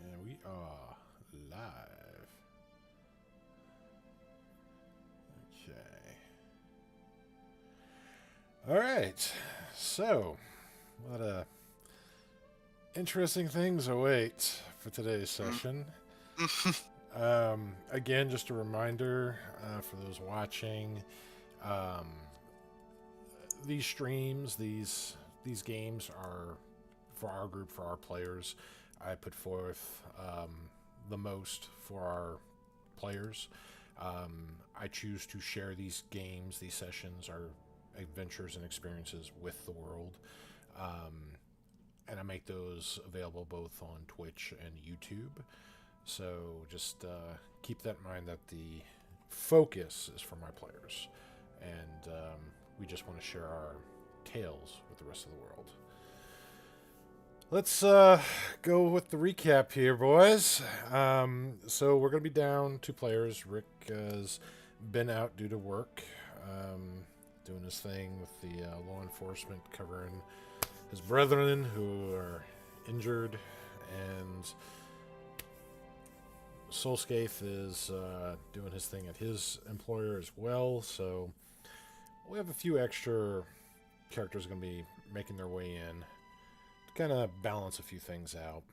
And we are live. Okay. Alright. So, a lot of interesting things await for today's session. Again, just a reminder for those watching, these streams, these games are for our group, for our players. I put forth the most for our players. I choose to share these games, these sessions, our adventures and experiences with the world. And I make those available both on Twitch and YouTube. So just keep that in mind that the focus is for my players. And we just want to share our tales with the rest of the world. Let's go with the recap here, boys. So we're going to be down 2 players. Rick has been out due to work, doing his thing with the law enforcement, covering his brethren who are injured, and Soulscaith is doing his thing at his employer as well. So we have a few extra characters going to be making their way in to kind of balance a few things out.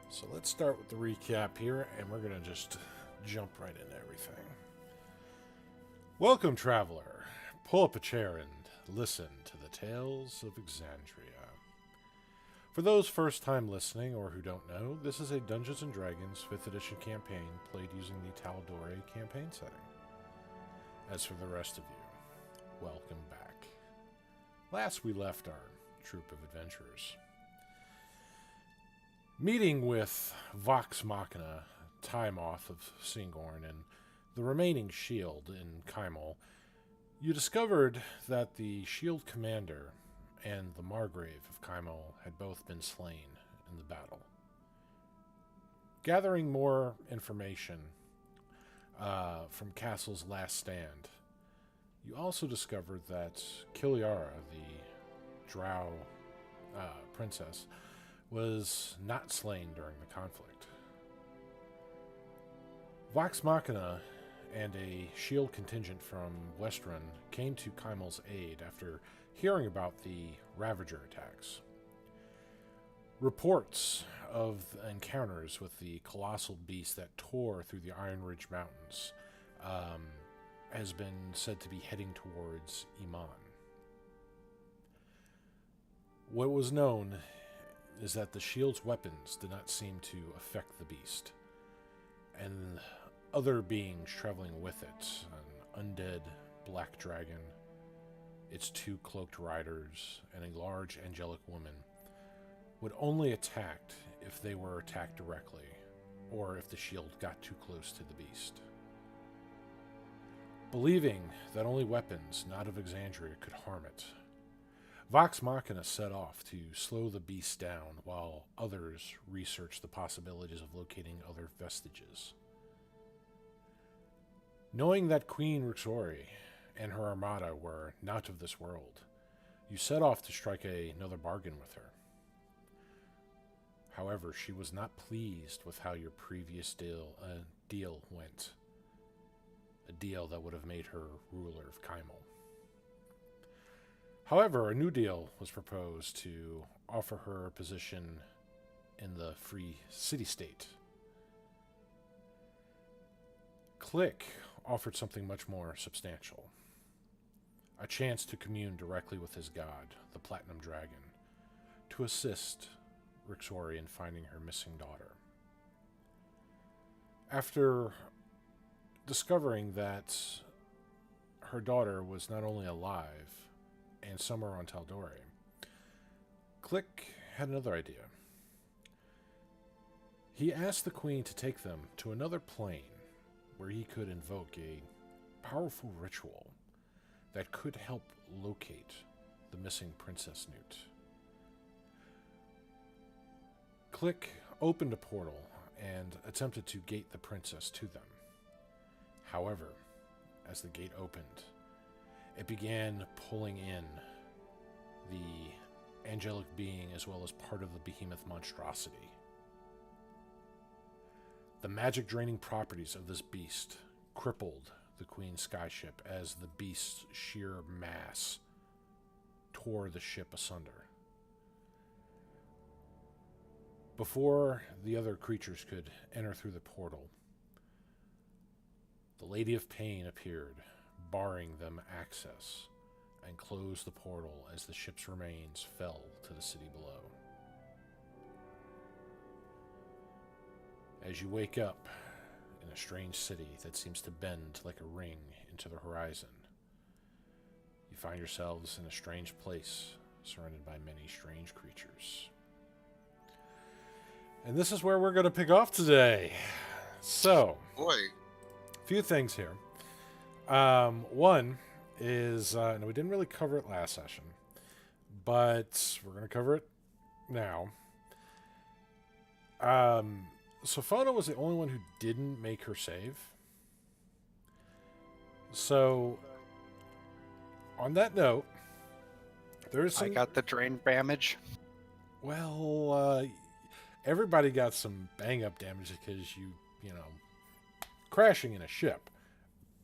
So let's start with the recap here, and we're going to just jump right into everything. Welcome, traveler. Pull up a chair and listen to the tales of Exandria. For those first-time listening or who don't know, this is a Dungeons & Dragons 5th edition campaign played using the Tal'Dorei Campaign setting. As for the rest of you, welcome back. Last we left our troop of adventurers meeting with Vox Machina, Timoth of Singorn, and the remaining shield in Kymel. You discovered that the shield commander and the Margrave of Kymel had both been slain in the battle. Gathering more information from Castle's last stand, you also discovered that Kiliara, the Drow princess, was not slain during the conflict. Vox Machina and a shield contingent from Westrun came to Kymel's aid after hearing about the Ravager attacks. Reports of encounters with the colossal beast that tore through the Iron Ridge Mountains has been said to be heading towards Iman. What was known is that the shield's weapons did not seem to affect the beast, and other beings traveling with it, an undead black dragon, its 2 cloaked riders, and a large angelic woman, would only attack if they were attacked directly, or if the shield got too close to the beast. Believing that only weapons not of Exandria could harm it, Vox Machina set off to slow the beast down while others researched the possibilities of locating other vestiges. Knowing that Queen Rixori and her armada were not of this world, you set off to strike another bargain with her. However, she was not pleased with how your previous deal went. A deal that would have made her ruler of Kymel. However, a new deal was proposed to offer her a position in the Free City-State. Click offered something much more substantial. A chance to commune directly with his god, the Platinum Dragon, to assist Rixori in finding her missing daughter. After discovering that her daughter was not only alive and somewhere on Tal'Dorei, Click had another idea. He asked the Queen to take them to another plane where he could invoke a powerful ritual that could help locate the missing Princess Newt. Click opened a portal and attempted to gate the princess to them. However, as the gate opened, it began pulling in the angelic being as well as part of the behemoth monstrosity. The magic-draining properties of this beast crippled the Queen's skyship as the beast's sheer mass tore the ship asunder. Before the other creatures could enter through the portal, the Lady of Pain appeared, barring them access, and closed the portal as the ship's remains fell to the city below. As you wake up in a strange city that seems to bend like a ring into the horizon, you find yourselves in a strange place, surrounded by many strange creatures. And this is where we're going to pick off today. So, Boy. a few things here. One is, and we didn't really cover it last session, but we're going to cover it now. Sophona was the only one who didn't make her save. So, on that note, there's some... I got the drain damage. Well, everybody got some bang-up damage because you know, crashing in a ship.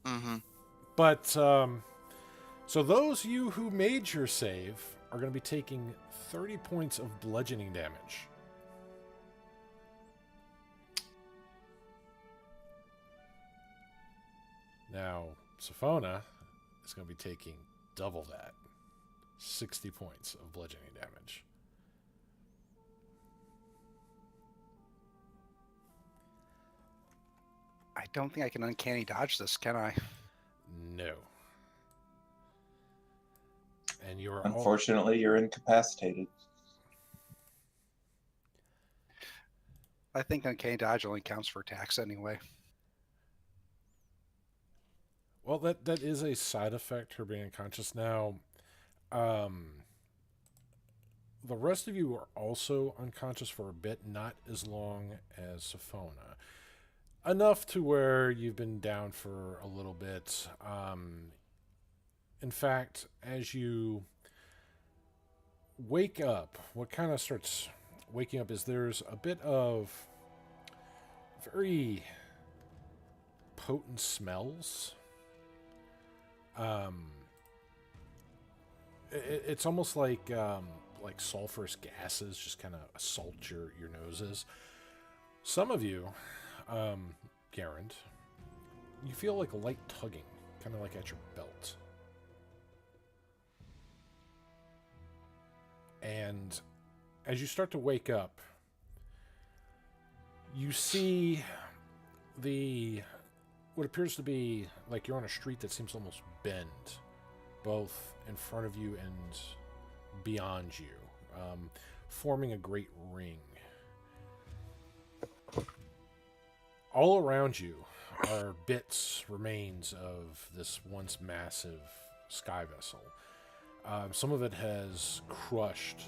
Mm-hmm. But, so those of you who made your save are going to be taking 30 points of bludgeoning damage. Now, Sophona is going to be taking double that. 60 points of bludgeoning damage. I don't think I can uncanny dodge this, can I? No. And you're Unfortunately, you're incapacitated. I think uncanny dodge only counts for attacks anyway. Well, that is a side effect, her being unconscious. Now, the rest of you are also unconscious for a bit, not as long as Sophona. Enough to where you've been down for a little bit. In fact, as you wake up, what kind of starts waking up is there's a bit of very potent smells. It's almost like sulfurous gases just kind of assault your noses. Some of you, Garand, you feel like a light tugging, kind of like at your belt. And as you start to wake up, you see what appears to be like you're on a street that seems almost bend, both in front of you and beyond you, forming a great ring. All around you are remains of this once massive sky vessel. Some of it has crushed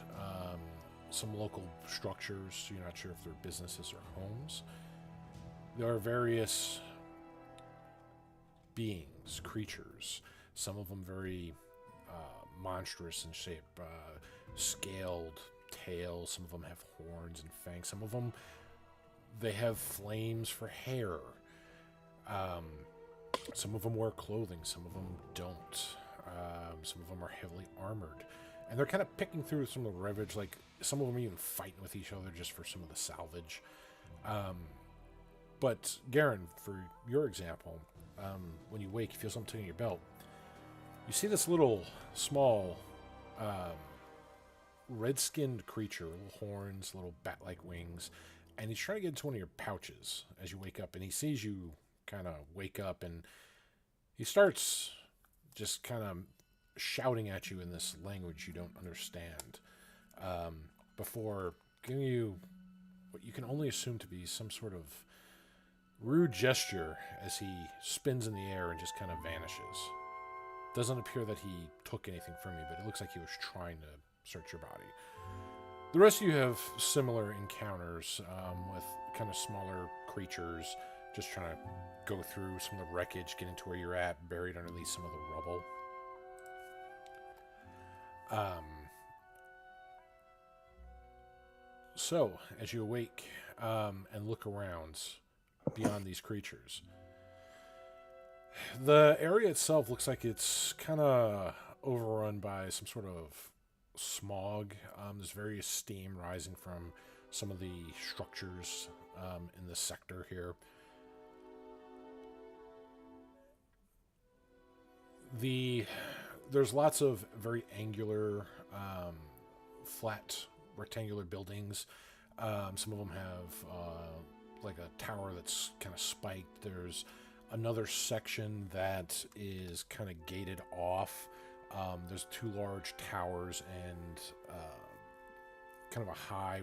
some local structures. You're not sure if they're businesses or homes. There are various beings, creatures, some of them very monstrous in shape, scaled tails, some of them have horns and fangs, some of them they have flames for hair, some of them wear clothing, some of them don't, some of them are heavily armored, and they're kind of picking through some of the wreckage, like some of them are even fighting with each other just for some of the salvage. But Garen, for your example, when you wake, you feel something in your belt. You see this little small red-skinned creature, little horns, little bat-like wings, and he's trying to get into one of your pouches as you wake up, and he sees you kind of wake up, and he starts just kind of shouting at you in this language you don't understand, before giving you what you can only assume to be some sort of rude gesture as he spins in the air and just kind of vanishes. Doesn't appear that he took anything from you, but it looks like he was trying to search your body. The rest of you have similar encounters with kind of smaller creatures, just trying to go through some of the wreckage, get into where you're at, buried underneath some of the rubble. So, as you awake and look around beyond these creatures, the area itself looks like it's kind of overrun by some sort of smog. There's various steam rising from some of the structures in this sector here. There's lots of very angular, flat, rectangular buildings. Some of them have like a tower that's kind of spiked. There's another section that is kind of gated off. There's two large towers and kind of a high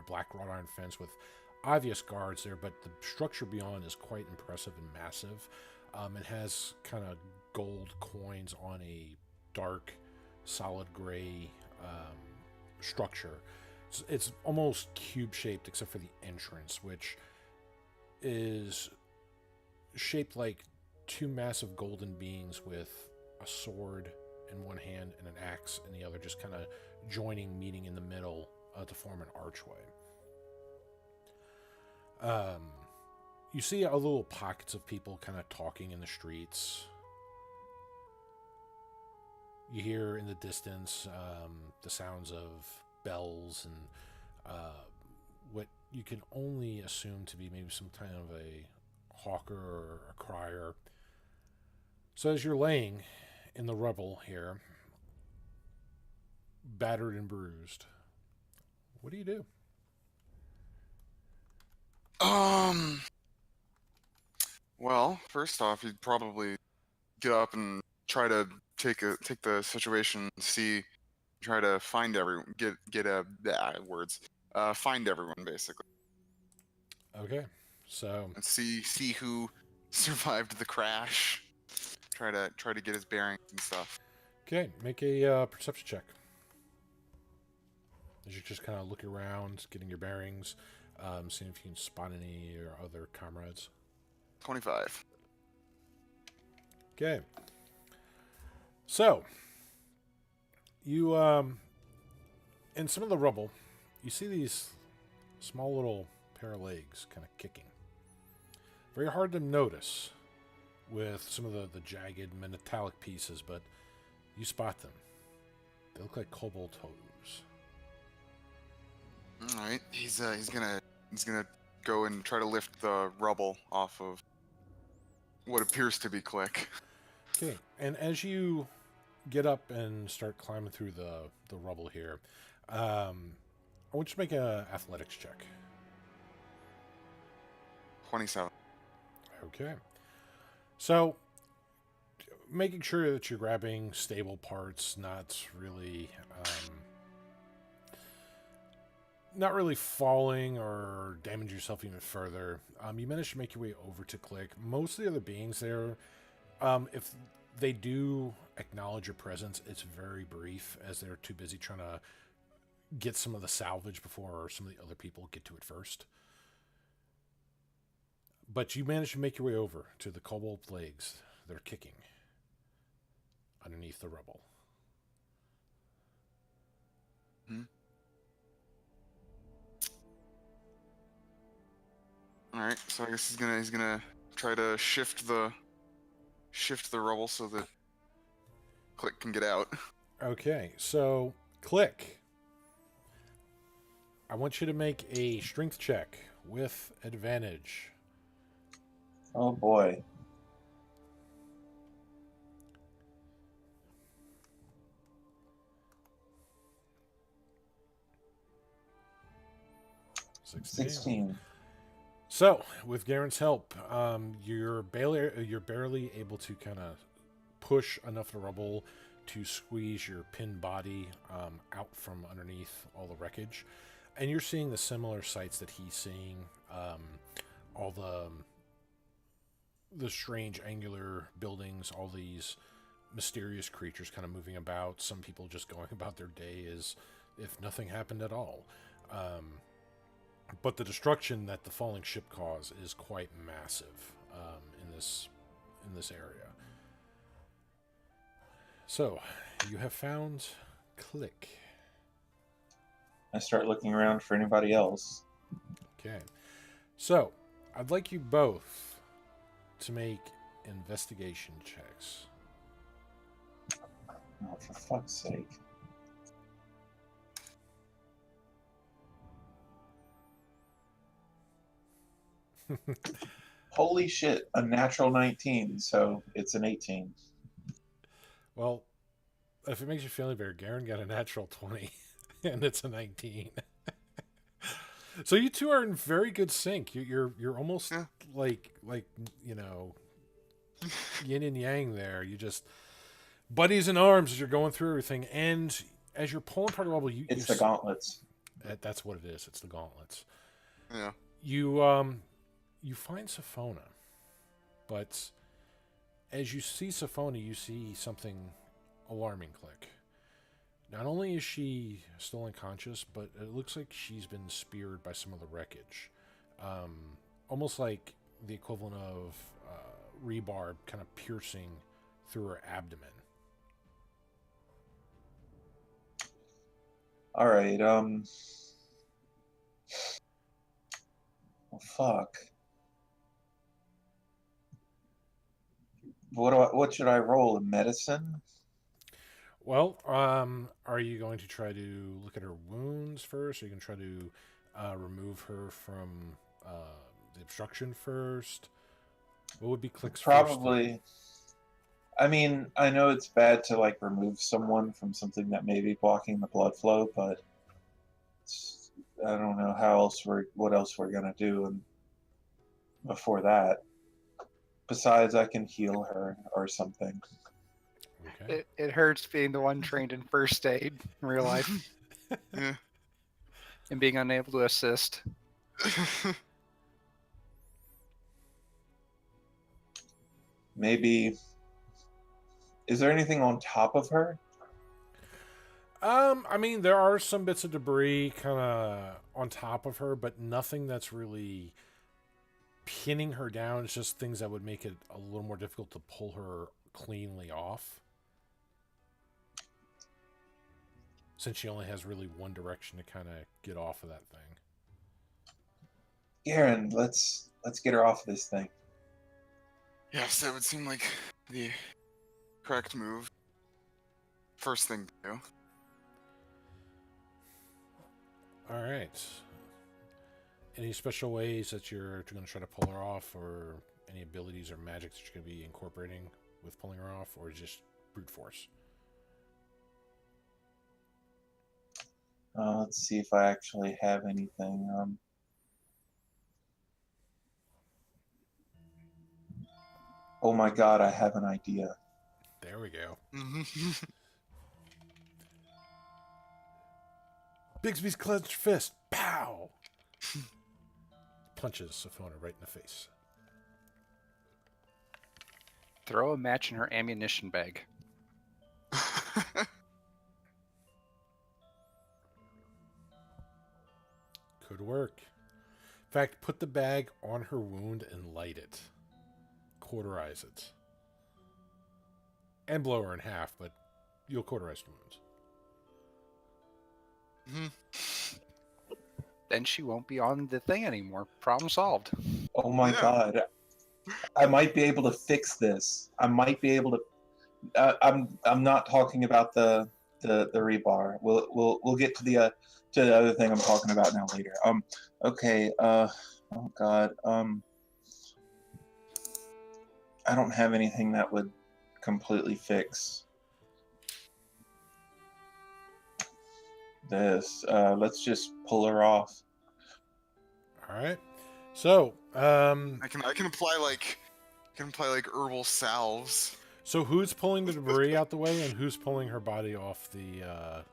black wrought iron fence with obvious guards there, but the structure beyond is quite impressive and massive. It has kind of gold coins on a dark, solid gray structure. It's almost cube-shaped except for the entrance, which is shaped like two massive golden beings with a sword in one hand and an axe in the other, just kind of meeting in the middle to form an archway. You see a little pockets of people kind of talking in the streets. You hear in the distance the sounds of bells and what you can only assume to be maybe some kind of a hawker or a crier. So as you're laying in the rubble here, battered and bruised, what do you do? Well, first off, you'd probably get up and try to take the situation, try to find everyone, find everyone basically, Okay, so and see who survived the crash. Try to get his bearings and stuff. okay, make a perception check. As you just kind of look around, getting your bearings, seeing if you can spot any of your other comrades. 25. Okay. So, you, in some of the rubble, you see these small little pair of legs kind of kicking. Very hard to notice with some of the jagged metallic pieces, but you spot them. They look like kobold toes. All right, he's gonna go and try to lift the rubble off of what appears to be Click. Okay, and as you get up and start climbing through the rubble here, I want you to make an athletics check. 27. Okay. So, making sure that you're grabbing stable parts, not really falling or damage yourself even further. You manage to make your way over to Click. Most of the other beings there, if they do acknowledge your presence, it's very brief, as they're too busy trying to get some of the salvage before some of the other people get to it first. But you manage to make your way over to the kobold legs that are kicking underneath the rubble. All right, so I guess he's gonna try to shift the rubble so that Click can get out. Okay, so Click, I want you to make a strength check with advantage. Oh boy. Sixteen. So, with Garen's help, you're barely able to kind of push enough of the rubble to squeeze your pinned body out from underneath all the wreckage, and you're seeing the similar sights that he's seeing. All the strange angular buildings, all these mysterious creatures kind of moving about. Some people just going about their day as if nothing happened at all. But the destruction that the falling ship caused is quite massive in this area. So, you have found Click. I start looking around for anybody else. Okay. So, I'd like you both to make investigation checks. Oh, for fuck's sake. Holy shit, a natural 19, so it's an 18. Well, if it makes you feel any better, Garen got a natural 20, and it's a 19. So you two are in very good sync. You're almost Yeah. like you know, yin and yang there. You just buddies in arms as you're going through everything, and as you're pulling part of the level, It's the gauntlets. That's what it is. It's the gauntlets. Yeah. You find Sophona, but as you see Sophona, you see something alarming click. Not only is she still unconscious, but it looks like she's been speared by some of the wreckage. Almost like the equivalent of rebarb kind of piercing through her abdomen. Alright, well, fuck. What should I roll? In medicine? Well, are you going to try to look at her wounds first? Are you going to try to remove her from the obstruction first? What would be clicks Probably. I mean, I know it's bad to like remove someone from something that may be blocking the blood flow, but I don't know what else we're gonna do and before that. Besides, I can heal her or something. Okay. It hurts being the one trained in first aid in real life Yeah. and being unable to assist. Maybe. Is there anything on top of her? I mean, there are some bits of debris kind of on top of her, but nothing that's really pinning her down. It's just things that would make it a little more difficult to pull her cleanly off. Since she only has really one direction to kind of get off of that thing. Garen, let's get her off of this thing. Yes, that would seem like the correct move. First thing to do. All right. Any special ways that you're going to try to pull her off, or any abilities or magic that you're going to be incorporating with pulling her off, or just brute force? Let's see if I actually have anything. Oh my god, I have an idea. There we go. Bigsby's clenched fist. Pow! Punches Sophona right in the face. Throw a match in her ammunition bag. Could work. In fact, put the bag on her wound and light it. Cauterize it. And blow her in half, but you'll cauterize the wounds. Then she won't be on the thing anymore. Problem solved. Oh my god. I might be able to fix this. I might be able to I'm not talking about the rebar. We'll get to the other thing I'm talking about now later. Okay, oh god. I don't have anything that would completely fix this. Let's just pull her off. All right. So, I can apply like herbal salves. So who's pulling the debris out the way, and who's pulling her body off the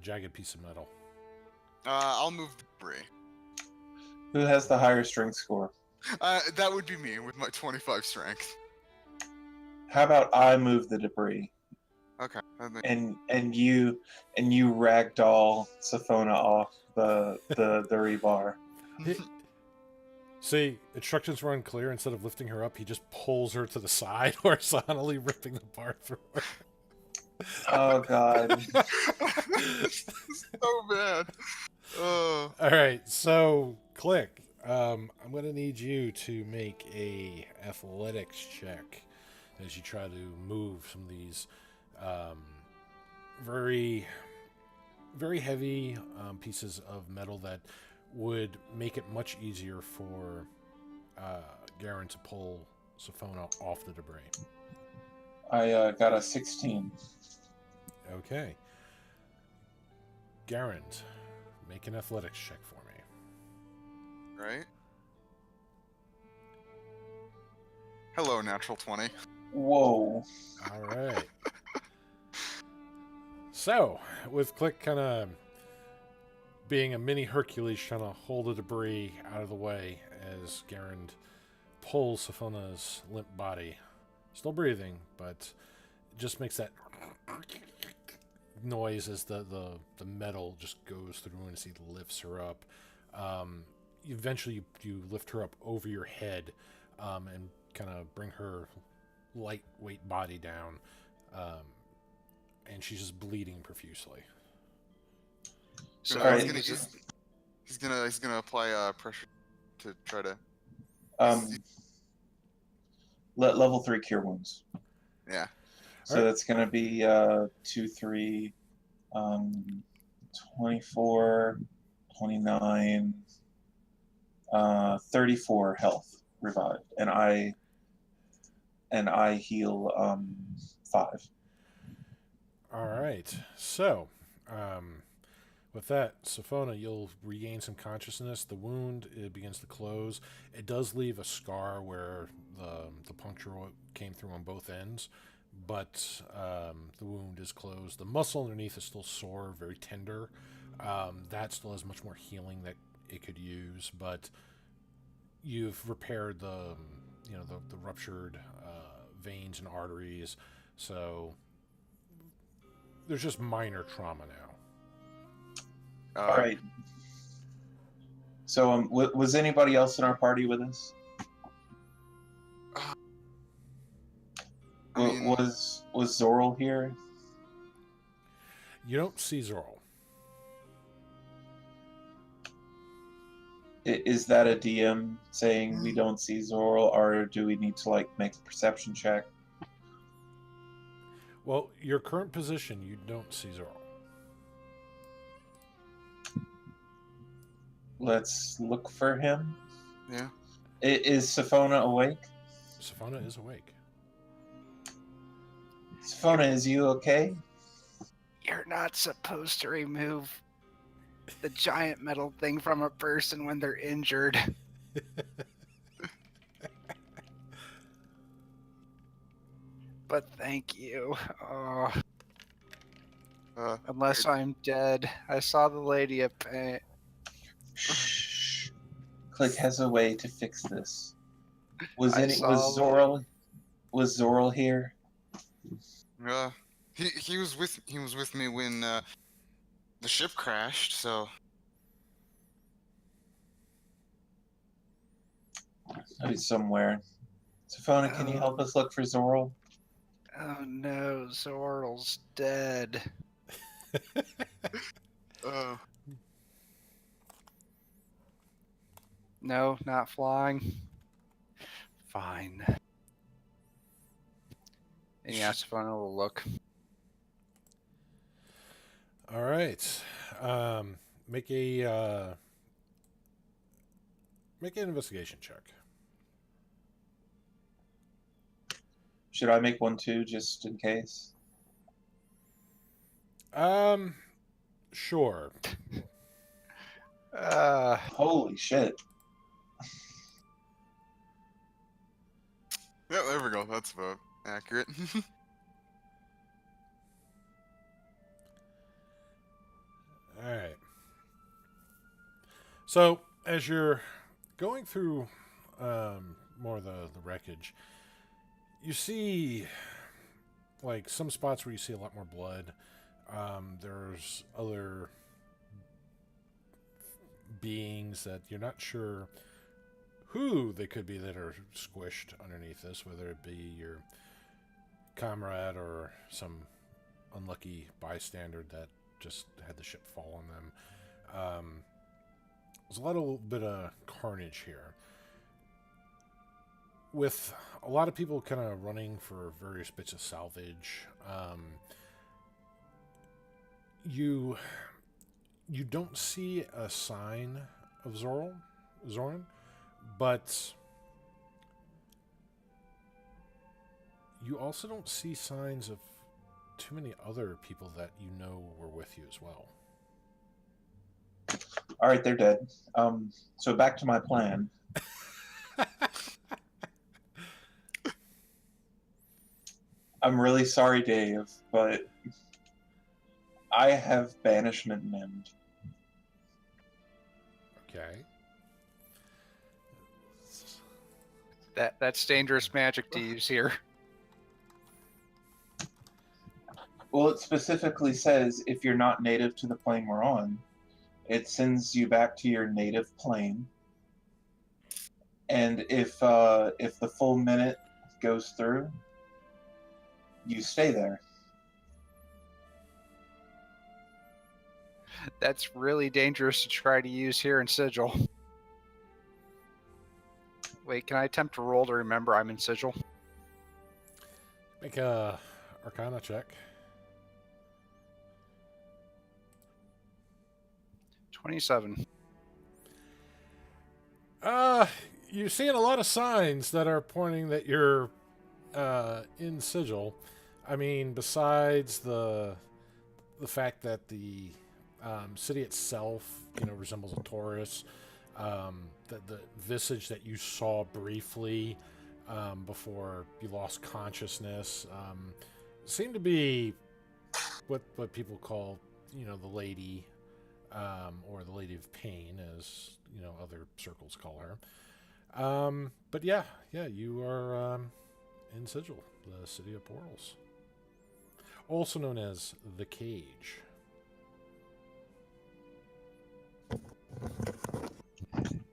jagged piece of metal? I'll move the debris. Who has the higher strength score? That would be me with my 25 strength. How about I move the debris? Okay. And you ragdoll Sophona off the rebar. See, instructions were unclear. Instead of lifting her up, he just pulls her to the side, horizontally ripping the bar through her. Oh god. So bad. Oh. All right, so Click. I'm gonna need you to make a athletics check as you try to move some of these very, very heavy pieces of metal that would make it much easier for Garen to pull Sophona off the debris. I got a 16. Okay. Garen, make an athletics check for me. Right? Hello, natural 20. Whoa. All right. So, with Click kind of being a mini Hercules trying to hold the debris out of the way as Garen pulls Sophona's limp body, still breathing, but just makes that noise as the metal just goes through and as he lifts her up. Eventually, you lift her up over your head and kind of bring her lightweight body down, and she's just bleeding profusely. So Alright. He's gonna apply pressure to try to. Level 3 cure wounds. Yeah. So Alright. that's gonna be 2, 3, 24, 29, 34 health revived, and I heal 5. All right. So, with that, Sophona, you'll regain some consciousness. The wound, it begins to close. It does leave a scar where the puncture came through on both ends, but the wound is closed. The muscle underneath is still sore, very tender. That still has much more healing that it could use, but you've repaired the ruptured veins and arteries, so there's just minor trauma now. All right. So, was anybody else in our party with us? Was Zoral here? You don't see Zoral. Is that a DM saying we don't see Zoral, or do we need to make a perception check? Well, your current position, you don't see Zoral. Let's look for him. Yeah. Is Sophona awake? Sophona is awake. Sophona, is you okay? you're not supposed to remove the giant metal thing from a person when they're injured. But thank you. Oh, unless I'm dead. I saw the lady at paint. Shh. Click has a way to fix this. Was I saw Zoral here? He was with me when the ship crashed. So He's somewhere. Sophona, can you help us look for Zoral? Oh no, Zoral's dead. No, not flying. Fine. And yeah, Sophona will look. All right. Make an investigation check. Should I make one too, just in case? Sure. Holy shit. yeah, there we go. That's about accurate. All right. So, as you're going through more of the wreckage, you see some spots where you see a lot more blood. There's other beings that you're not sure who they could be that are squished underneath this, whether it be your comrade or some unlucky bystander that just had the ship fall on them. There's a little bit of carnage here. With a lot of people kind of running for various bits of salvage, you don't see a sign of Zoran, but you also don't see signs of too many other people that you know were with you as well. All right, they're dead. So back to my plan. I'm really sorry, Dave, but I have banishment mend. Okay. That's dangerous magic to use here. Well, it specifically says if you're not native to the plane we're on, it sends you back to your native plane. And if the full minute goes through, you stay there. That's really dangerous to try to use here in Sigil. Wait, can I attempt to roll to remember I'm in Sigil? Make a Arcana check. 27. You're seeing a lot of signs that are pointing that you're in Sigil. I mean, besides the fact that the city itself, resembles a Taurus, the visage that you saw briefly before you lost consciousness seemed to be what people call, the Lady, or the Lady of Pain, as other circles call her. But yeah, you are in Sigil, the City of Portals, also known as the Cage.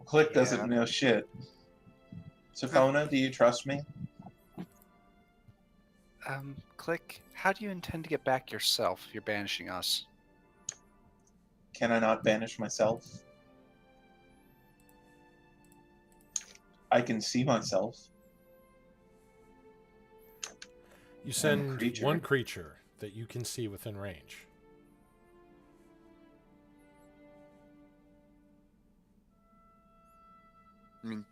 Click doesn't know shit. Sophona, do you trust me? Click, how do you intend to get back yourself if you're banishing us? Can I not banish myself? I can see myself. You send creature. one creature that you can see within range. I mean,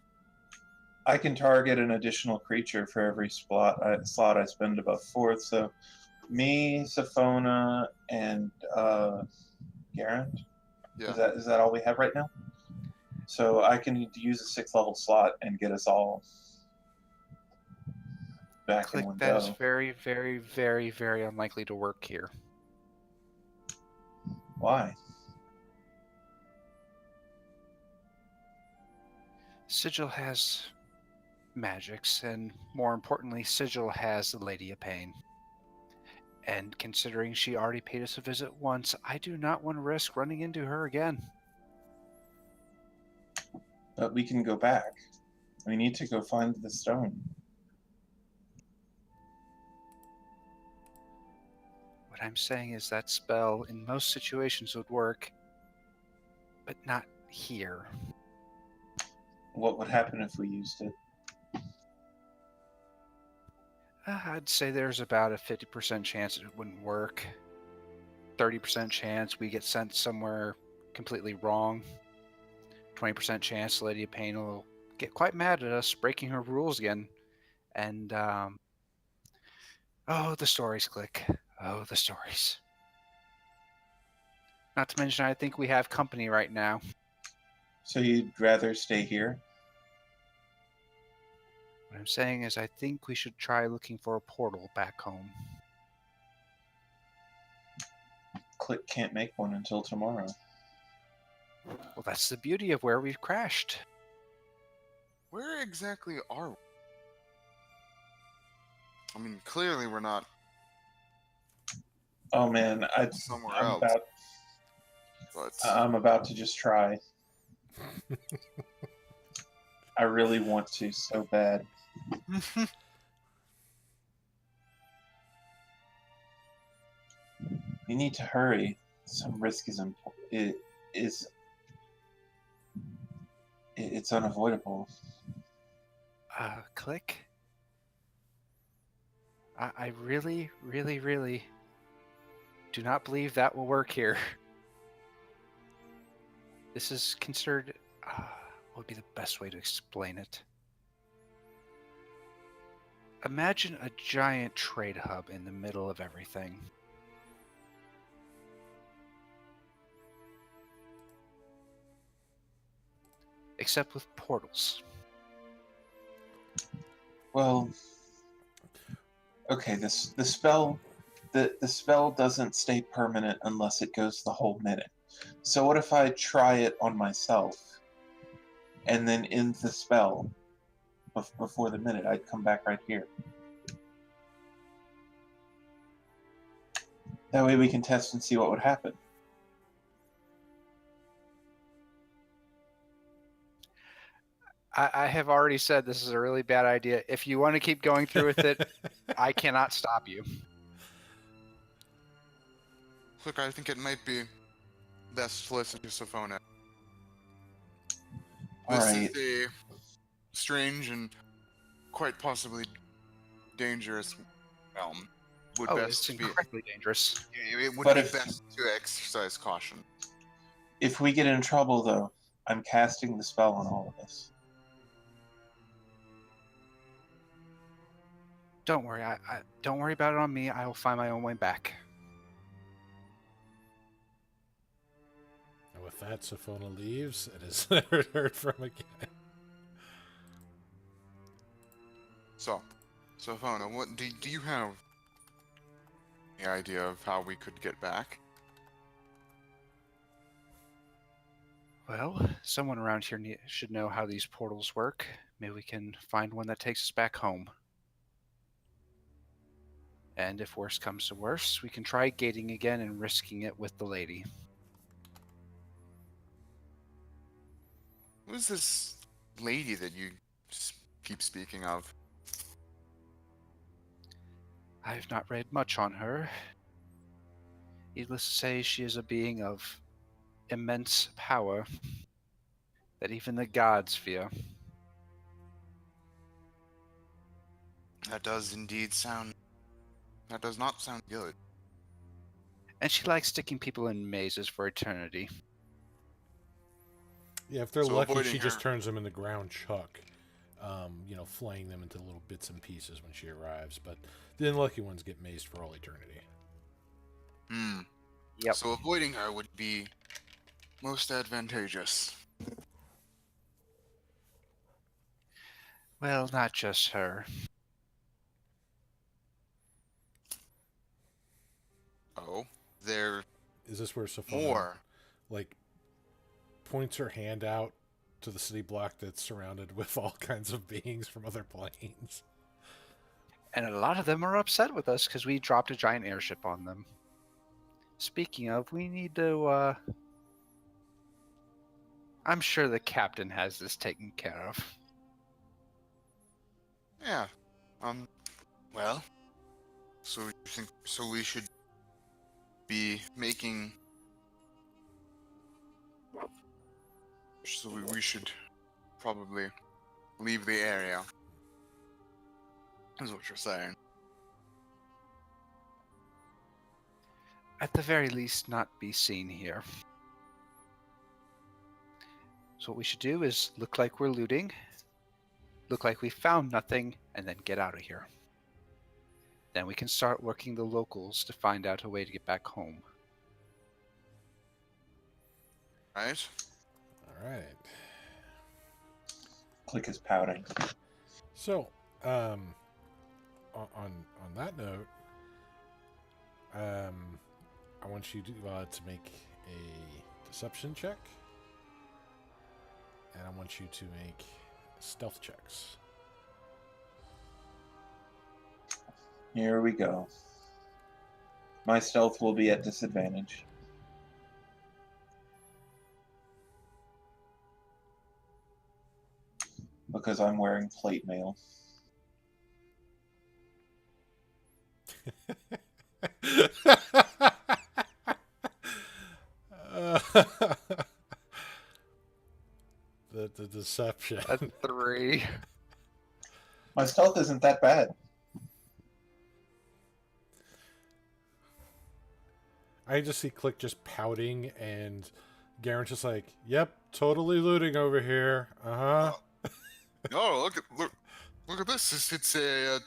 I can target an additional creature for every slot I spend above fourth. So, me, Sophona, and Garand. yeah. Is that all we have right now? So I can use a 6th level slot and get us all back Click, in one that is go. very, very, very, very unlikely to work here. Why? Sigil has magics, and more importantly, Sigil has the Lady of Pain. And considering she already paid us a visit once, I do not want to risk running into her again. But we can go back. We need to go find the stone. What I'm saying is that spell in most situations would work, but not here. What would happen if we used it? I'd say there's about a 50% chance it wouldn't work. 30% chance we get sent somewhere completely wrong. 20% chance the Lady of Pain will get quite mad at us, breaking her rules again. And, oh, the stories, Click. Oh, the stories. Not to mention, I think we have company right now. So you'd rather stay here? What I'm saying is I think we should try looking for a portal back home. Click can't make one until tomorrow. Well, that's the beauty of where we've crashed. Where exactly are we? I mean, clearly we're not Oh man, somewhere I'm else. about But I'm about to just try. I really want to so bad. We need to hurry. Some risk is it's unavoidable. Click. I really, really, really do not believe that will work here. This is considered... what would be the best way to explain it? Imagine a giant trade hub in the middle of everything. Except with portals. Well, okay, the spell doesn't stay permanent unless it goes the whole minute. So what if I try it on myself and then end the spell before the minute? I'd come back right here. That way we can test and see what would happen. I have already said this is a really bad idea. If you want to keep going through with it, I cannot stop you. Look, I think it might be best to listen to Sophona. This is a strange and quite possibly dangerous realm. It's incredibly dangerous. It would But be best to exercise caution. If we get in trouble, though, I'm casting the spell on all of us. Don't worry. Don't worry about it on me. I will find my own way back. And with that, Sophona leaves. It is heard from again. So, Sophona, what do you have any idea of how we could get back? Well, someone around here should know how these portals work. Maybe we can find one that takes us back home. And if worse comes to worse, we can try gating again and risking it with the lady. Who's this lady that you keep speaking of? I have not read much on her. Needless to say, she is a being of immense power that even the gods fear. That does indeed sound... That does not sound good. And she likes sticking people in mazes for eternity. Yeah, if they're So lucky, avoiding she just her- turns them into ground chuck. Flaying them into little bits and pieces when she arrives. But the unlucky ones get mazed for all eternity. Yep. So avoiding her would be most advantageous. Well, not just her. Oh, there Is this where Sophona more. points her hand out to the city block that's surrounded with all kinds of beings from other planes? And a lot of them are upset with us because we dropped a giant airship on them. Speaking of, we need to, I'm sure the captain has this taken care of. Yeah. Well. So you think we should be making... So we should probably leave the area. Is what you're saying. At the very least, not be seen here. So what we should do is look like we're looting, look like we found nothing, and then get out of here. Then we can start working the locals to find out a way to get back home. Right? All right. Click is pouting. So, on that note, I want you to make a deception check, and I want you to make stealth checks. Here we go. My stealth will be at disadvantage. Because I'm wearing plate mail. The deception. A 3. My stealth isn't that bad. I just see Click just pouting, and Garen's just like, "Yep, totally looting over here. Uh huh." No, look at this. It's a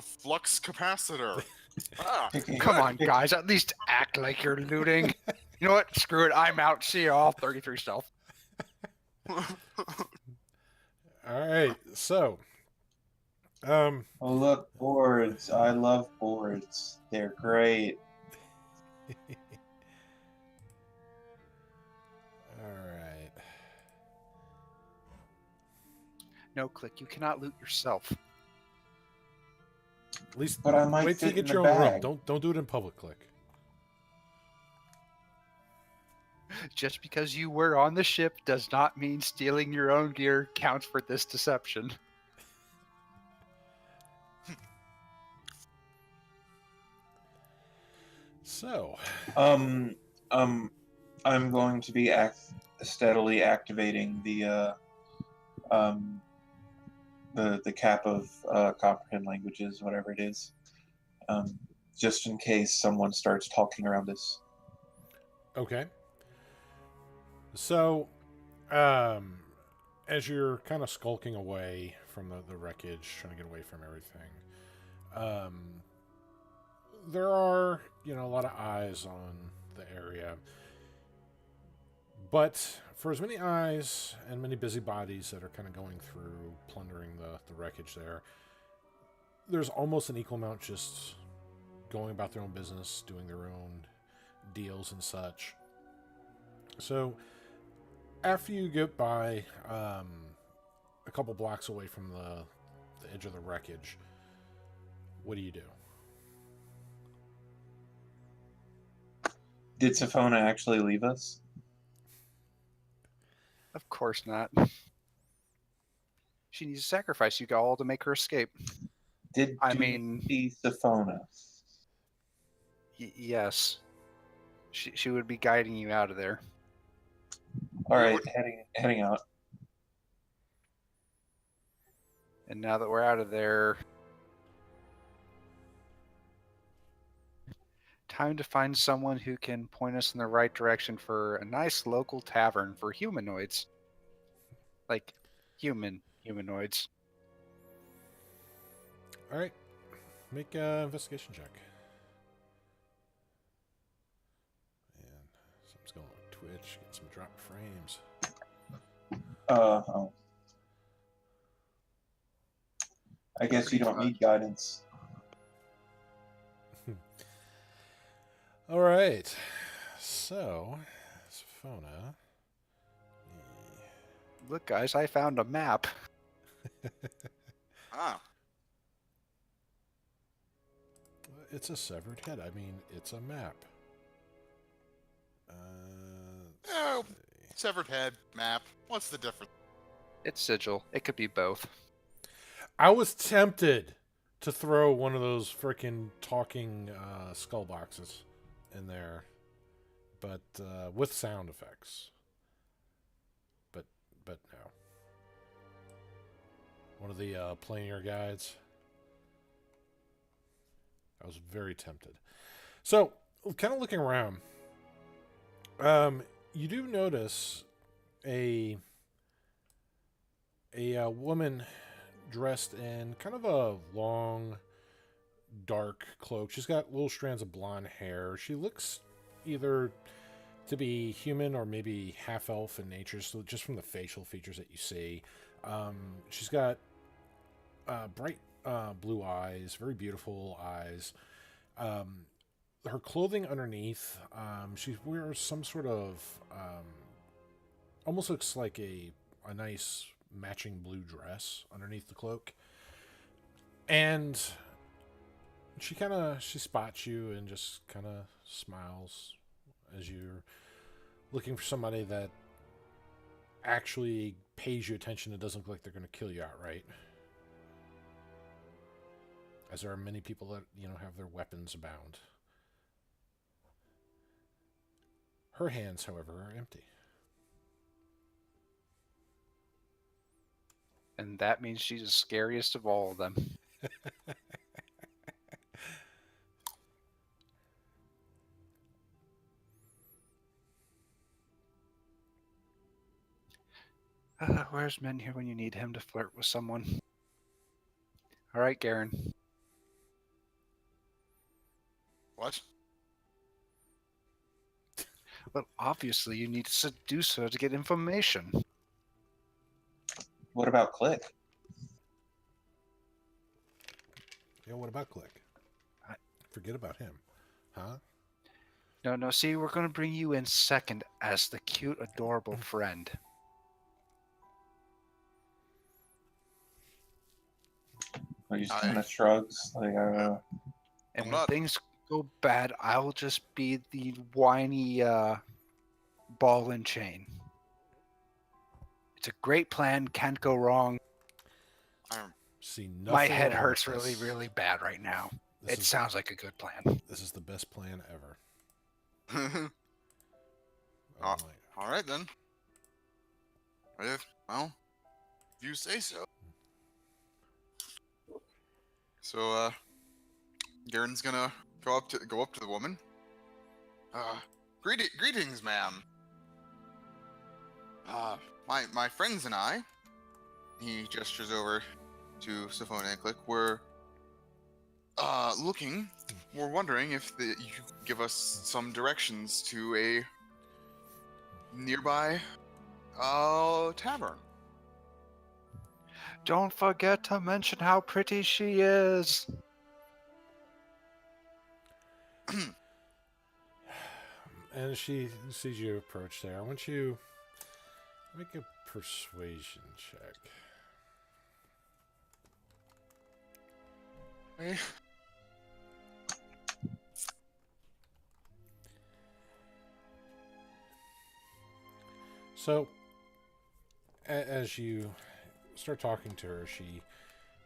flux capacitor. Ah. Come on, guys. At least act like you're looting. You know what? Screw it. I'm out. See y'all. 33 stealth. All right, so, Oh, look, boards. I love boards. They're great. all right. No, Click. You cannot loot yourself. At least But I might wait till fit you in get the your own room. bag. Don't do it in public, Click. Just because you were on the ship does not mean stealing your own gear counts for this deception. So, I'm going to be steadily activating the cap of comprehend languages, whatever it is, just in case someone starts talking around us. okay. So, as you're kind of skulking away from the wreckage, trying to get away from everything, there are, a lot of eyes on the area. But for as many eyes and many busybodies that are kind of going through, plundering the wreckage there's almost an equal amount just going about their own business, doing their own deals and such. So, after you get by a couple blocks away from the edge of the wreckage, what do you do? Did Safona actually leave us? Of course not. She needs to sacrifice you all to make her escape. Do mean, you see Safona? Yes. She would be guiding you out of there. All right, heading out. And now that we're out of there, time to find someone who can point us in the right direction for a nice local tavern for humanoids. Like humanoids. All right, make an investigation check. And something's going on with Twitch, getting some dropped frames. Oh. I guess you don't need guidance. All right, so Safona. Look, guys, I found a map. Ah. It's a severed head. I mean, it's a map. Oh, severed head map. What's the difference? It's Sigil. It could be both. I was tempted to throw one of those freaking talking skull boxes in there, but with sound effects. But no. One of the planar guides. I was very tempted. So, kind of looking around, you do notice a woman dressed in kind of a long, dark cloak. She's got little strands of blonde hair. She looks either to be human or maybe half elf in nature, so just from the facial features that you see. She's got bright blue eyes, very beautiful eyes. Her clothing underneath, she wears some sort of almost looks like a nice matching blue dress underneath the cloak. And she spots you and just kind of smiles as you're looking for somebody that actually pays you attention and doesn't look like they're going to kill you outright. As there are many people that, have their weapons abound. Her hands, however, are empty. And that means she's the scariest of all of them. Where's Men here when you need him to flirt with someone? All right, Garen. What? Well, obviously you need to seduce her to get information. What about Click? Yeah, what about Click? Forget about him. Huh? No, see, we're going to bring you in second as the cute, adorable friend. Or he just kind of shrugs, like, And I'm when not- things go bad, I'll just be the whiny ball and chain. It's a great plan, can't go wrong. I'm See nothing. My head wrong hurts with really, this. really bad right now. This It is, sounds like a good plan. This is the best plan ever. Oh Uh, my. all right then. Well, if you say so. So, Garen's gonna go up to the woman. Greetings, ma'am. My friends and I. He gestures over to Sophona and Click. We're wondering if you could give us some directions to a nearby tavern. Don't forget to mention how pretty she is. And as she sees you approach there, I want you to make a persuasion check. Okay. So, as you start talking to her, she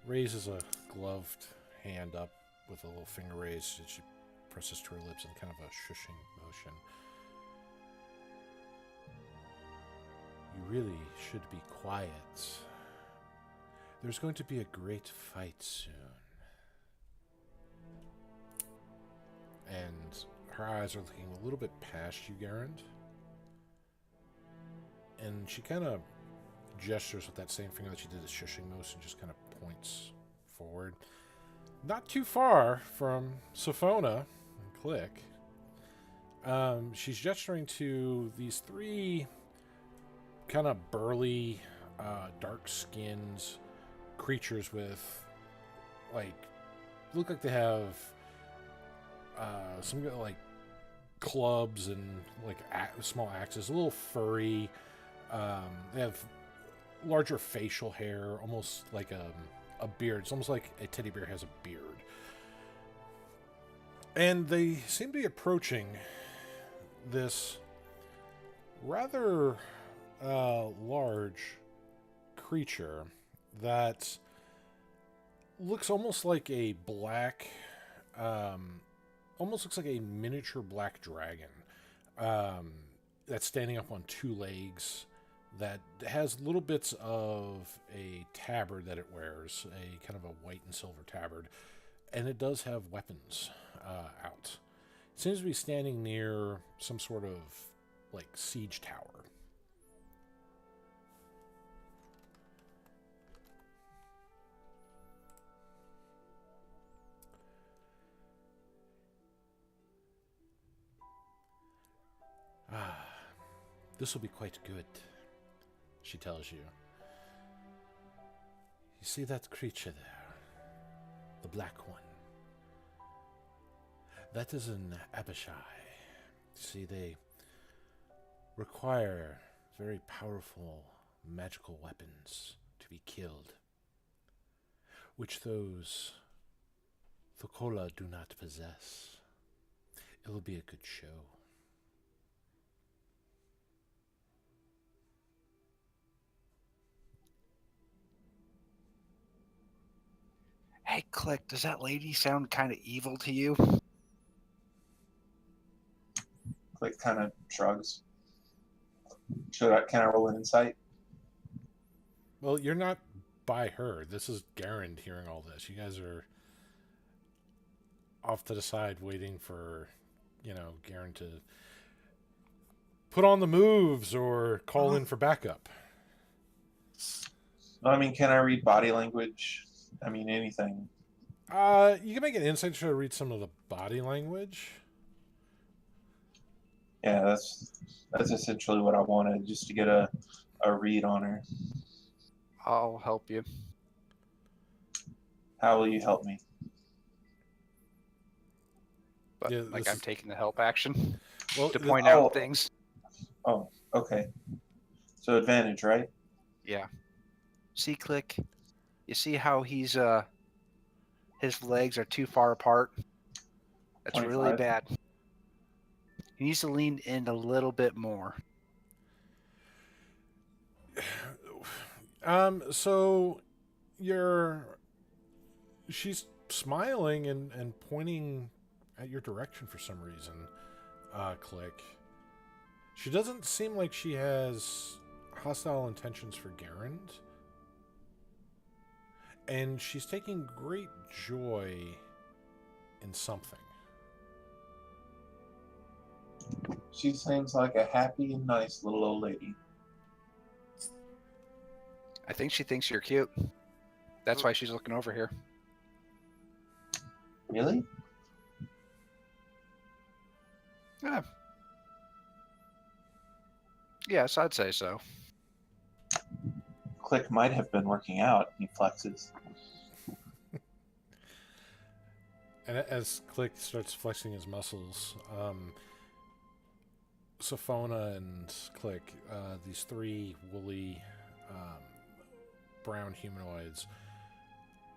raises a gloved hand up with a little finger raised, and she presses to her lips in kind of a shushing motion. You really should be quiet. There's going to be a great fight soon. And her eyes are looking a little bit past you, Garand. And she kind of gestures with that same finger that she did the shushing motion, just kind of points forward. Not too far from Sophona and Click. She's gesturing to these three kind of burly, dark-skinned creatures with, like, look like they have some like clubs and like small axes, a little furry. They have larger facial hair, almost like a beard. It's almost like a teddy bear has a beard. And they seem to be approaching this rather large creature that looks almost like a black, almost looks like a miniature black dragon that's standing up on two legs, that has little bits of a tabard that it wears, a kind of a white and silver tabard, and it does have weapons out. It seems to be standing near some sort of like siege tower. This will be quite good, she tells you. You see that creature there? The black one. That is an Abishai. See, they require very powerful magical weapons to be killed, which those Thokola do not possess. It will be a good show. Hey, Click, does that lady sound kind of evil to you? Click kind of shrugs. Can I roll an insight? Well, you're not by her. This is Garen hearing all this. You guys are off to the side waiting for, Garen to put on the moves or call in for backup. I mean, can I read body language? I mean, anything. You can make an insight to read some of the body language. Yeah, that's essentially what I wanted, just to get a read on her. I'll help you. How will you help me? But Yeah, like this I'm is- taking the help action Well, to th- point Oh. out things. Oh, okay. So advantage, right? Yeah. See, Click. You see how he's his legs are too far apart? That's really 25. bad. He needs to lean in a little bit more. So she's smiling and pointing at your direction for some reason. Click. She doesn't seem like she has hostile intentions for Garen. And she's taking great joy in something. She seems like a happy and nice little old lady. I think she thinks you're cute. That's why she's looking over here. Really? Yeah. Yes, I'd say so. Click might have been working out. He flexes. And as Click starts flexing his muscles, Sophona and Click, these three woolly brown humanoids,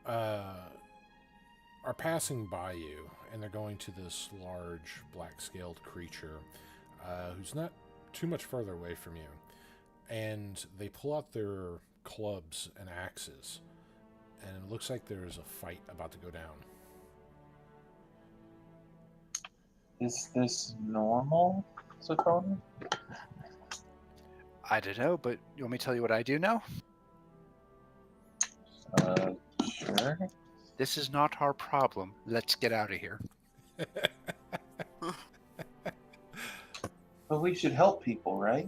are passing by you, and they're going to this large black-scaled creature who's not too much further away from you. And they pull out their clubs and axes, and it looks like there's a fight about to go down. Is this normal, Sophona? I don't know, but you want me to tell you what I do know? Sure. This is not our problem. Let's get out of here. But we should help people, right?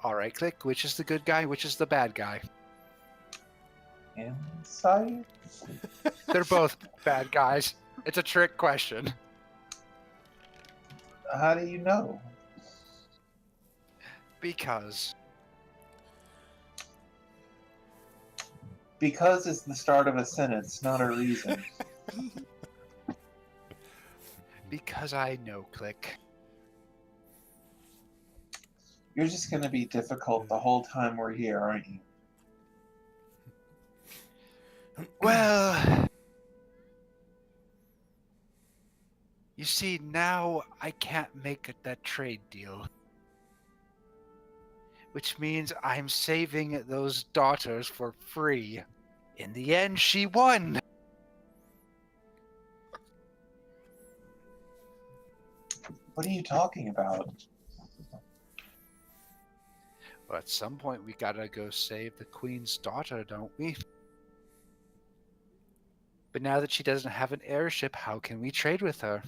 All right, Click. Which is the good guy? Which is the bad guy? Insight? They're both bad guys. It's a trick question. How do you know? Because Because is the start of a sentence, not a reason. I know, Click. You're just going to be difficult the whole time we're here, aren't you? Well, you see, now I can't make that trade deal. Which means I'm saving those daughters for free. In the end, she won! What are you talking about? Well, at some point, we gotta go save the queen's daughter, don't we? But now that she doesn't have an airship, how can we trade with her?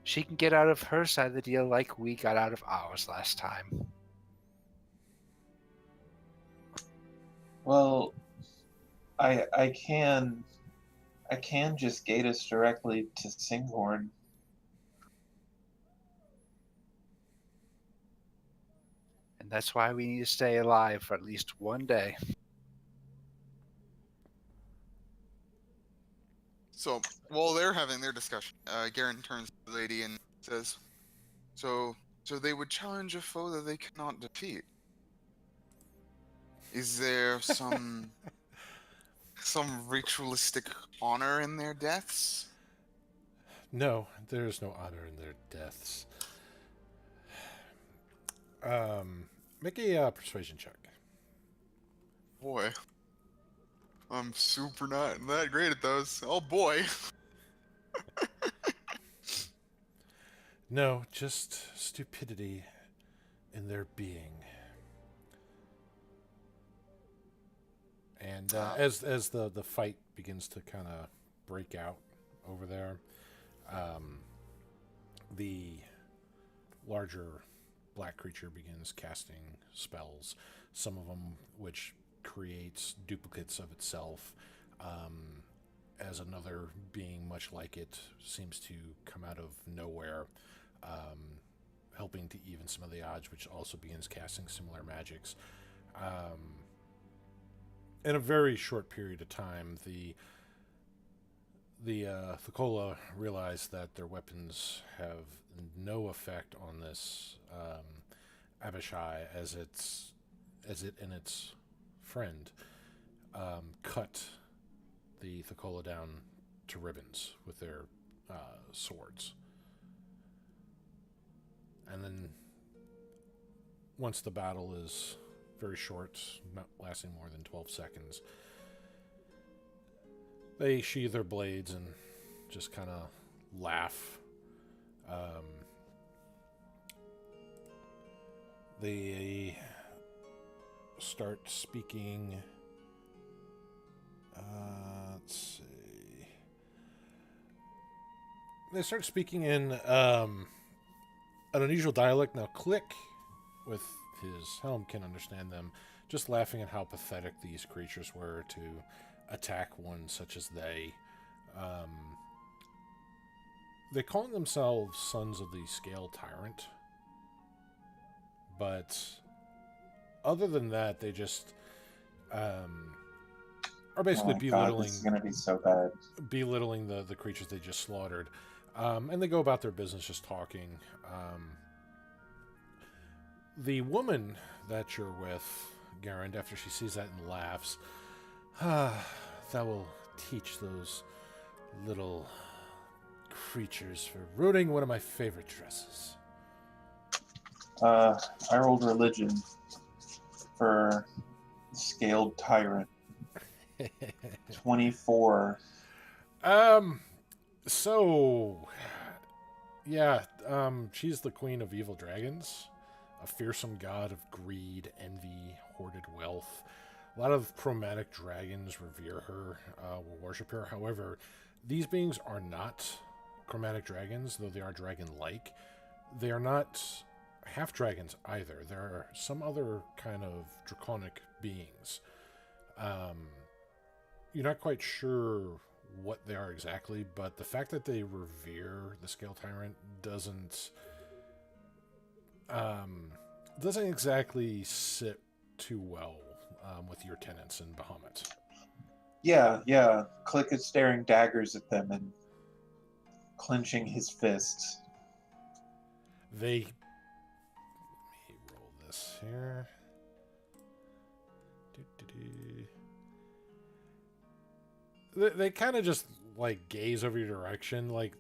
She can get out of her side of the deal like we got out of ours last time. Well, I can just gate us directly to Singhorn. And that's why we need to stay alive for at least one day. So while they're having their discussion, Garen turns to the lady and says, "So they would challenge a foe that they cannot defeat. Is there some ritualistic honor in their deaths?" No, there is no honor in their deaths. Make a persuasion check. Boy, I'm super not that great at those. Oh boy. No, just stupidity in their being. And as the fight begins to kind of break out over there, the larger black creature begins casting spells, some of them which creates duplicates of itself, as another being much like it seems to come out of nowhere, helping to even some of the odds, which also begins casting similar magics. In a very short period of time, the Thukola realize that their weapons have no effect on this Abishai, as it and its friend cut the Thukola down to ribbons with their swords. And then once the battle is very short, not lasting more than 12 seconds, they sheathe their blades and just kind of laugh. They start speaking. Let's see. They start speaking in an unusual dialect. Now, Click, with his helm, can understand them, just laughing at how pathetic these creatures were to attack one such as they. They call themselves Sons of the Scale Tyrant, but other than that, they just are basically belittling. This is gonna be so bad. Belittling the creatures they just slaughtered, and they go about their business just talking. The woman that you're with, Garand, after she sees that and laughs, that will teach those little creatures for ruining one of my favorite dresses. I rolled religion for Scaled Tyrant. 24. So, yeah, she's the queen of evil dragons, a fearsome god of greed, envy, hoarded wealth. A lot of chromatic dragons revere her, will worship her. However, these beings are not chromatic dragons, though they are dragon-like. They are not half dragons either. There are some other kind of draconic beings. You're not quite sure what they are exactly, but the fact that they revere the Scale Tyrant doesn't exactly sit too well with your tenants in Bahamut. Yeah. Click is staring daggers at them and clenching his fists. Let me roll this here. They kind of just like gaze over your direction, like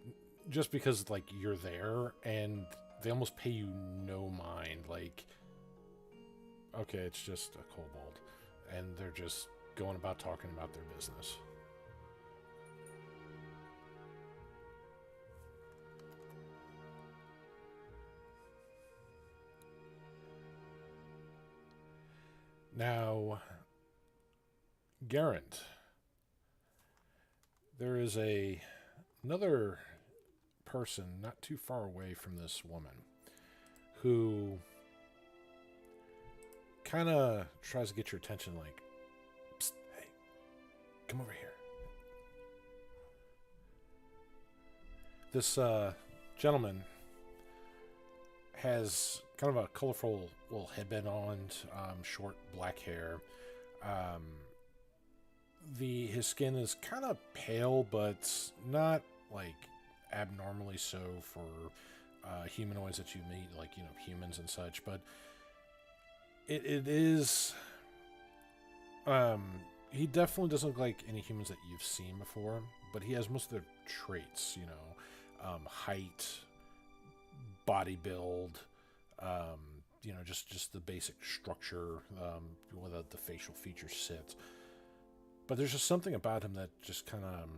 just because like you're there, and they almost pay you no mind. Like, okay, it's just a kobold, and they're just going about talking about their business. Now, Garant, there is another person not too far away from this woman who kind of tries to get your attention, like, psst, hey, come over here. This gentleman has kind of a colorful little headband on, short black hair. His skin is kind of pale, but not like abnormally so for humanoids that you meet, like, you know, humans and such. But it is. He definitely doesn't look like any humans that you've seen before, but he has most of their traits, you know, height, body build, you know, just the basic structure, where the facial features sit. But there's just something about him that just kind of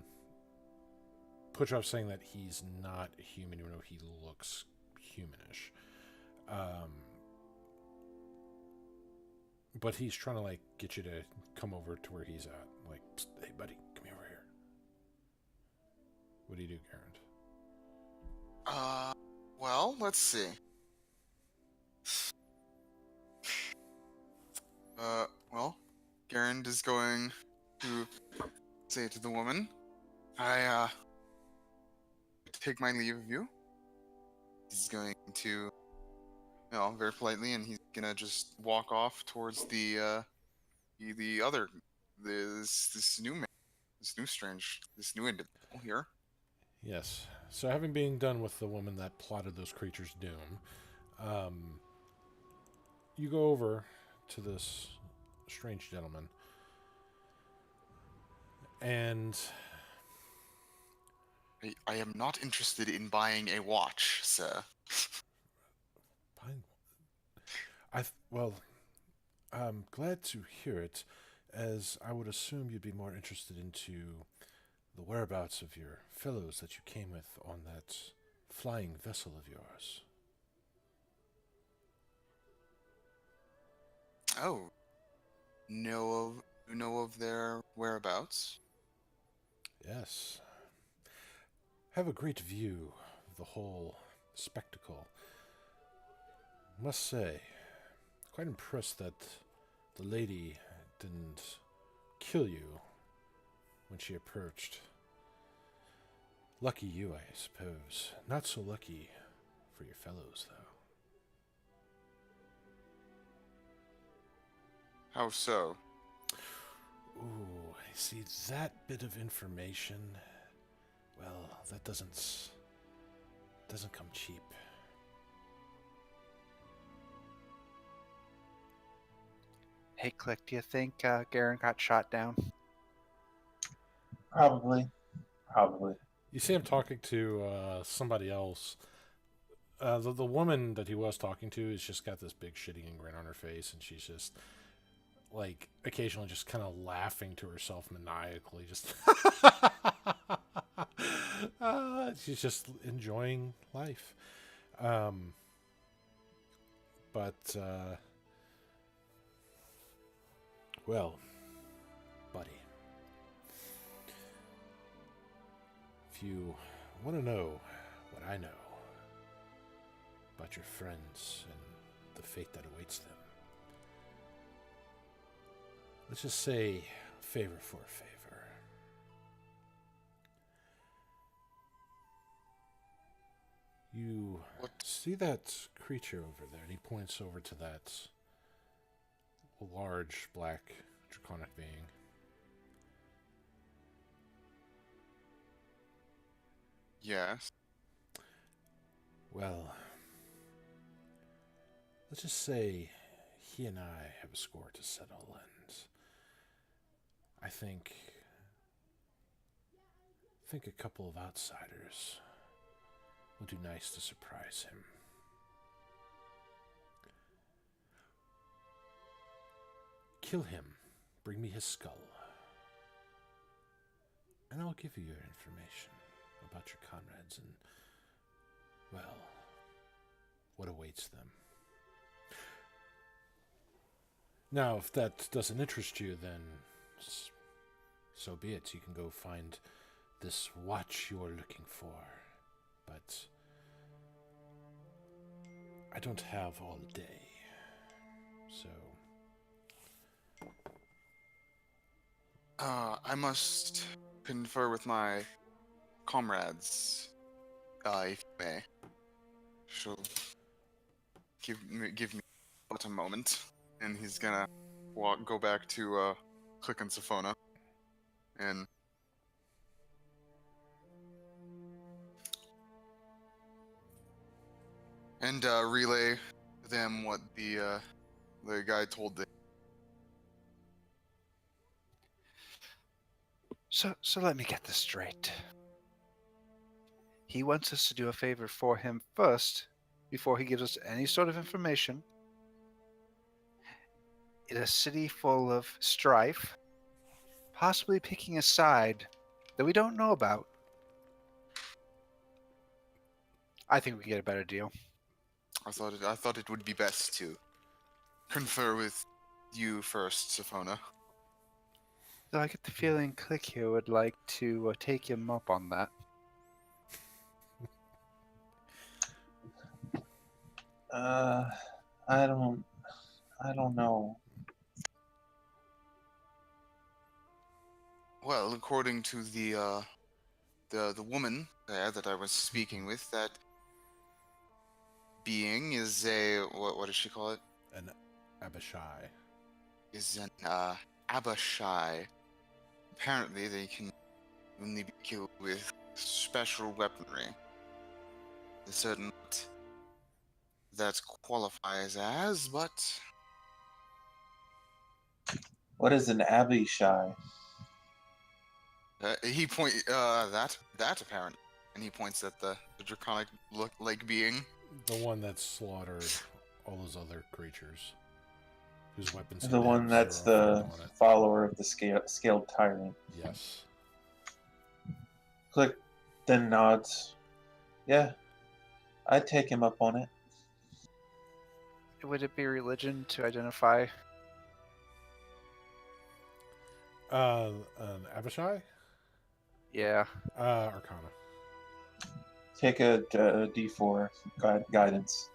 puts you off, saying that he's not human, even though he looks humanish. But he's trying to like get you to come over to where he's at. Like, "Psst, hey buddy, come over here." What do you do, Garand? Well, let's see. Well, Garand is going to say to the woman, I take my leave of you. He's going to, very politely, and he's gonna just walk off towards the other, this new man, this new individual here. Yes. So having been done with the woman that plotted those creatures' doom, you go over to this strange gentleman, and I am not interested in buying a watch, sir. I'm glad to hear it, as I would assume you'd be more interested into the whereabouts of your fellows that you came with on that flying vessel of yours. Oh, you know of their whereabouts? Yes. Have a great view of the whole spectacle. Must say, quite impressed that the lady didn't kill you when she approached. Lucky you, I suppose. Not so lucky for your fellows, though. How so? Ooh, I see that bit of information. Well, that doesn't come cheap. Hey, Click, do you think Garen got shot down? Probably. You see him talking to somebody else. The woman that he was talking to has just got this big shitting grin on her face, and she's just like occasionally just kind of laughing to herself maniacally. Just she's just enjoying life. Well, buddy, if you want to know what I know about your friends and the fate that awaits them, let's just say favor for a favor. You see that creature over there? And he points over to that large black draconic being. Yes. Well, let's just say he and I have a score to settle, and I think a couple of outsiders would do nice to surprise him. Kill him, bring me his skull, and I'll give you your information about your comrades and, well, what awaits them. Now, if that doesn't interest you, then so be it. You can go find this watch you're looking for. But I don't have all day, so... I must confer with my comrades, if you may. She'll give me but a moment, and he's gonna go back to Click and Sophona, and relay them what the guy told them. So let me get this straight. He wants us to do a favor for him first, before he gives us any sort of information. In a city full of strife, possibly picking a side that we don't know about. I think we can get a better deal. I thought it would be best to confer with you first, Safona. So I get the feeling Click here would like to take him up on that. I don't know. Well, according to the woman there that I was speaking with, that being is a what does she call it? An Abishai. Is an Abishai. Apparently, they can only be killed with special weaponry. There's certain what that qualifies as, but What is an Abishai? he that apparent, and he points at the draconic like being. The one that slaughtered all those other creatures. Whose weapons seem The to one have that's zero the effect on it. follower of the scaled tyrant. Yes. Click then nods. Yeah, I'd take him up on it. Would it be religion to identify? An Abishai? Yeah. Arcana. Take a D4 guidance.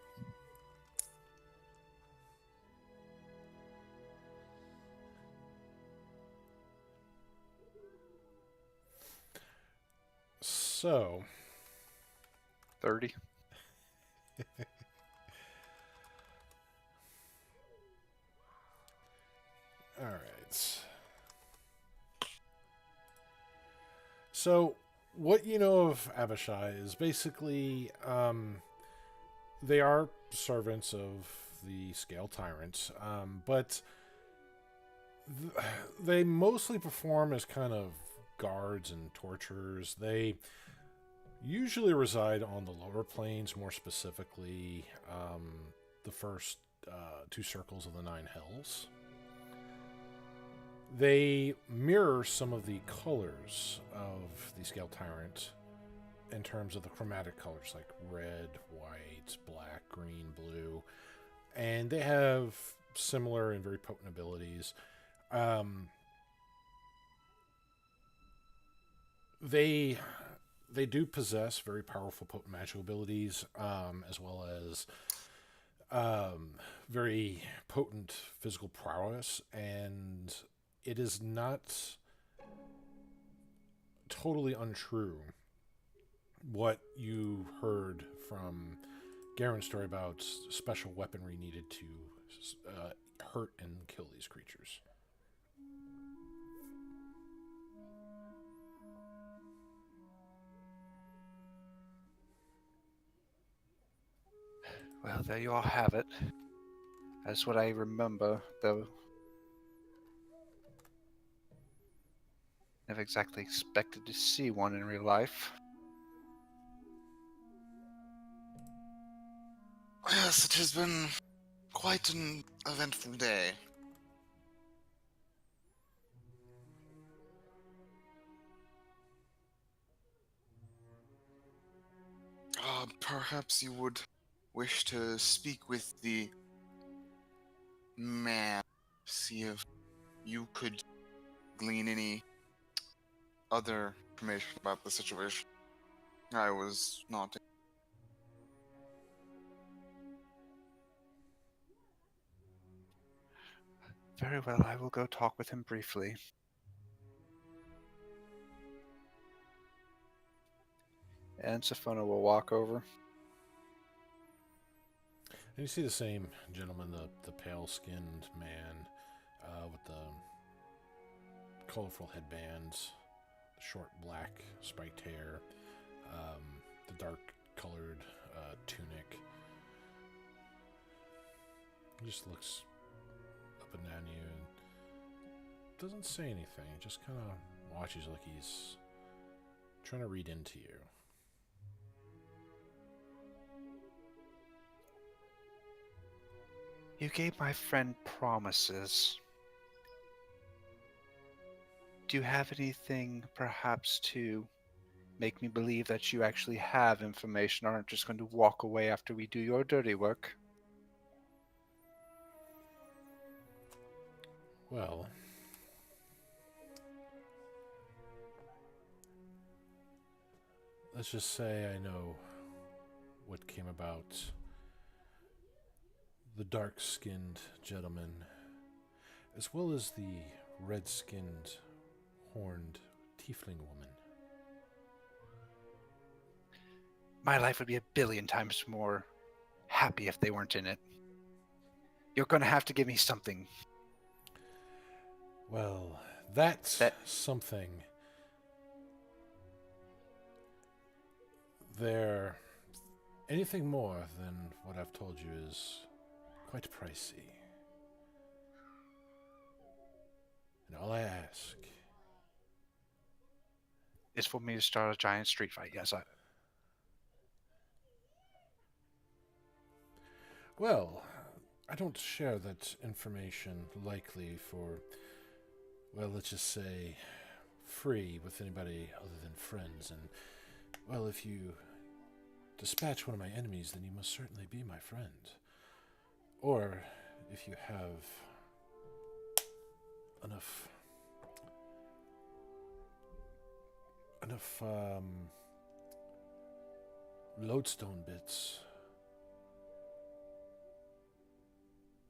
So, 30. all right. So, what you know of Abishai is basically they are servants of the Scale Tyrants, but they mostly perform as kind of guards and torturers. They usually reside on the lower planes, more specifically the first two circles of the Nine Hells. They mirror some of the colors of the Scale Tyrant in terms of the chromatic colors like red, white, black, green, blue. And they have similar and very potent abilities. They do possess very powerful, potent magical abilities, as well as very potent physical prowess, and it is not totally untrue what you heard from Garen's story about special weaponry needed to hurt and kill these creatures. Well, there you all have it. That's what I remember, though. Never exactly expected to see one in real life. Yes, it has been quite an eventful day. Perhaps you would wish to speak with the man, see if you could glean any other information about the situation. I was not. Very well, I will go talk with him briefly. And Safona will walk over. And you see the same gentleman, the pale-skinned man with the colorful headbands, the short black spiked hair, the dark-colored tunic. He just looks up and down you and doesn't say anything. Just kind of watches like he's trying to read into you. You gave my friend promises. Do you have anything, perhaps, to Make me believe that you actually have information, aren't just going to walk away after we do your dirty work. Well, let's just say I know what came about. The dark-skinned gentleman, as well as the red-skinned, horned tiefling woman. My life would be a billion times more happy if they weren't in it. You're going to have to give me something. Well, that's something. Anything more than what I've told you is quite pricey. And all I ask Is for me to start a giant street fight. Yes, Well, I don't share that information likely for, well, let's just say, free with anybody other than friends. And, well, if you dispatch one of my enemies, then you must certainly be my friend. Or, if you have enough lodestone bits,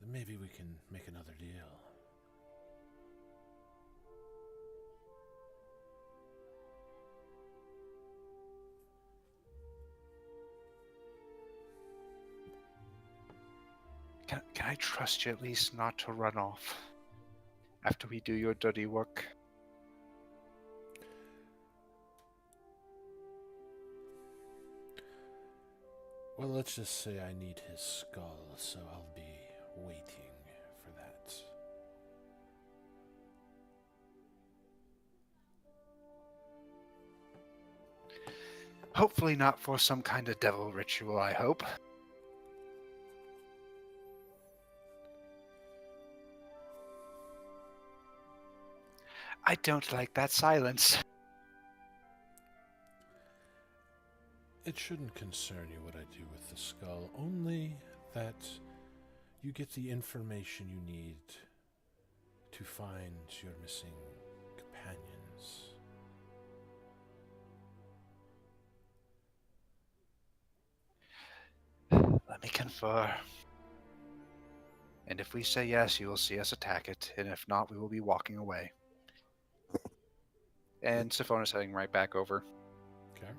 then maybe we can make another deal. Can I trust you at least not to run off after we do your dirty work? Well, let's just say I need his skull, so I'll be waiting for that. Hopefully not for some kind of devil ritual, I hope. I don't like that silence. It shouldn't concern you what I do with the skull, only that you get the information you need to find your missing companions. Let me confer. And if we say yes, you will see us attack it, and if not, we will be walking away. And Siphona's heading right back over. Okay.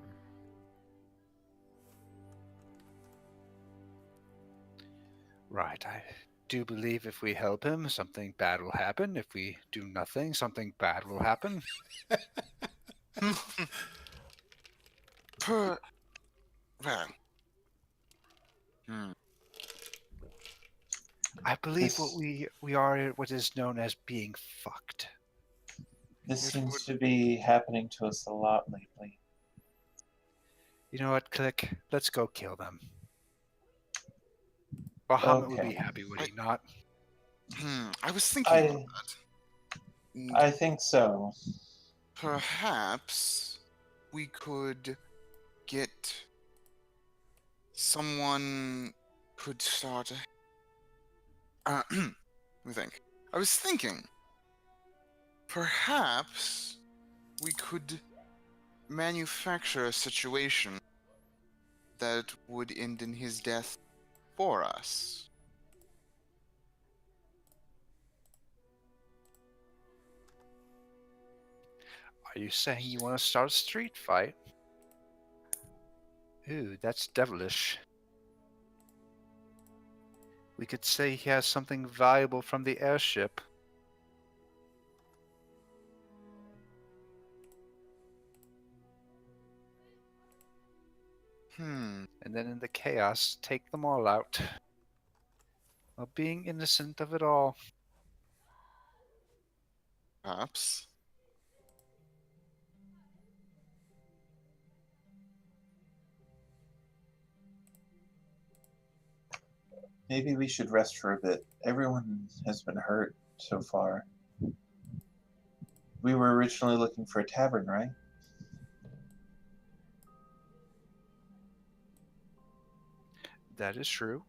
Right, I do believe if we help him, something bad will happen. If we do nothing, something bad will happen. Well. Hmm. I believe we are what is known as being fucked. This It seems would- to be happening to us a lot lately. You know what, Click? Let's go kill them. Bahamut would be Okay. happy, would he not? I was thinking I about that. And I think so. perhaps we could get someone could start. Let me think. I was thinking. Perhaps we could manufacture a situation that would end in his death for us. Are you saying you want to start a street fight? Ooh, that's devilish. We could say he has something valuable from the airship. And then in the chaos, take them all out. While being innocent of it all. Perhaps. Maybe we should rest for a bit. Everyone has been hurt so far. We were originally looking for a tavern, right? That is true.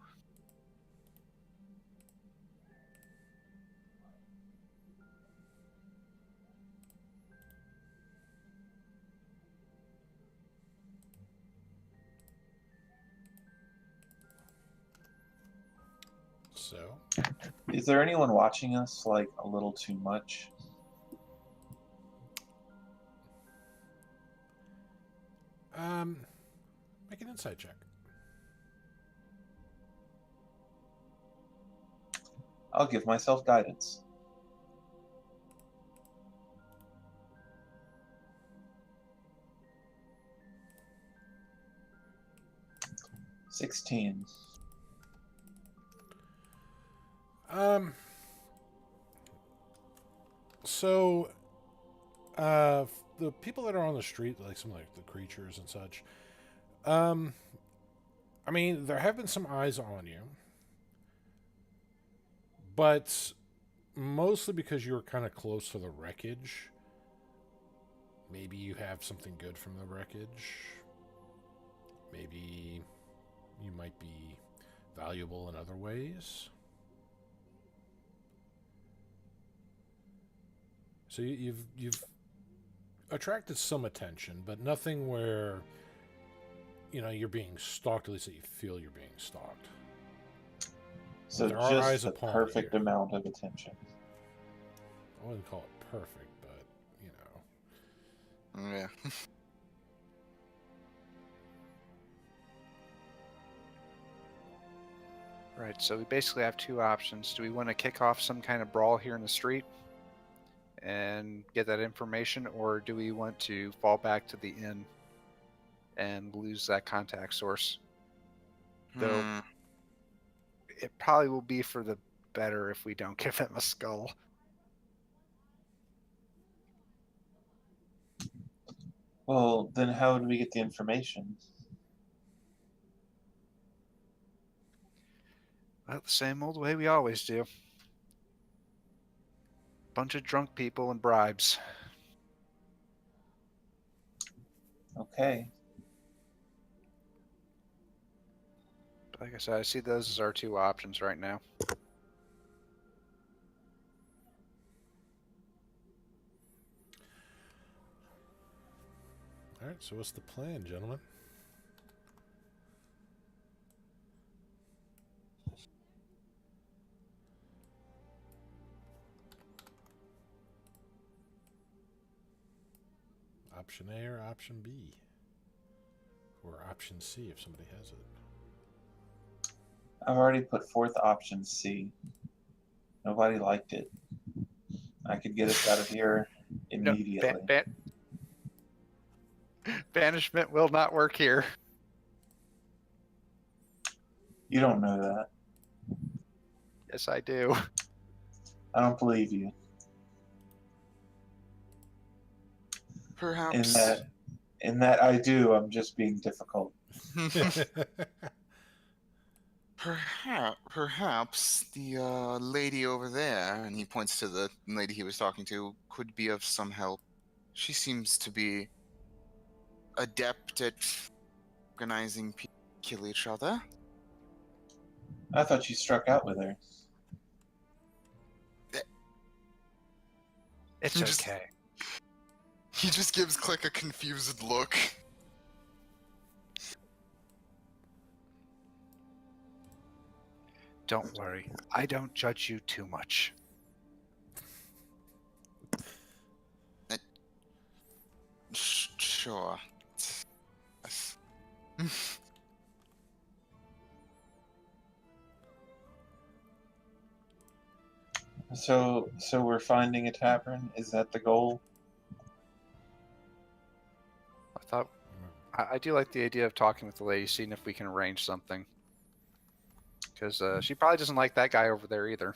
So, Is there anyone watching us like a little too much? make an insight check. I'll give myself guidance. 16. So, the people that are on the street, like some like the creatures and such, I mean, there have been some eyes on you, but mostly because you were kind of close to the wreckage. Maybe you have something good from the wreckage. Maybe you might be valuable in other ways. So you've attracted some attention, but nothing where you're being stalked. At least that you feel you're being stalked. So There are just eyes the upon perfect you. amount of attention. I wouldn't call it perfect, but Yeah. Right, so we basically have two options. Do we want to kick off some kind of brawl here in the street and get that information, or do we want to fall back to the inn and lose that contact source? Though it probably will be for the better if we don't give him a skull. Well, then how would we get the information? Well, the same old way we always do. Bunch of drunk people and bribes. Okay. But like I said, I see those as our two options right now. all right. So what's the plan, gentlemen? Option A or option B? Or option C if somebody has it. I've already put forth option C. Nobody liked it. I could get us out of here immediately. Banishment will not work here. You don't know that. Yes, I do. I don't believe you. Perhaps. In that I do. I'm just being difficult. Perhaps the lady over there, and he points to the lady he was talking to, could be of some help. She seems to be adept at organizing people to kill each other. I thought you struck out with her. It's Just- okay. He just gives Click a confused look. Don't worry. I don't judge you too much. Sure. Yes. So we're finding a tavern. Is that the goal? I do like the idea of talking with the lady, seeing if we can arrange something. Because she probably doesn't like that guy over there either.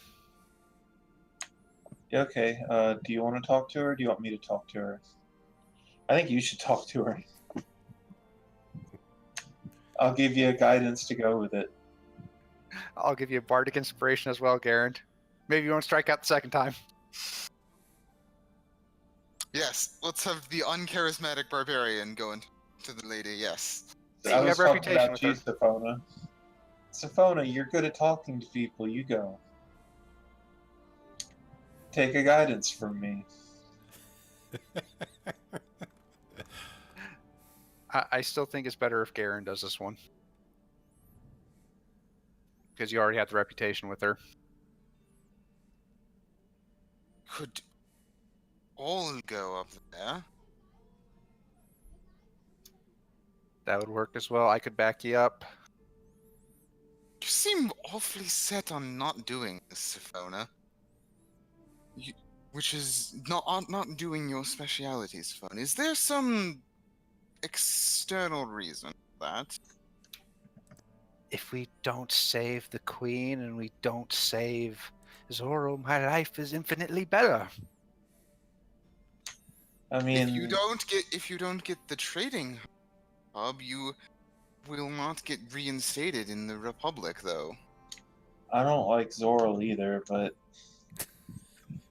Yeah, okay. Do you want to talk to her? Or do you want me to talk to her? I think you should talk to her. I'll give you a guidance to go with it. I'll give you a bardic inspiration as well, Garand. Maybe you won't strike out the second time. Yes, let's have the uncharismatic barbarian go into the lady, yes. You I have was talking reputation about with her. you, Stephona. Sophona, you're good at talking to people. You go. Take a guidance from me. I still think it's better if Garen does this one. Because you already have the reputation with her. Could all go up there? That would work as well. I could back you up. You seem awfully set on not doing this, Siphona. Which is not doing your speciality, Siphona. Is there some external reason for that? If we don't save the queen and we don't save Zoro, my life is infinitely better. I mean, If you don't get the trading hub, you will not get reinstated in the Republic, though. I don't like Zorl either, but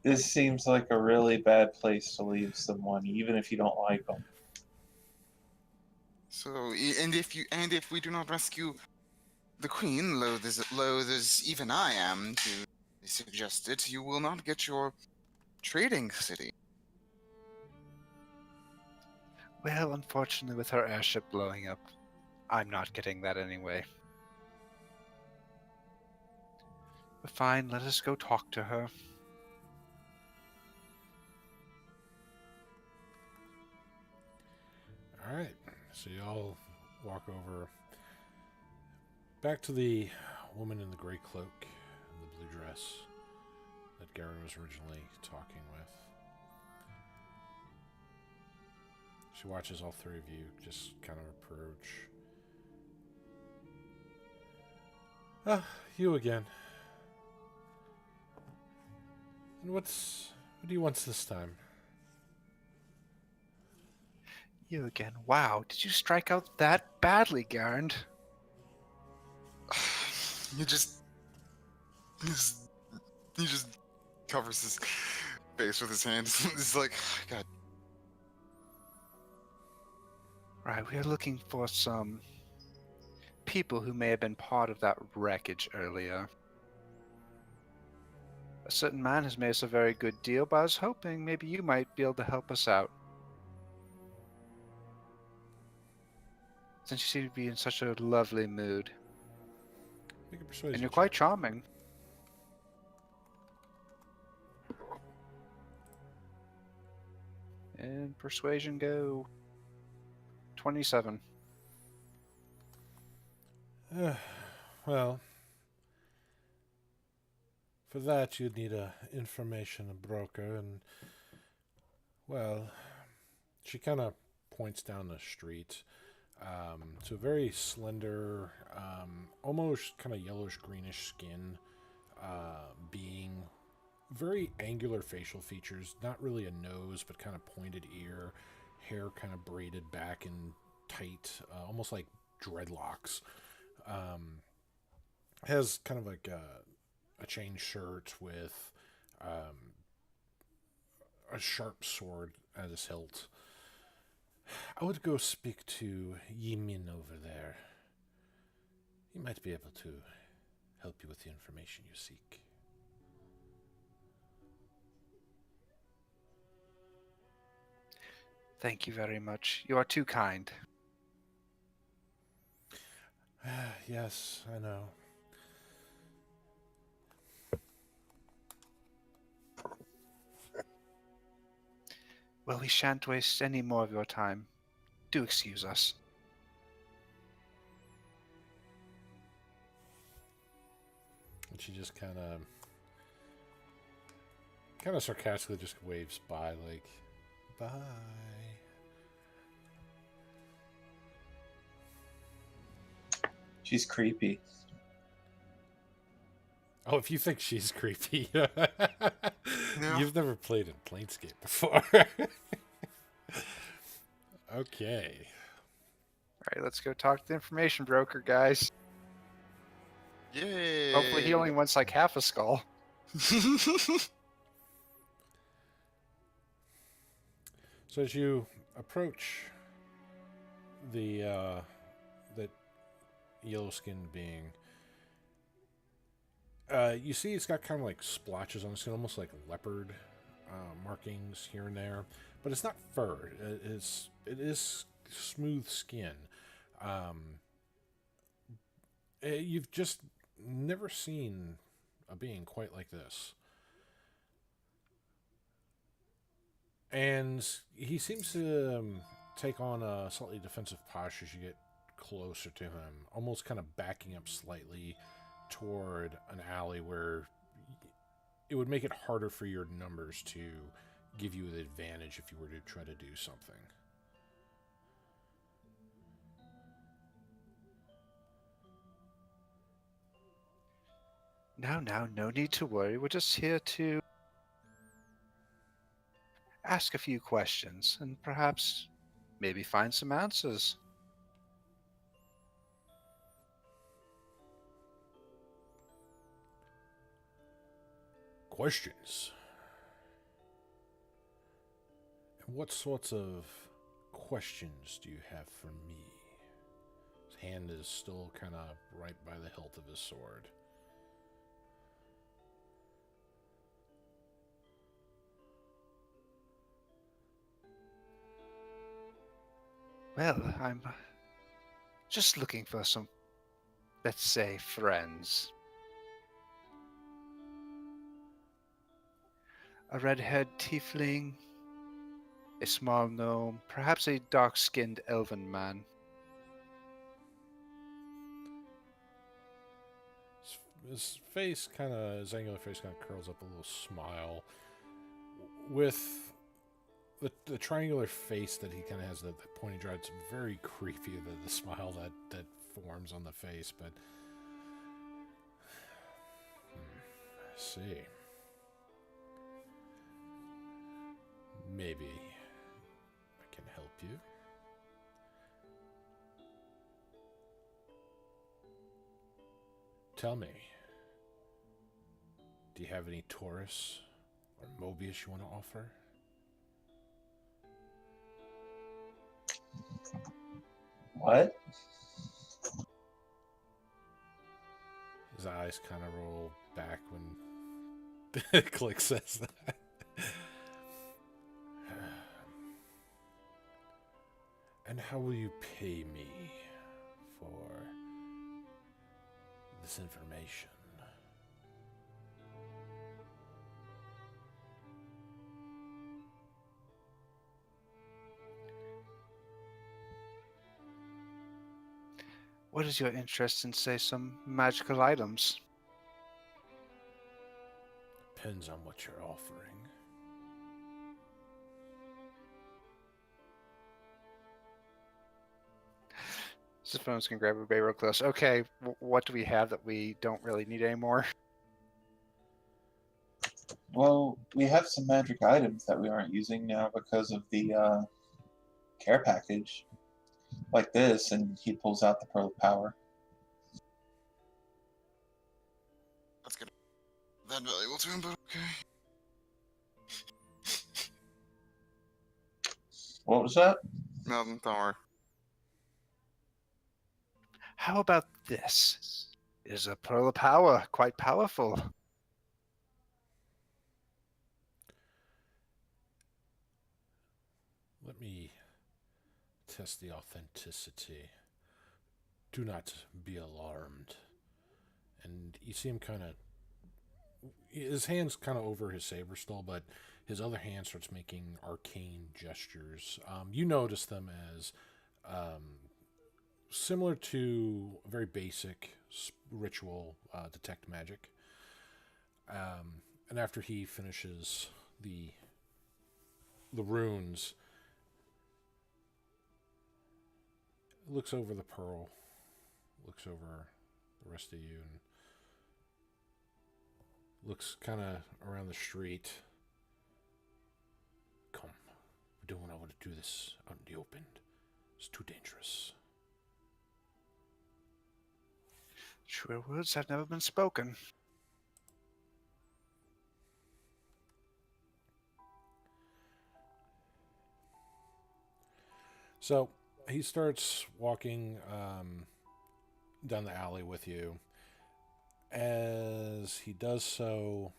this seems like a really bad place to leave someone, even if you don't like them. So, and if we do not rescue the Queen, loath as even I am to suggest it, you will not get your trading city. Well, unfortunately, with her airship blowing up, I'm not getting that anyway. But fine, let us go talk to her. All right, so y'all walk over back to the woman in the gray cloak and the blue dress that Garen was originally talking with. She watches all three of you just kind of approach. Ah, you again. And what do you want this time? You again. Wow, did you strike out that badly, Garen? He just covers his face with his hands. He's like, God. Right, we are looking for some people who may have been part of that wreckage earlier. A certain man has made us a very good deal, but I was hoping maybe you might be able to help us out. Since you seem to be in such a lovely mood. Make a persuasion And you're check. quite charming. And persuasion go 27. Well, for that you'd need a information broker, and well, she kind of points down the street to a very slender, almost kind of yellowish greenish skin being, very angular facial features, not really a nose, but kind of pointed ear, hair kind of braided back in tight, almost like dreadlocks. Has kind of like a chain shirt with a sharp sword at his hilt. I would go speak to Yimin over there. He might be able to help you with the information you seek. Thank you very much. You are too kind. Yes, I know. Well, we shan't waste any more of your time. Do excuse us. And she just kind of sarcastically just waves by, like, bye. She's creepy. Oh, if you think she's creepy, No. you've never played in Planescape before. Okay. Alright, let's go talk to the information broker, guys. Yay! Hopefully he only wants like half a skull. So as you approach the that yellow-skinned being, You see it's got kind of like splotches on the skin, almost like leopard markings here and there. But it's not fur. It is smooth skin. You've just never seen a being quite like this. And he seems to take on a slightly defensive posture as you get closer to him, almost kind of backing up slightly toward an alley where it would make it harder for your numbers to give you the advantage if you were to try to do something. Now, no need to worry. We're just here to ask a few questions and perhaps maybe find some answers. Questions? And what sorts of questions do you have for me? His hand is still kind of right by the hilt of his sword. Well, I'm just looking for some, let's say, friends. A red-haired tiefling, a small gnome, perhaps a dark-skinned elven man. His face kind of, his angular face kind of curls up a little smile. With the triangular face that he kind of has, that pointy jaw, it's very creepy, the smile that forms on the face, but... I see. Maybe I can help you. Tell me, do you have any Taurus or Mobius you want to offer? What? His eyes kind of roll back when Click says that. And how will you pay me for this information? What is your interest in, say, some magical items? Depends on what you're offering. Sophone's gonna grab everybody real close. Okay, what do we have that we don't really need anymore? Well, we have some magic items that we aren't using now because of the care package. Like this, and he pulls out the Pearl of Power. That's good. That valuable to him, but okay. What was that? No, don't worry. How about this? It is a pearl of power, quite powerful. Let me test the authenticity. Do not be alarmed. And you see him kind of... His hand's kind of over his saber still, but his other hand starts making arcane gestures. You notice them as similar to a very basic ritual, detect magic. And after he finishes the runes, looks over the pearl, looks over the rest of you, and looks kind of around the street. Come, we don't want to do this out in the open. It's too dangerous. Truer words have never been spoken. So he starts walking down the alley with you, As he does so,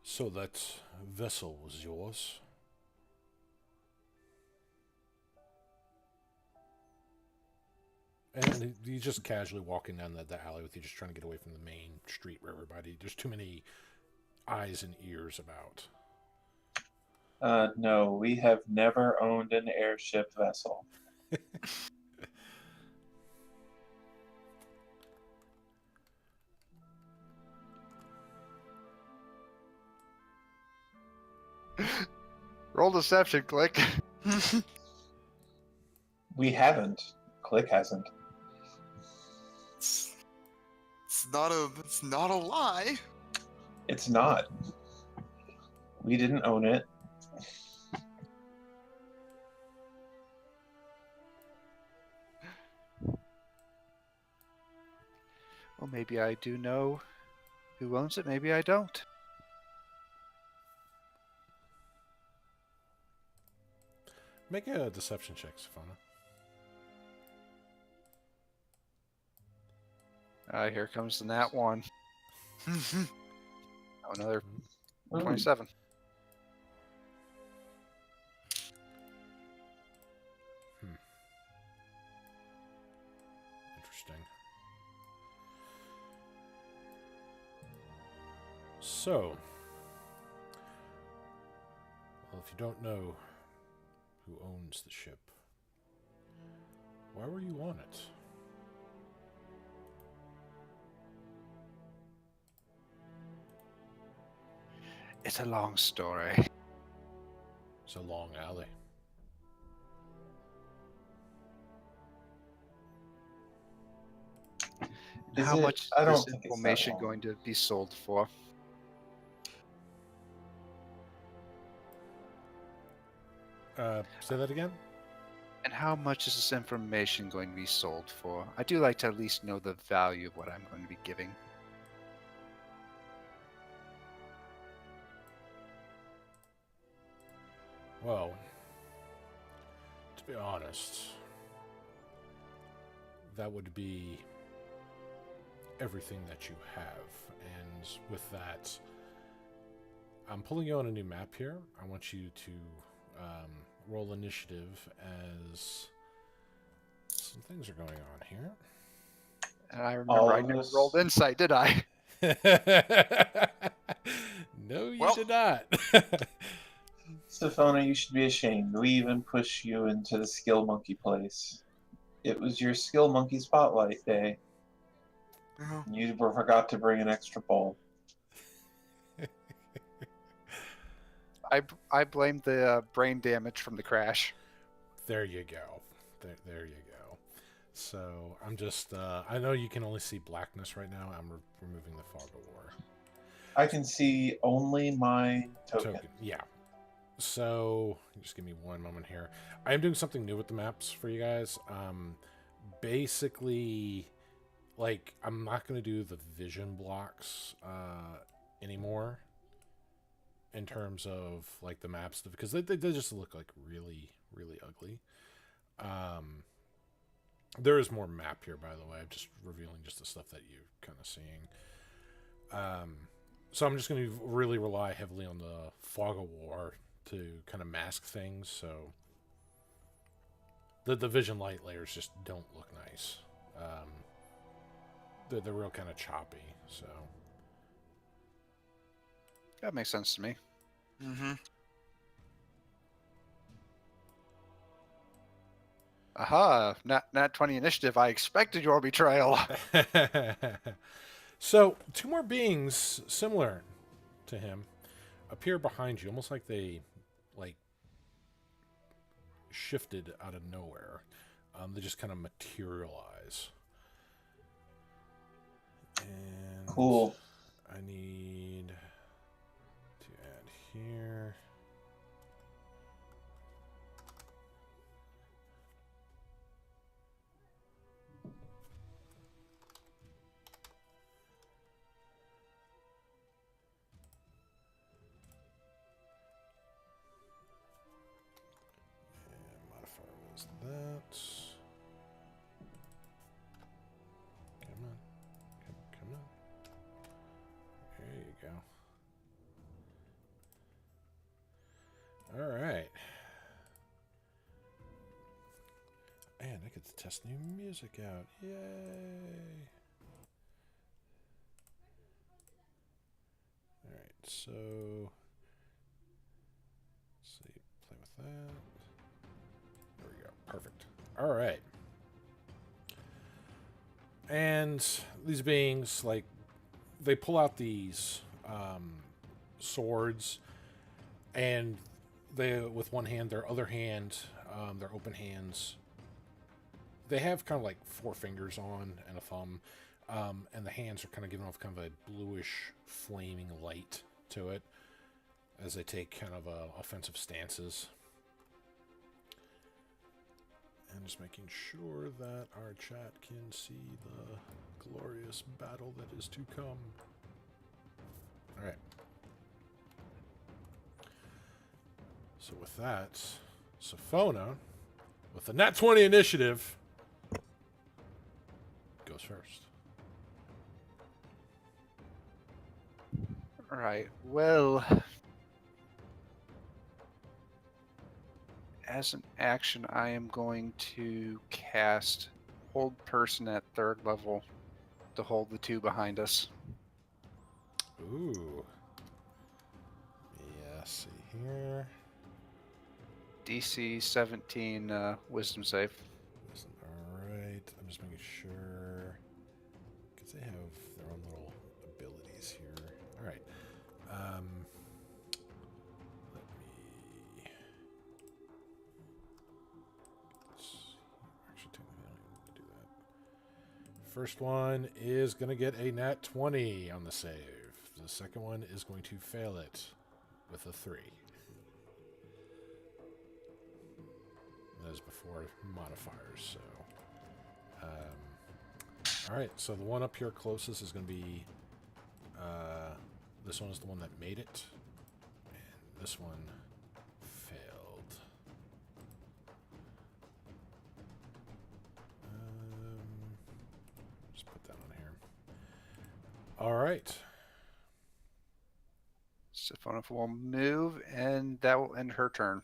so that vessel was yours. And he's just casually walking down the alley with you, just trying to get away from the main street where there's too many eyes and ears about. No, we have never owned an airship vessel. Roll deception, click. We haven't. Click hasn't. It's not a lie. It's not. We didn't own it. Well, maybe I do know who owns it. Maybe I don't. Make a deception check, Safana. Here comes the nat 1. Oh, another Oh, 27. Interesting. So, well, if you don't know who owns the ship, why were you on it? It's a long story. It's a long alley. Is How it- much I is don't this think it's that information long. going to be sold for? Say that again? And how much is this information going to be sold for? I do like to at least know the value of what I'm going to be giving. Well, to be honest, that would be everything that you have. And with that, I'm pulling you on a new map here. I want you to roll initiative as some things are going on here. And I All remember I of never us- rolled insight, did I? No, you Well- did not. Stefano, you should be ashamed. We even pushed you into the skill monkey place. It was your skill monkey spotlight day. Uh-huh. You forgot to bring an extra bowl. I blamed the brain damage from the crash. There you go. There you go. So I'm just, I know you can only see blackness right now. I'm removing the fog of war. I can see only my token. Yeah. So just give me one moment here. I am doing something new with the maps for you guys. Basically, like, I'm not going to do the vision blocks anymore in terms of like the maps, because they just look like really, really ugly. There is more map here, by the way. I'm just revealing just the stuff that you're kind of seeing. So I'm just going to really rely heavily on the fog of war to kind of mask things. So the vision light layers just don't look nice. They're real kind of choppy. So That makes sense to me. Mm-hmm. Aha! Nat 20 initiative. I expected your betrayal. So, two more beings similar to him appear behind you, almost like they shifted out of nowhere. They just kind of materialize. And Cool. I need to add here. And modifier was that. And I get to test new music out. Yay! Alright, so let's see, play with that. There we go. Perfect. Alright. And these beings, like, they pull out these swords, and they, with one hand, their other hand, their open hands, they have kind of like 4 fingers on and a thumb, and the hands are kind of giving off kind of a bluish, flaming light to it as they take kind of offensive stances. And just making sure that our chat can see the glorious battle that is to come. Alright. So with that, Sophona, with the Nat 20 initiative, goes first. All right. Well, as an action, I am going to cast Hold Person at 3rd level to hold the 2 behind us. Ooh. Yeah, see here. DC 17 Wisdom save. Alright, I'm just making sure. Because they have their own little abilities here. Alright. Let me. Actually, technically, I don't need to do that. First one is going to get a nat 20 on the save. The second one is going to fail it with a 3. That is before modifiers, so. Alright, so the one up here closest is going to be. This one is the one that made it. And this one failed. Just put that on here. Alright. Siphona will move, and that will end her turn.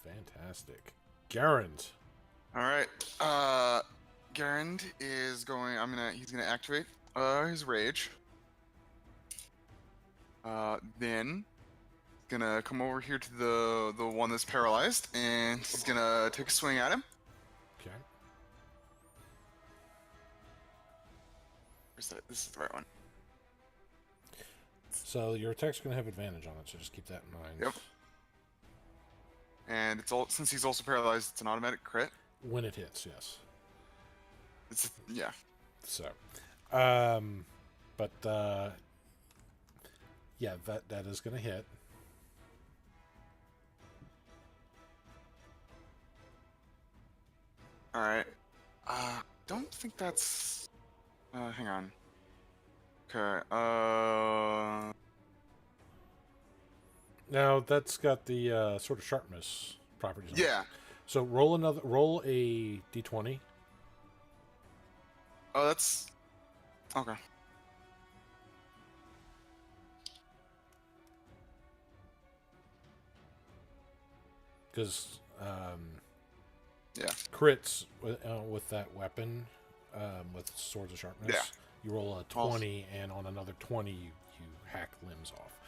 Fantastic. Garand. All right. Garand is going. He's gonna activate his rage. Then gonna come over here to the one that's paralyzed, and he's gonna take a swing at him. Okay. Where's that? This is the right one. So your attack's going to have advantage on it, so just keep that in mind. Yep. And it's all since he's also paralyzed, it's an automatic crit. When it hits, yes. Yeah. So, but yeah, that is going to hit. All right. Don't think that's. Hang on. Okay. Now that's got the sort of sharpness properties. On Yeah. it. So roll a d20. Oh, that's okay. Because Yeah. crits with that weapon, with swords of sharpness, Yeah. you roll a 20, and on another 20, you hack limbs off.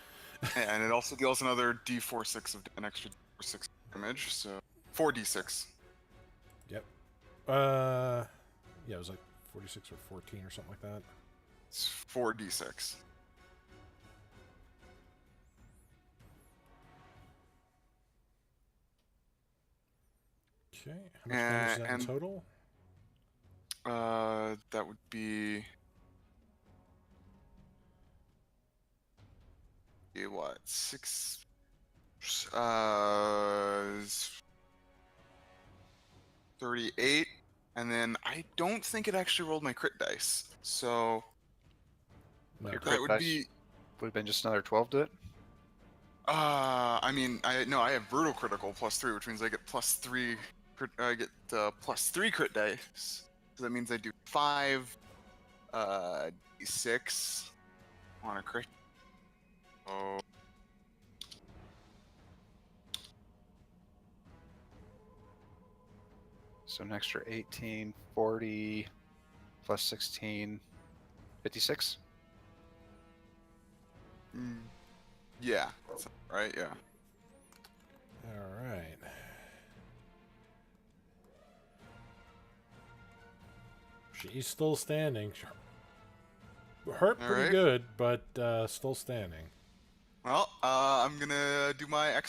And it also deals another d4/6 of an extra d4/6 damage, so 4d6. Yep. Yeah, it was like 46 or 14 or something like that. It's 4d6. Okay. How much damage is that in and- total? That would be what 6? 38, and then I don't think it actually rolled my crit dice, so No. Your that crit would dice be. would have been just another 12 to it. I have brutal critical +3, which means I get +3. I get +3 crit dice. So that means I do 5 d6 on a crit. Oh. So an extra 18, 40, plus 16, 56. Yeah. That's right. Yeah. All right. She's still standing. Hurt All pretty right. good, but still standing. Well, I'm gonna do my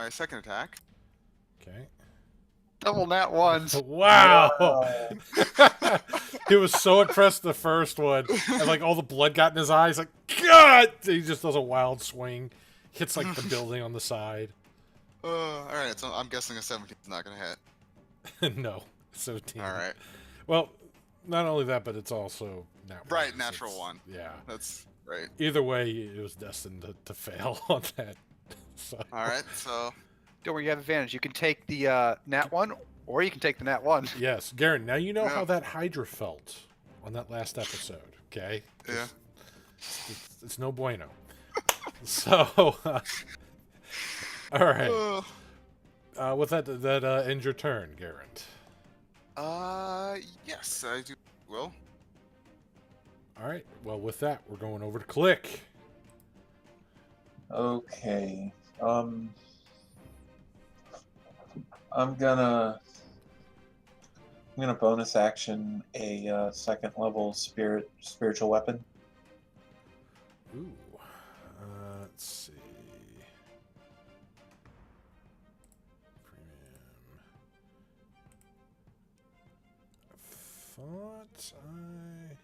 second attack. Okay. Double nat ones. Wow! Wow. He was so impressed the first one, and like all the blood got in his eyes. Like, God! He just does a wild swing, hits like the building on the side. All right. So I'm guessing a 17 is not gonna hit. No, 17. All right. Well, not only that, but it's also Right, natural one. Yeah. That's right. Either way, it was destined to fail on that. So. All right. So Don't worry, you have advantage. You can take the nat 1, or you can take the nat 1. Yes, Garen. Now you know Yeah. how that Hydra felt on that last episode. Okay. yeah. It's no bueno. So, all right. With that end your turn, Garen. Yes, I do. Will. All right. Well, with that, we're going over to Click. Okay. I'm gonna bonus action a second level spiritual weapon. Ooh. Let's see. Premium. I thought I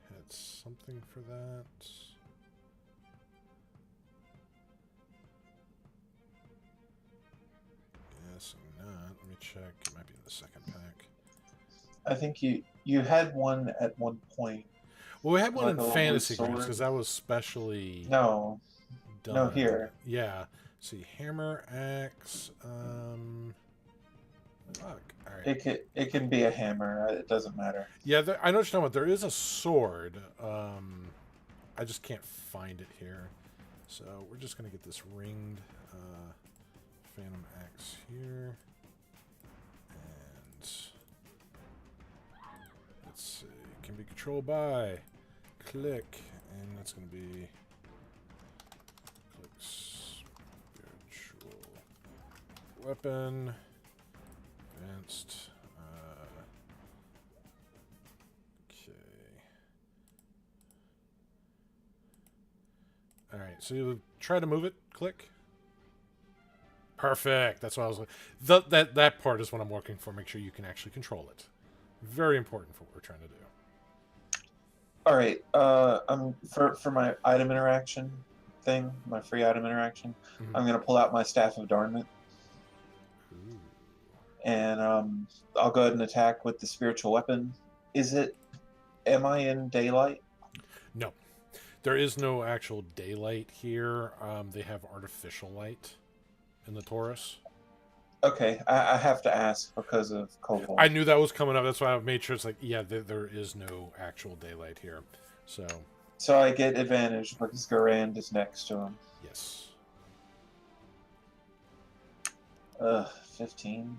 had something for that. Guess not. Let me check. It might be in the second pack. I think you had one at one point. Well, we had one Like in a little Fantasy sword? Grounds because that was specially No, done. no, here. Yeah. See, hammer, axe. Fuck. All right. It can be a hammer. It doesn't matter. Yeah, I know what you're talking about. There is a sword. I just can't find it here. So we're just gonna get this ringed Phantom Axe here, and let's see. It can be controlled by Click, and that's gonna be Click's spiritual weapon. Advanced. Okay. All right. So you try to move it. Click. Perfect. That's what I was like. That part is what I'm working for. Make sure you can actually control it. Very important for what we're trying to do. All right. For my item interaction thing, my free item interaction, Mhm. I'm gonna pull out my staff of adornment. Ooh. And I'll go ahead and attack with the spiritual weapon. Am I in daylight? No, there is no actual daylight here. They have artificial light in the Taurus. Okay, I have to ask because of Cobalt. I knew that was coming up. That's why I made sure it's like, yeah, there is no actual daylight here. So, I get advantage because Garand is next to him. yes. 15.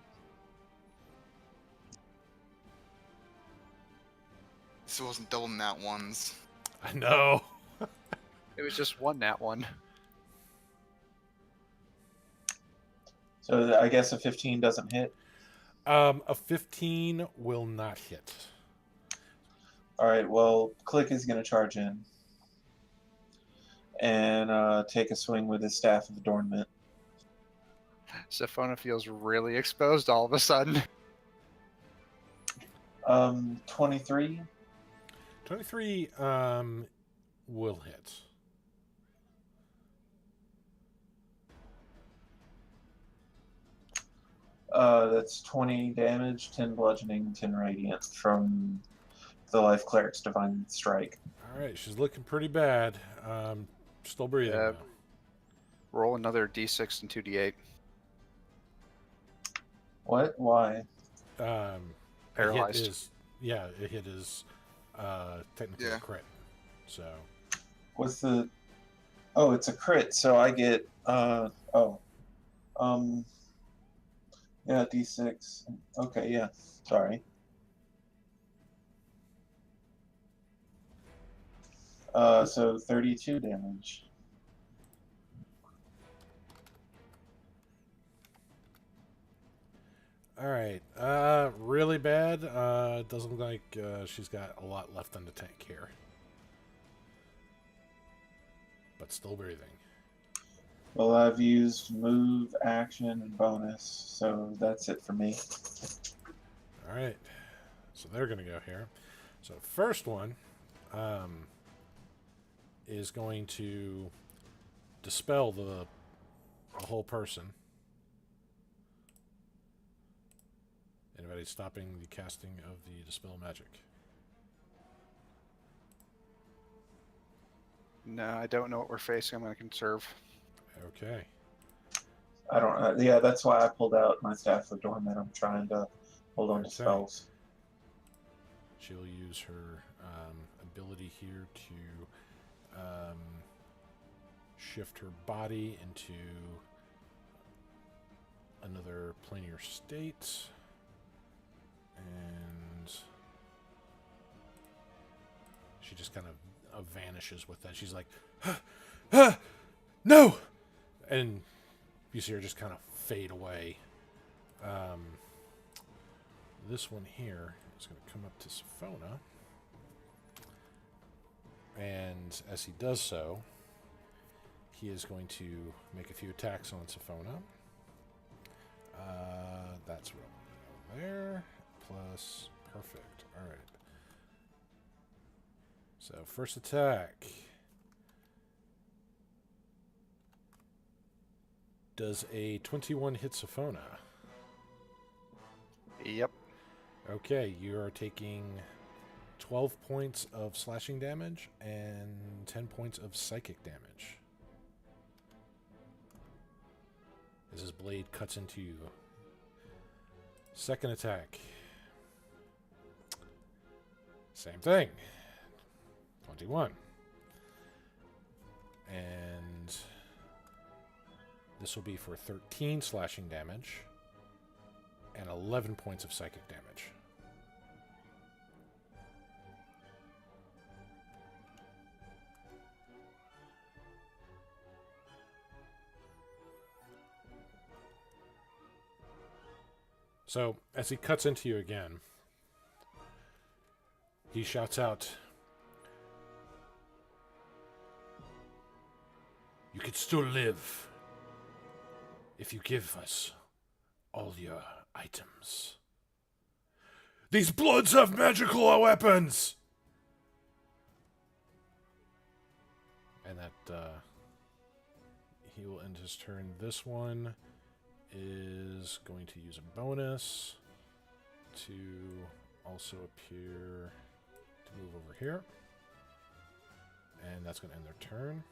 This wasn't double nat ones. I know. It was just one nat 1. So I guess a 15 doesn't hit. A 15 will not hit. All right. Well, Click is going to charge in and take a swing with his staff of adornment. Sifona feels really exposed all of a sudden. 23. 23 will hit. That's 20 damage, 10 bludgeoning, 10 radiant from the Life Cleric's Divine Strike. All right, she's looking pretty bad. Still breathing. Yeah. Though. Roll another d6 and 2d8. What? Why? Paralyzed. A hit is technically a crit. So. What's the... Oh, it's a crit, so I get... Yeah, D6. Okay, yeah. Sorry. So 32 damage. All right. Really bad. It doesn't look like she's got a lot left in the tank here. But still breathing. Well, I've used move, action, and bonus, so that's it for me. All right. So they're going to go here. So first one is going to dispel the whole person. Anybody stopping the casting of the dispel magic? No, I don't know what we're facing. I'm going to conserve. Okay. I don't. Yeah, that's why I pulled out my staff of dormant. I'm trying to hold on to Okay. spells. She'll use her ability here to shift her body into another planar state. And she just kind of vanishes with that. She's like, no! And you see her just kind of fade away. This one here is going to come up to Siphona. And as he does so, he is going to make a few attacks on Siphona. That's right there. Plus, perfect. All right. So, first attack. Does a 21 hit Siphona? Yep. Okay, you are taking 12 points of slashing damage and 10 points of psychic damage. As his blade cuts into you. Second attack. Same thing. 21. And this will be for 13 slashing damage and 11 points of psychic damage. So, as he cuts into you again, he shouts out, "You can still live if you give us all your items. These bloods have magical weapons!" And that, he will end his turn. This one is going to use a bonus to also appear to move over here. And that's going to end their turn.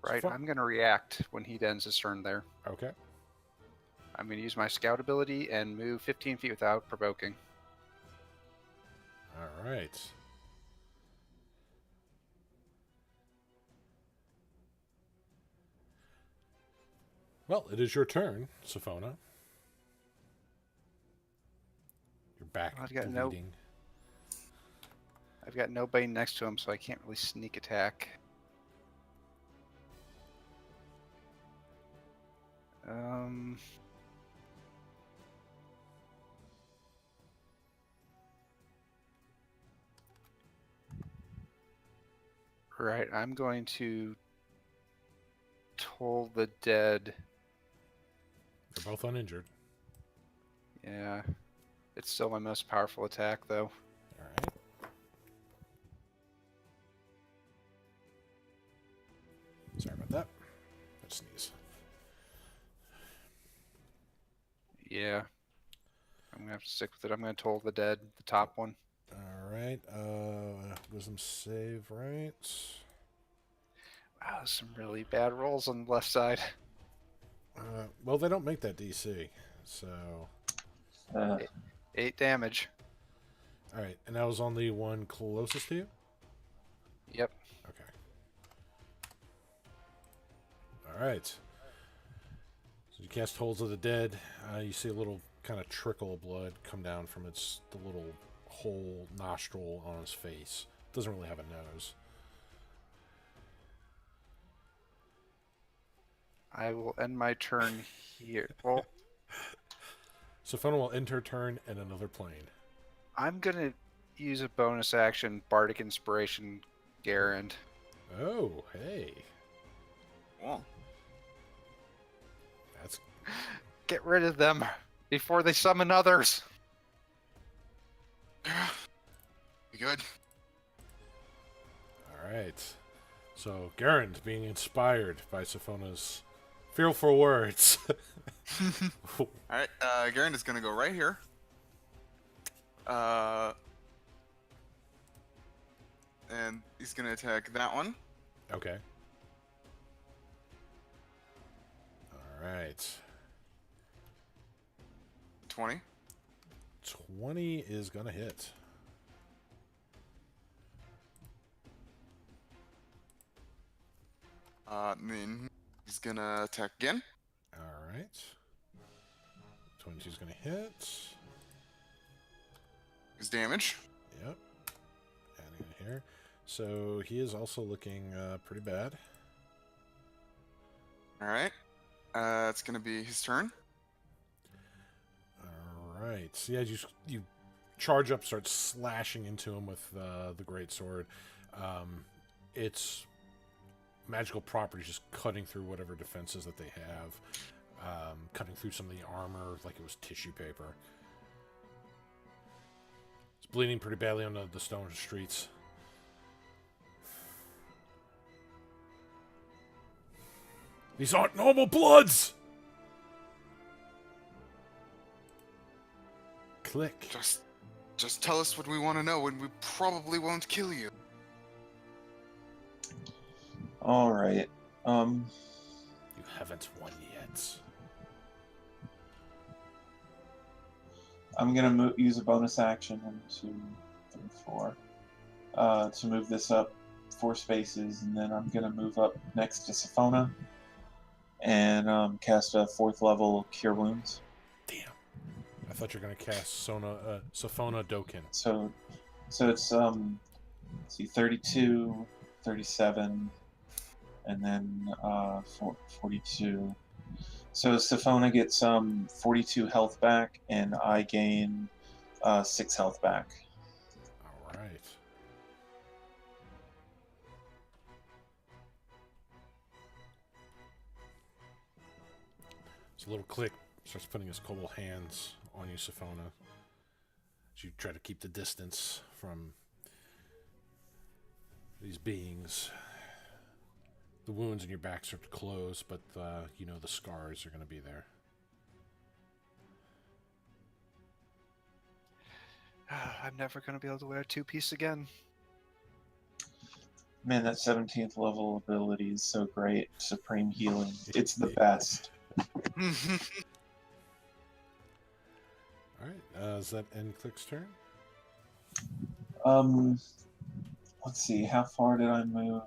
Right, I'm going to react when he ends his turn there. Okay. I'm going to use my scout ability and move 15 feet without provoking. All right. Well, it is your turn, Siphona. You're back I've got bleeding. I've got nobody next to him, so I can't really sneak attack. Right, I'm going to toll the dead. They're both uninjured. Yeah, it's still my most powerful attack, though. All right. Sorry about that. Let's sneeze. Yeah, I'm gonna have to stick with it. I'm gonna toll the dead, the top one. All right. Wisdom save, right? Wow, some really bad rolls on the left side. Well, they don't make that DC, so. 8 damage. All right, and that was on the one closest to you? Yep. Okay. All right. So you You cast Holes of the Dead. You see a little kind of trickle of blood come down from the little hole nostril on his face. Doesn't really have a nose. I will end my turn here. Well, Sophona will end her turn in another plane. I'm going to use a bonus action, Bardic Inspiration, Garand. Oh, hey. Well, That's Get rid of them before they summon others. you good? all right. So, Garand being inspired by Sophona's fearful words. All right, Garen is gonna go right here. And he's gonna attack that one. Okay. All right. 20. 20 is going to hit. And then he's gonna attack again. All right. 22 is going to hit. His damage. Yep. Adding it here. So he is also looking pretty bad. All right. It's gonna be his turn. All right. So yeah, you charge up, start slashing into him with the great sword. It's magical properties just cutting through whatever defenses that they have, cutting through some of the armor like it was tissue paper. It's bleeding pretty badly on the stone streets. These aren't normal bloods! Click. Just tell us what we want to know, and we probably won't kill you. All right. You haven't won yet. I'm gonna use a bonus action 1, 2, 3, 4 to move this up 4 spaces, and then I'm gonna move up next to Sophona and cast a 4th level Cure Wounds. Damn. I thought you were gonna cast Sophona Dokin. So it's let's see, 32, 37, and then 42. So Sophona gets 42 health back, and I gain 6 health back. All right. It's a little click. Starts putting his cold hands on you, Sophona. As you try to keep the distance from these beings. The wounds in your back start to close, but you know the scars are going to be there. I'm never going to be able to wear a 2-piece again. Man, that 17th level ability is so great. Supreme Healing. It's the best. All right. Is that end Click's turn? Let's see. How far did I move?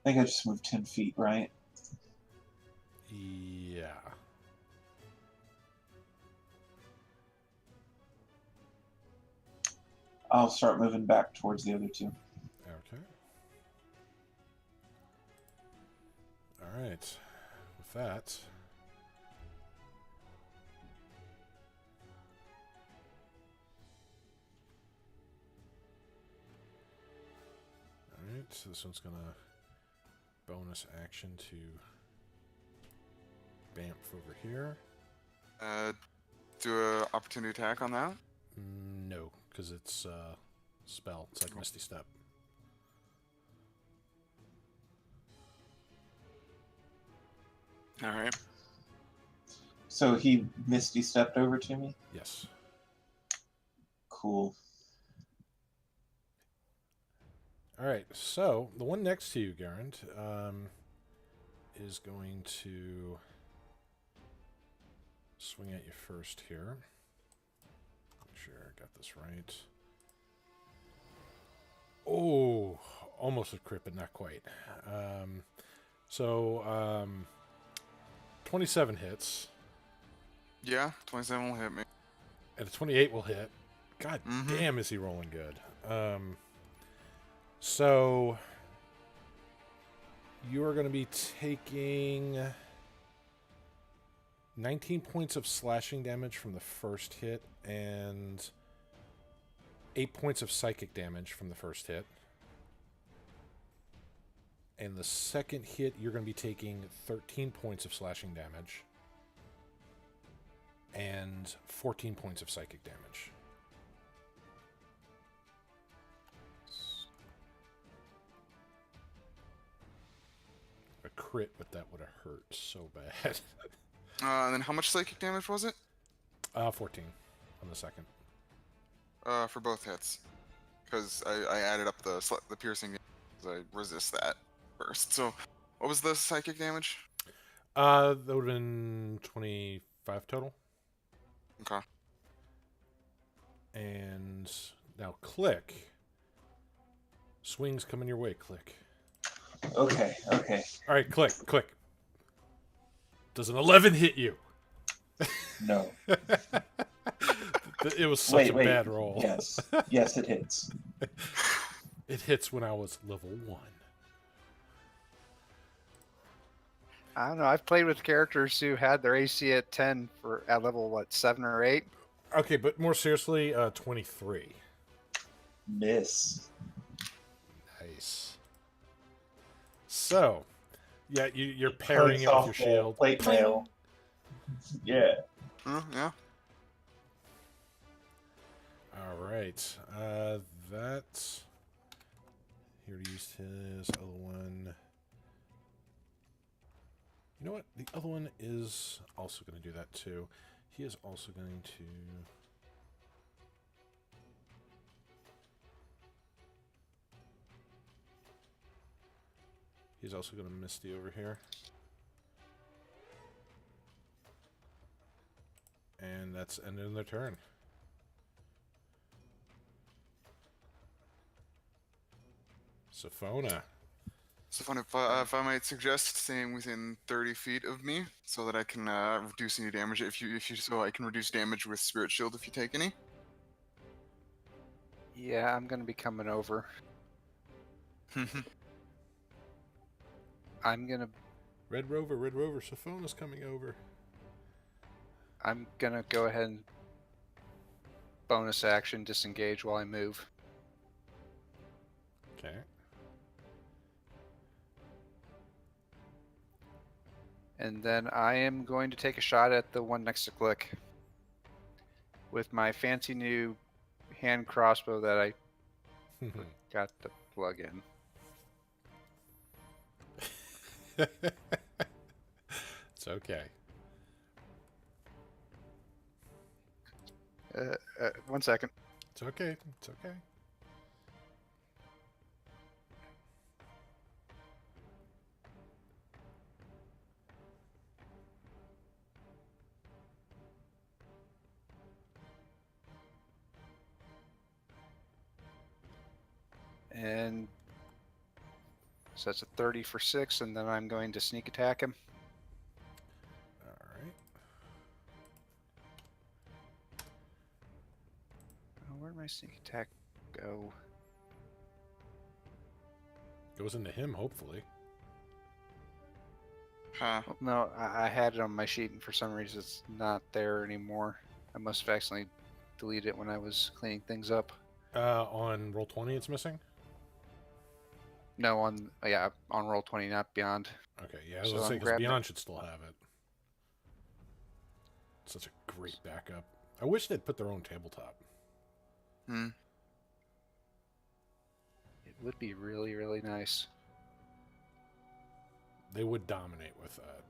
I think I just moved 10 feet, right? Yeah. I'll start moving back towards the other 2. Okay. All right. With that, all right. So this one's gonna bonus action to bamf over here. Do a opportunity attack on that. No, because it's spell. It's like Misty Step. All right. So he Misty stepped over to me? Yes. Cool. All right. So the one next to you, Garand, is going to swing at you first here. Make sure I got this right. Oh, almost a crit, but not quite. 27 hits. Yeah, 27 will hit me. And a 28 will hit. God Mhm. damn, is he rolling good. So you are going to be taking 19 points of slashing damage from the first hit and 8 points of psychic damage from the first hit. And the second hit, you're going to be taking 13 points of slashing damage and 14 points of psychic damage. A crit, but that would have hurt so bad. And then how much psychic damage was it? 14 on the second. For both hits. Because I added up the piercing damage, 'cause I resist that first. So, what was the psychic damage? That would have been 25 total. Okay. And now Click. Swings coming your way, Click. Okay. All right, Click. Does an 11 hit you? No. It was such Wait. a bad roll. Yes, it hits. It hits when I was level 1. I don't know. I've played with characters who had their AC at 10 at level 7 or 8. Okay, but more seriously, 23. Miss. Nice. So, yeah, you're parrying it with your shield. Plate mail. Yeah. Yeah. All right. That's here to use his other one. You know what? The other one is also going to do that too. He is also going to. He's also going to Misty over here. And that's ending their turn. Sophona. So, if I might suggest staying within 30 feet of me, so that I can reduce any damage. So I can reduce damage with Spirit Shield if you take any. Yeah, I'm going to be coming over. I'm going to Red Rover, Sophona's coming over. I'm going to go ahead and bonus action disengage while I move. Okay. And then I am going to take a shot at the one next to Click with my fancy new hand crossbow that I got to plug in. It's okay. 1 second. It's okay. It's okay. And so that's a 30 for 6, and then I'm going to sneak attack him. All right. Oh, where'd my sneak attack go? Goes into him, hopefully. Huh. Oh, no, I had it on my sheet, and for some reason it's not there anymore. I must have accidentally deleted it when I was cleaning things up. On Roll20, it's missing? No, on Roll20, not Beyond. Okay, yeah, I was So going to say, I'm because grabbing Beyond should still have it. Such a great backup. I wish they'd put their own tabletop. Hmm. It would be really, really nice. They would dominate with that.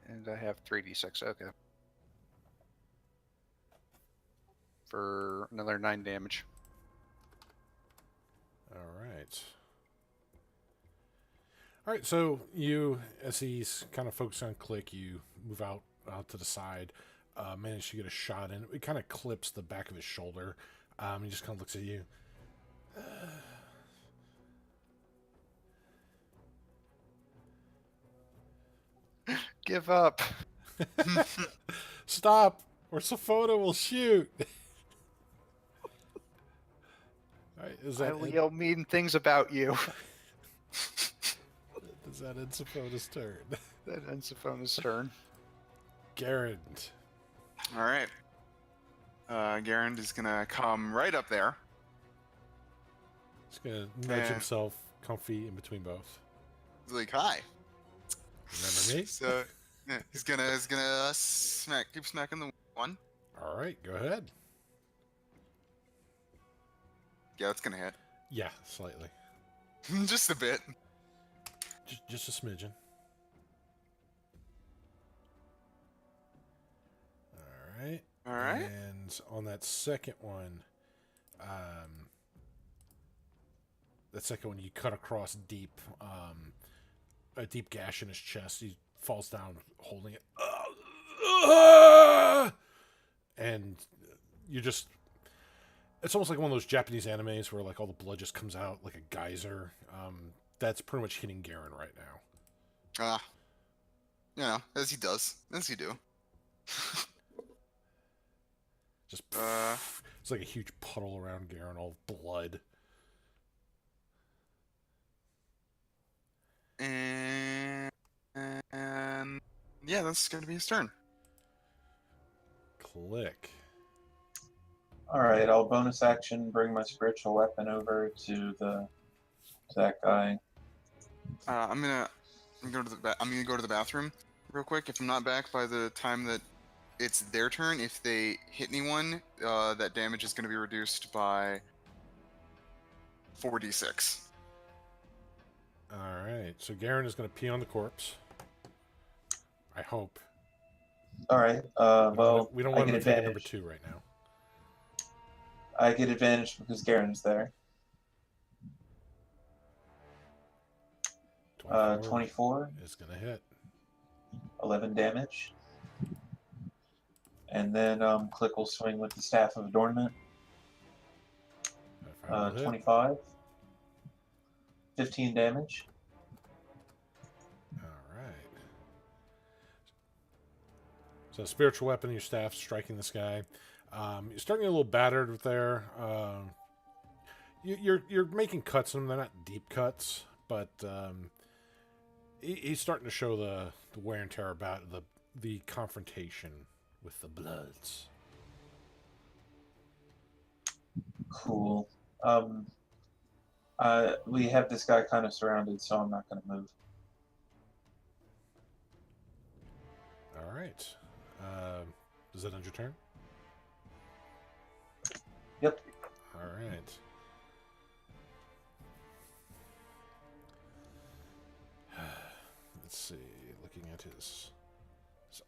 And I have 3d6, okay. For another 9 damage. All right. All right, so you, as he's kind of focused on Click, you move out to the side, manage to get a shot in. It kind of clips the back of his shoulder. He just kind of looks at you. Give up. Stop, or Safona will shoot. All right, is I that will it? yell mean things about you. Does that end Safona's turn? That ends Siphona's turn. Garen. All right. Garand is gonna come right up there. He's gonna nudge Yeah. himself comfy in between both. He's like, "Hi." Remember me? So yeah, he's gonna keep smacking the one. All right, go ahead. Yeah, that's gonna hit. Yeah, slightly. Just a bit. Just a smidgen. All right. All right. And on that second one, you cut across deep, a deep gash in his chest. He falls down holding it. And you just... It's almost like one of those Japanese animes where like all the blood just comes out like a geyser. That's pretty much hitting Garen right now. As he does. As you do. Just it's like a huge puddle around Garen, all blood. And yeah, that's going to be his turn. Click. All right, I'll bonus action bring my spiritual weapon over to that guy. I'm gonna go to the bathroom real quick. If I'm not back by the time that it's their turn, if they hit anyone, that damage is going to be reduced by 4d6. All right, so Garen is going to pee on the corpse. I hope. All right. We don't I want get him to take number advantage. 2 right now. I get advantage because Garen's there. 24. Is going to hit. 11 damage. And then Click will swing with the Staff of Adornment. 25. 15 damage. All right. So spiritual weapon, your staff striking this guy. You're starting to get a little battered there. You're making cuts in them. They're not deep cuts, but he's starting to show the wear and tear about the confrontation with the Bloods. Cool. We have this guy kind of surrounded, so I'm not going to move. All right. Does that end your turn? Yep. All right. Let's see. Looking at his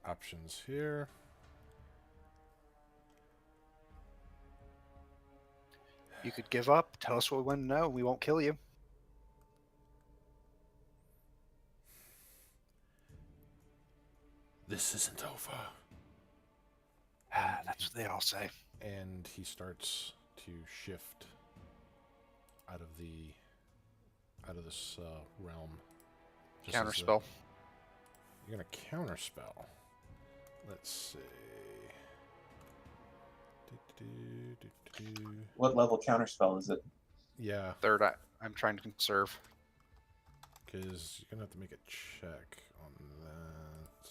options here. You could give up. Tell us what we want to know. We won't kill you. This isn't over. That's what they all say. And he starts to shift out of this realm. Just as Counterspell. You're gonna counterspell. Let's see. What level counterspell is it? Yeah, Third, I'm trying to conserve. because you're gonna have to make a check on that.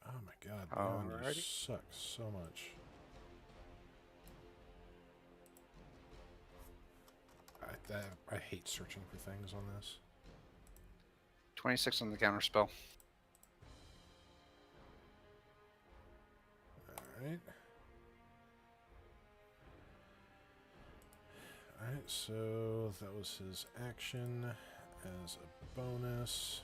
Oh my god, Beyond, you Alrighty. suck so much. I hate searching for things on this. 26 on the counterspell. Alright. Alright, so that was his action as a bonus.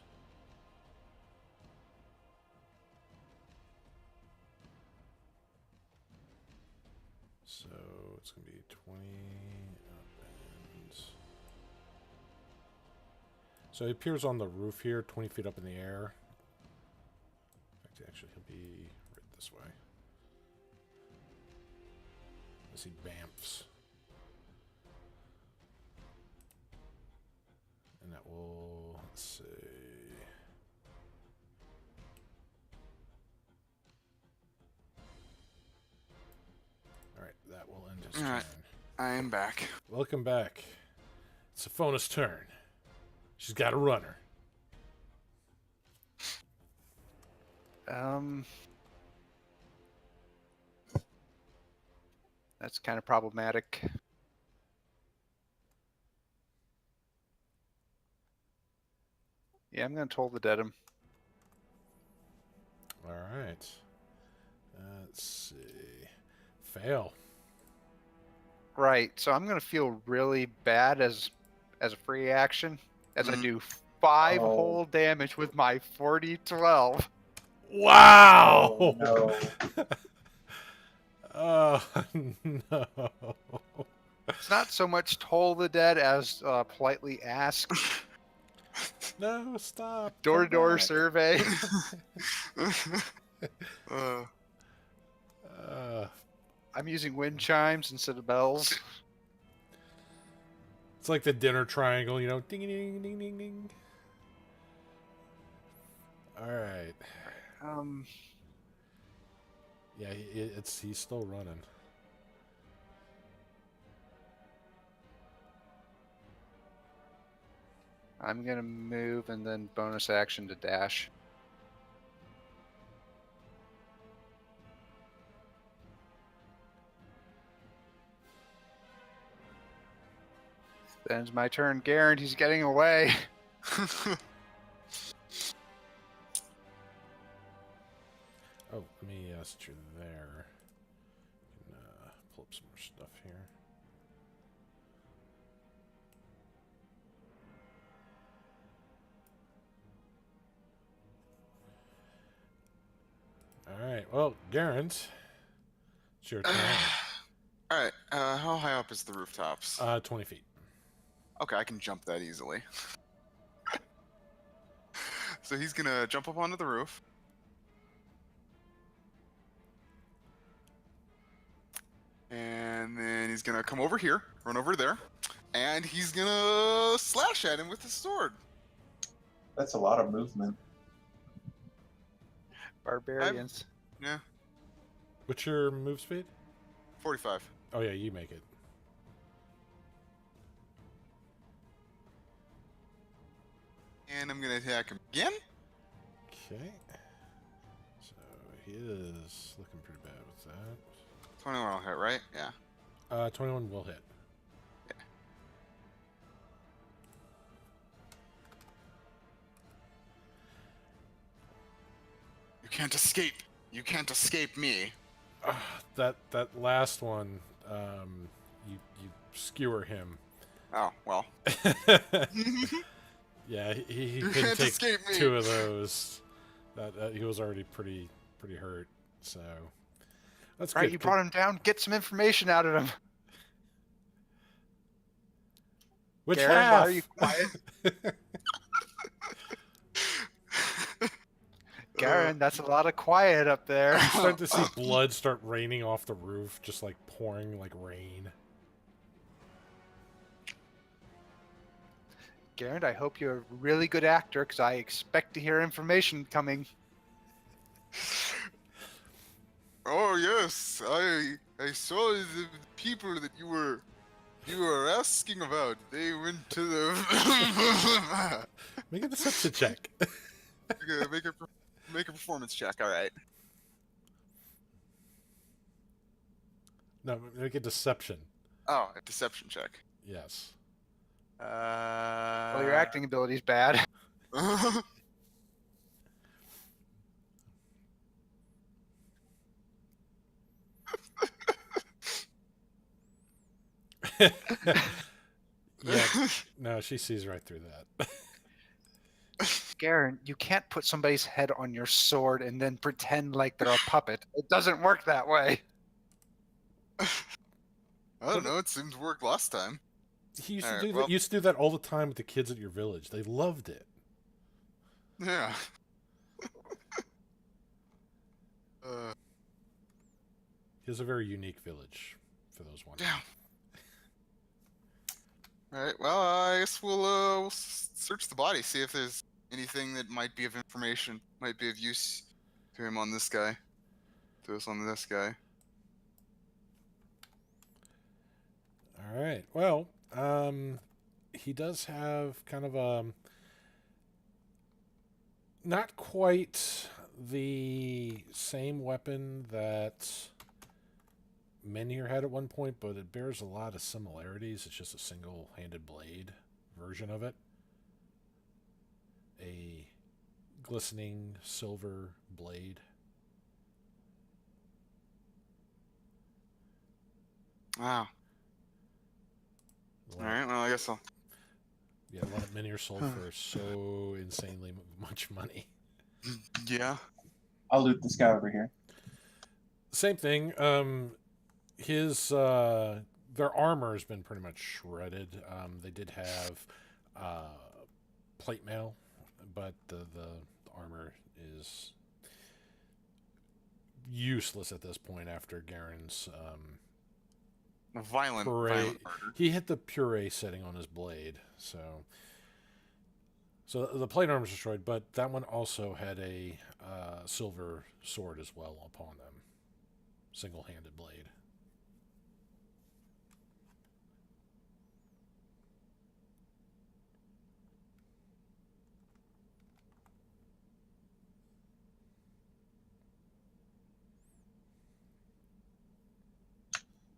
So it's going to be 20 up and... So he appears on the roof here, 20 feet up in the air. In fact, actually, he'll be right this way. As he bamfs. And that will, let's see. Alright, that will end his Alright. turn. I am back. Welcome back. It's Sophona's turn. She's got a runner. That's kind of problematic. Yeah, I'm going to toll the dead him. Alright. Let's see. Fail. Right, so I'm going to feel really bad as a free action as I do 5 whole damage with my 40-12. Wow! Oh, no. Oh, no. It's not so much toll the dead as politely ask. No, stop. Door-to-door survey. Uh, I'm using wind chimes instead of bells. It's like the dinner triangle, you know. Ding, ding, ding, ding, ding. All right. Yeah, he's still running. I'm gonna move and then bonus action to dash. Then it's my turn. Garen, he's getting away. Oh, let me since you're there, I can pull up some more stuff here. All right. Well, Garen's, it's your turn. Alright, how high up is the rooftops? 20 feet. Okay, I can jump that easily. So he's gonna jump up onto the roof. And then he's gonna come over here, run over there, and he's gonna slash at him with his sword. That's a lot of movement. Barbarians. Yeah, What's your move speed? 45. Oh, yeah, you make it. And I'm gonna attack him again. Okay. So he is looking pretty bad with that. 21 will hit, right? Yeah. 21 will hit. You can't escape. You can't escape me. That last one, you skewer him. Oh, well. Yeah, he You couldn't can't take escape me. 2 of those. That he was already pretty hurt. So that's Right, good. you brought him down. Get some information out of him. Which Garen, half? why are you quiet? Garen, that's a lot of quiet up there. I'm starting to see blood start raining off the roof, just like pouring like rain. Garen, I hope you're a really good actor because I expect to hear information coming. Oh yes, I saw the people that you were asking about. They went to the Make a deception check. Okay, make a performance check. All right. No, make a deception. Oh, a deception check. Yes. Well, your acting ability's bad. Yeah. No, she sees right through that. Garen, you can't put somebody's head on your sword and then pretend like they're a puppet. It doesn't work that way. I don't know. It seemed to work last time. He used All to right, do that. well- Used to do that all the time with the kids at your village. They loved it. Yeah. He has a very unique village, for those wondering. Damn. All right. Well, I guess we'll search the body, see if there's anything that might be of information, might be of use to him on this guy. To us on this guy. All right. Well, he does have kind of a not quite the same weapon that Menhir had at one point, but it bears a lot of similarities. It's just a single-handed blade version of it. A glistening silver blade. Wow. All right. Well, I guess I'll. Yeah, a lot of Menhir sold for so insanely much money. Yeah. I'll loot this guy over here. Same thing. His their armor has been pretty much shredded. They did have plate mail, but the armor is useless at this point after Garen's Violent puree. murder. He hit the puree setting on his blade, so the plate armor is destroyed. But that one also had a silver sword as well upon them, single-handed blade.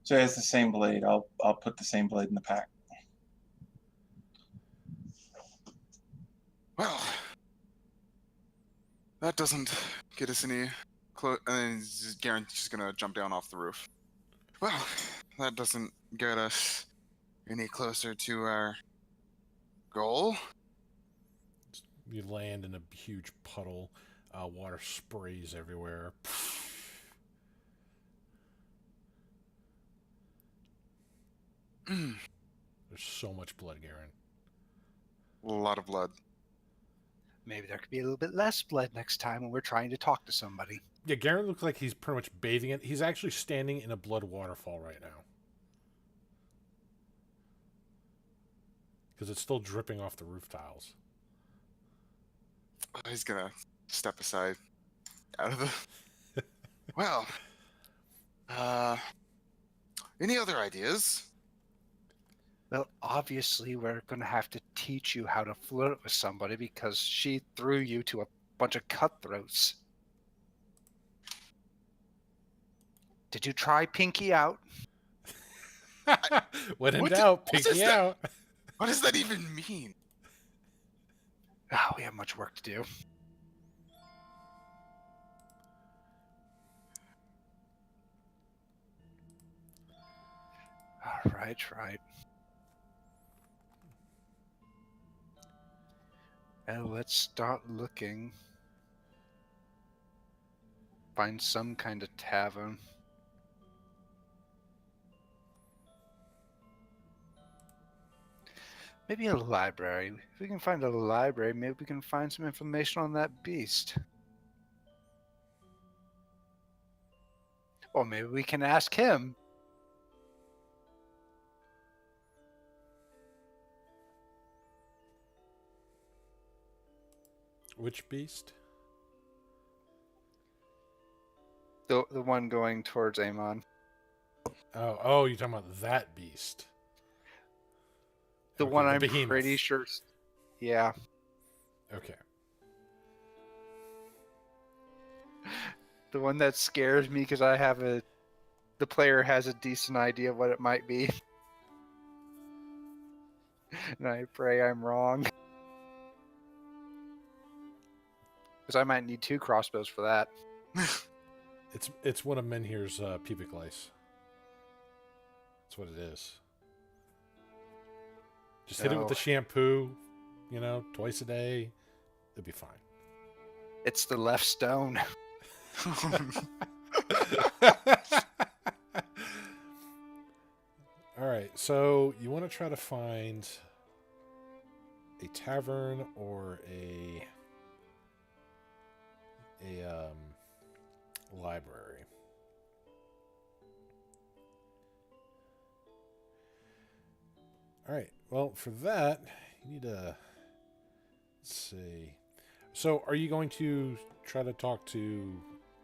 So he has the same blade. I'll put the same blade in the pack. Well, that doesn't get us any close. And then Garen's just gonna jump down off the roof. Well, that doesn't get us any closer to our goal. You land in a huge puddle. Water sprays everywhere. There's so much blood, Garen. A lot of blood. Maybe there could be a little bit less blood next time when we're trying to talk to somebody. Yeah, Garen looks like he's pretty much bathing it. He's actually standing in a blood waterfall right now. Because it's still dripping off the roof tiles. He's gonna step aside out of the. Well, any other ideas? Well, obviously, we're going to have to teach you how to flirt with somebody because she threw you to a bunch of cutthroats. Did you try Pinky out? When in What doubt, what is Pinky that? out. What does that even mean? Oh, we have much work to do. All right. And let's start looking. Find some kind of tavern. Maybe a library. If we can find a library, maybe we can find some information on that beast. Or maybe we can ask him. Which beast? The one going towards Amon. Oh, you're talking about that beast. The Okay, one the I'm behemoth. pretty sure. Yeah. Okay. The one that scares me because the player has a decent idea of what it might be. And I pray I'm wrong. Because I might need 2 crossbows for that. It's one of Menhir's pubic lice. That's what it is. Just hit it with the shampoo, twice a day. It'll be fine. It's the left stone. All right, so you want to try to find a tavern or a library. All right. Well, for that, you need to Let's see. So, are you going to try to talk to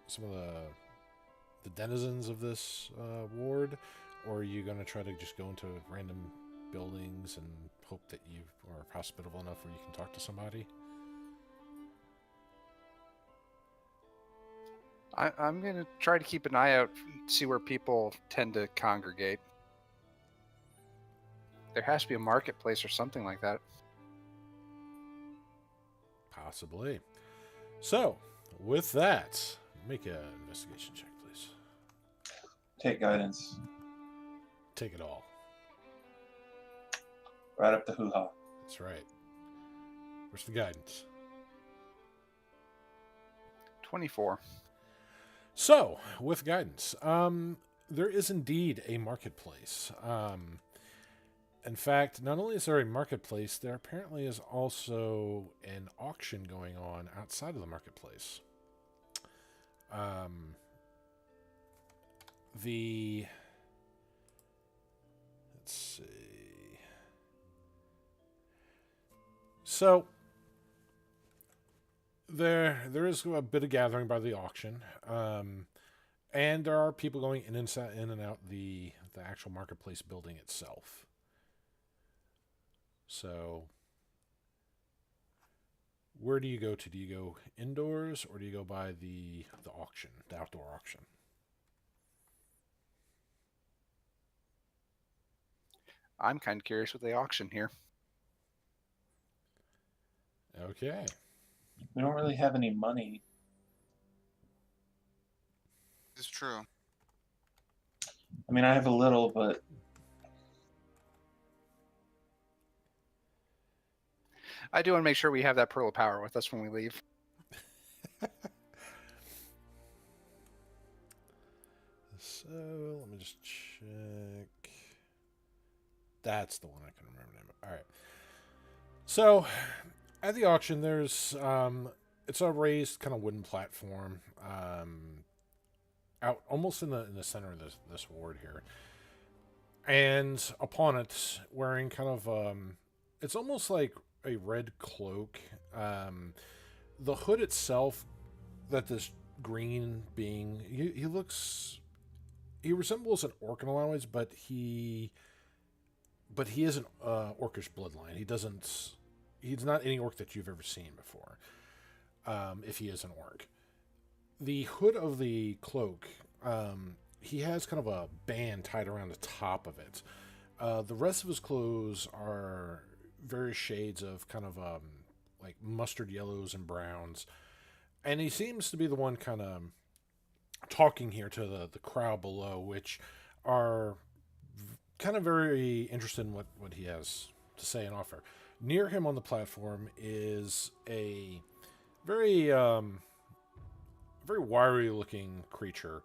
some of the denizens of this ward, or are you going to try to just go into random buildings and hope that you are hospitable enough where you can talk to somebody? I'm going to try to keep an eye out, see where people tend to congregate. There has to be a marketplace or something like that. Possibly. So, with that, make an investigation check, please. Take guidance. Take it all. Right up the hoo-ha. That's right. Where's the guidance? 24. So, with guidance, there is indeed a marketplace. In fact, not only is there a marketplace, there apparently is also an auction going on outside of the marketplace. Let's see. So there is a bit of gathering by the auction, and there are people going in and out the actual marketplace building itself. So, where do you go to? Do you go indoors, or do you go by the auction, the outdoor auction? I'm kind of curious with the auction here. Okay. We don't really have any money. It's true. I mean, I have a little, but I do want to make sure we have that Pearl of Power with us when we leave. So, let me just check. That's the one I can remember the name of. All right. So, at the auction, there's it's a raised kind of wooden platform out almost in the center of this ward here, and upon it, wearing kind of it's almost like a red cloak. The hood itself, that this green being, he resembles an orc in a lot of ways, but he is an orcish bloodline. He's not any orc that you've ever seen before. If he is an orc, the hood of the cloak, he has kind of a band tied around the top of it. The rest of his clothes are various shades of kind of like mustard yellows and browns, and he seems to be the one kind of talking here to the crowd below, which are kind of very interested in what he has to say and offer. Near him on the platform is a very very wiry looking creature,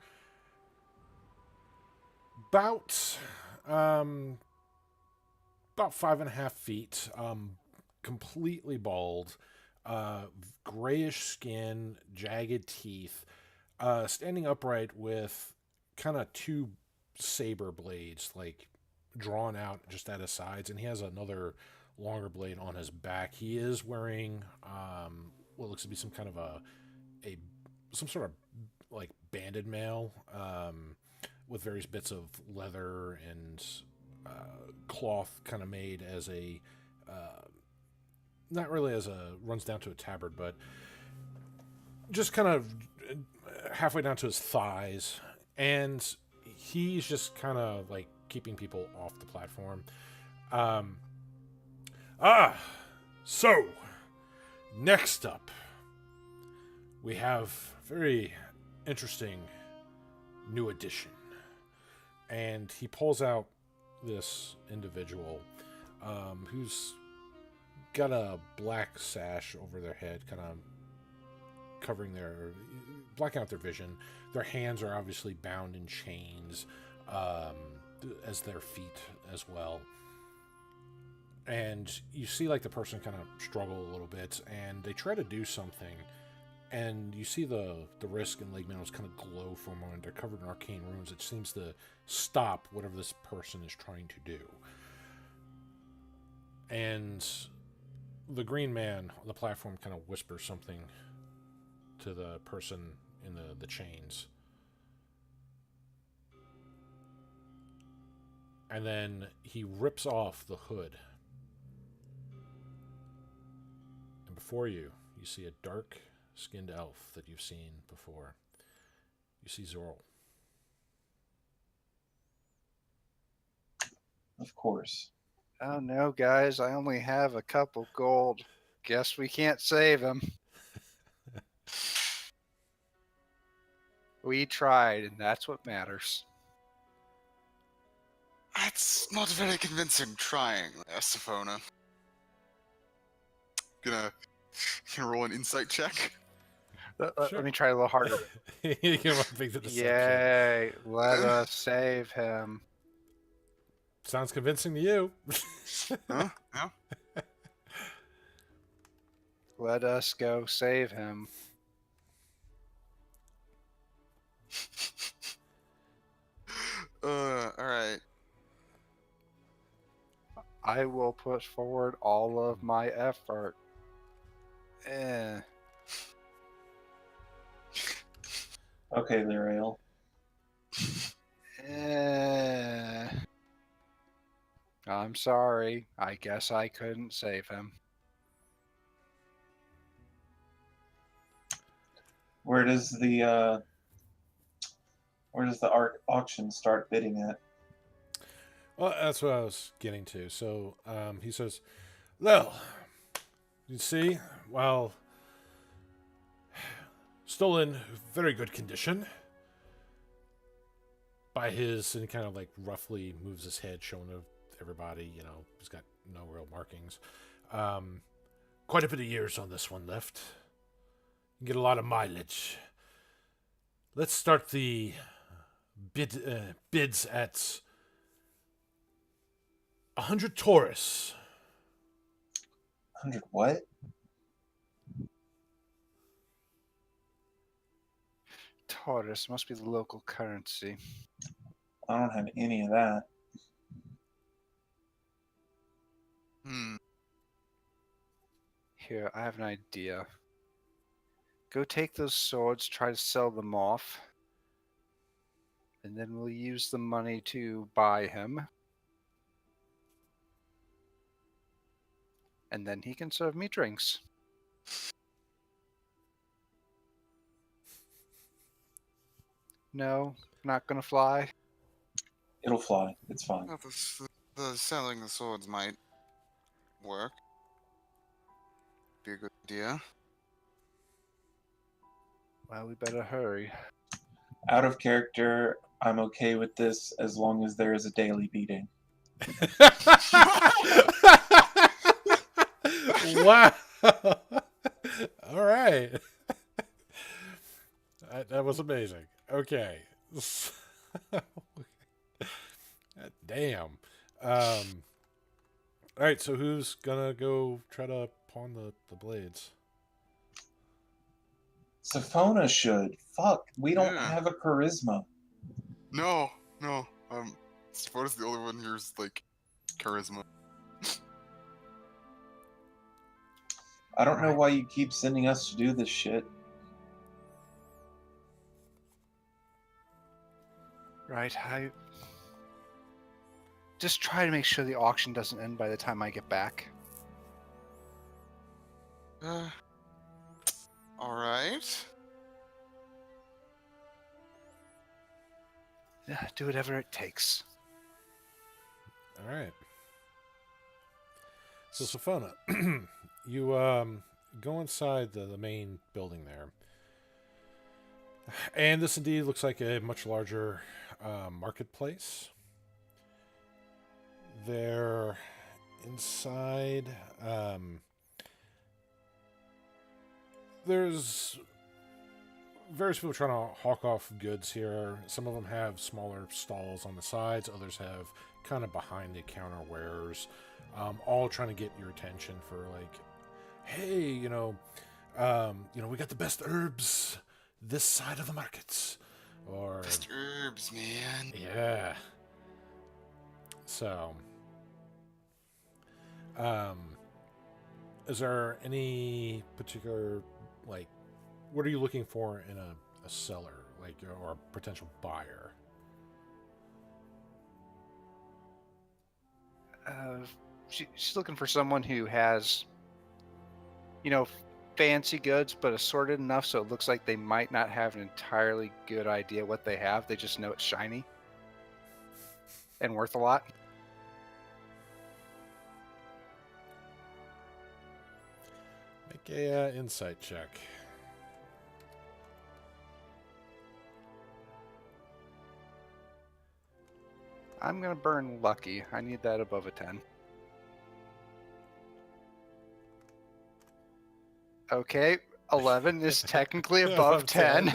about 5.5 feet, completely bald, grayish skin, jagged teeth, standing upright with kind of two saber blades, like drawn out just at his sides, and he has another longer blade on his back. He is wearing what looks to be some kind of some sort of like banded mail, with various bits of leather and cloth kind of made as a not really as a runs down to a tabard, but just kind of halfway down to his thighs, and he's just kind of like keeping people off the platform. So next up we have very interesting new addition, and he pulls out this individual who's got a black sash over their head, kind of blacking out their vision. Their hands are obviously bound in chains, as their feet as well. And you see like the person kind of struggle a little bit, and they try to do something, and you see the wrist and leg minerals kind of glow for a moment. They're covered in arcane runes. It seems to stop whatever this person is trying to do. And the green man on the platform kind of whispers something to the person in the chains. And then he rips off the hood. And before you, you see a dark-skinned elf that you've seen before. You see Zorl. Of course. Oh no, guys, I only have a couple gold. Guess we can't save him. We tried, and that's what matters. That's not very convincing trying, Estefona. Gonna roll an insight check. Let Sure. me try a little harder. You give up big deception. Yay, let us save him. Sounds convincing to you. Huh? Yeah. Let us go save him. Alright. I will put forward all of my effort. Eh. Okay, Lyrael. I'm sorry. I guess I couldn't save him. Where does the auction start bidding at? Well, that's what I was getting to. So he says, well, you see, while still in very good condition by his, and he kind of like roughly moves his head, showing everybody, you know, he's got no real markings. Quite a bit of years on this one left. You get a lot of mileage. Let's start the bids at 100 Taurus. 100 what? Taurus must be the local currency. I don't have any of that. Here, I have an idea. Go take those swords, try to sell them off. And then we'll use the money to buy him. And then he can serve me drinks. No, not gonna fly. It'll fly. It's fine. Well, the selling the swords might work. Be a good idea. Well, we better hurry. Out of character, I'm okay with this as long as there is a daily beating. Wow. All right. That was amazing. Okay. Damn. All right, so who's gonna go try to pawn the blades? Sophona should. Fuck, we don't Yeah. have a charisma. No. Stefona's the only one here's like charisma. I don't know Alright. why you keep sending us to do this shit. Right, I just try to make sure the auction doesn't end by the time I get back. Alright. Yeah, do whatever it takes. All right. So, Sophona, you go inside the main building there. And this indeed looks like a much larger marketplace. There, inside, there's various people trying to hawk off goods here. Some of them have smaller stalls on the sides. Others have kind of behind the counter wares, all trying to get your attention for like, hey, we got the best herbs this side of the markets, or Best herbs, man. yeah. So, Is there any particular, like, what are you looking for in a seller, like, or a potential buyer? She's looking for someone who has, you know, fancy goods, but assorted enough so it looks like they might not have an entirely good idea what they have. They just know it's shiny and worth a lot. Make a insight check. I'm gonna burn lucky. I need that above a 10. Okay, 11 is technically above 10.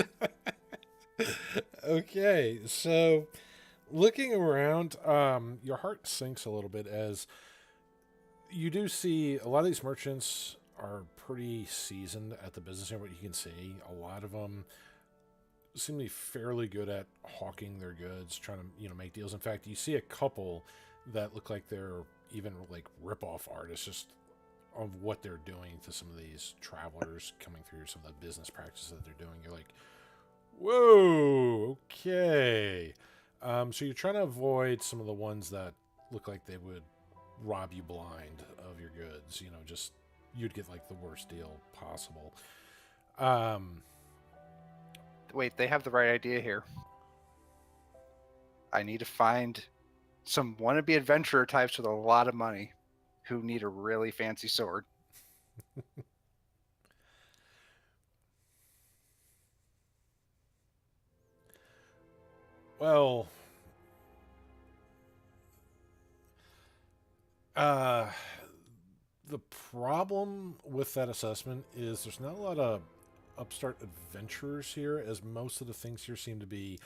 Okay, so looking around, your heart sinks a little bit as you do see a lot of these merchants are pretty seasoned at the business here. What you can see, a lot of them seem to be fairly good at hawking their goods, trying to make deals. In fact, you see a couple that look like they're even like rip-off artists, just of what they're doing to some of these travelers coming through, some of the business practices that they're doing. You're like, whoa, okay. So you're trying to avoid some of the ones that look like they would rob you blind of your goods. Just you'd get like the worst deal possible. Wait, they have the right idea here. I need to find some wannabe adventurer types with a lot of money who need a really fancy sword. Well, the problem with that assessment is there's not a lot of upstart adventurers here, as most of the things here seem to be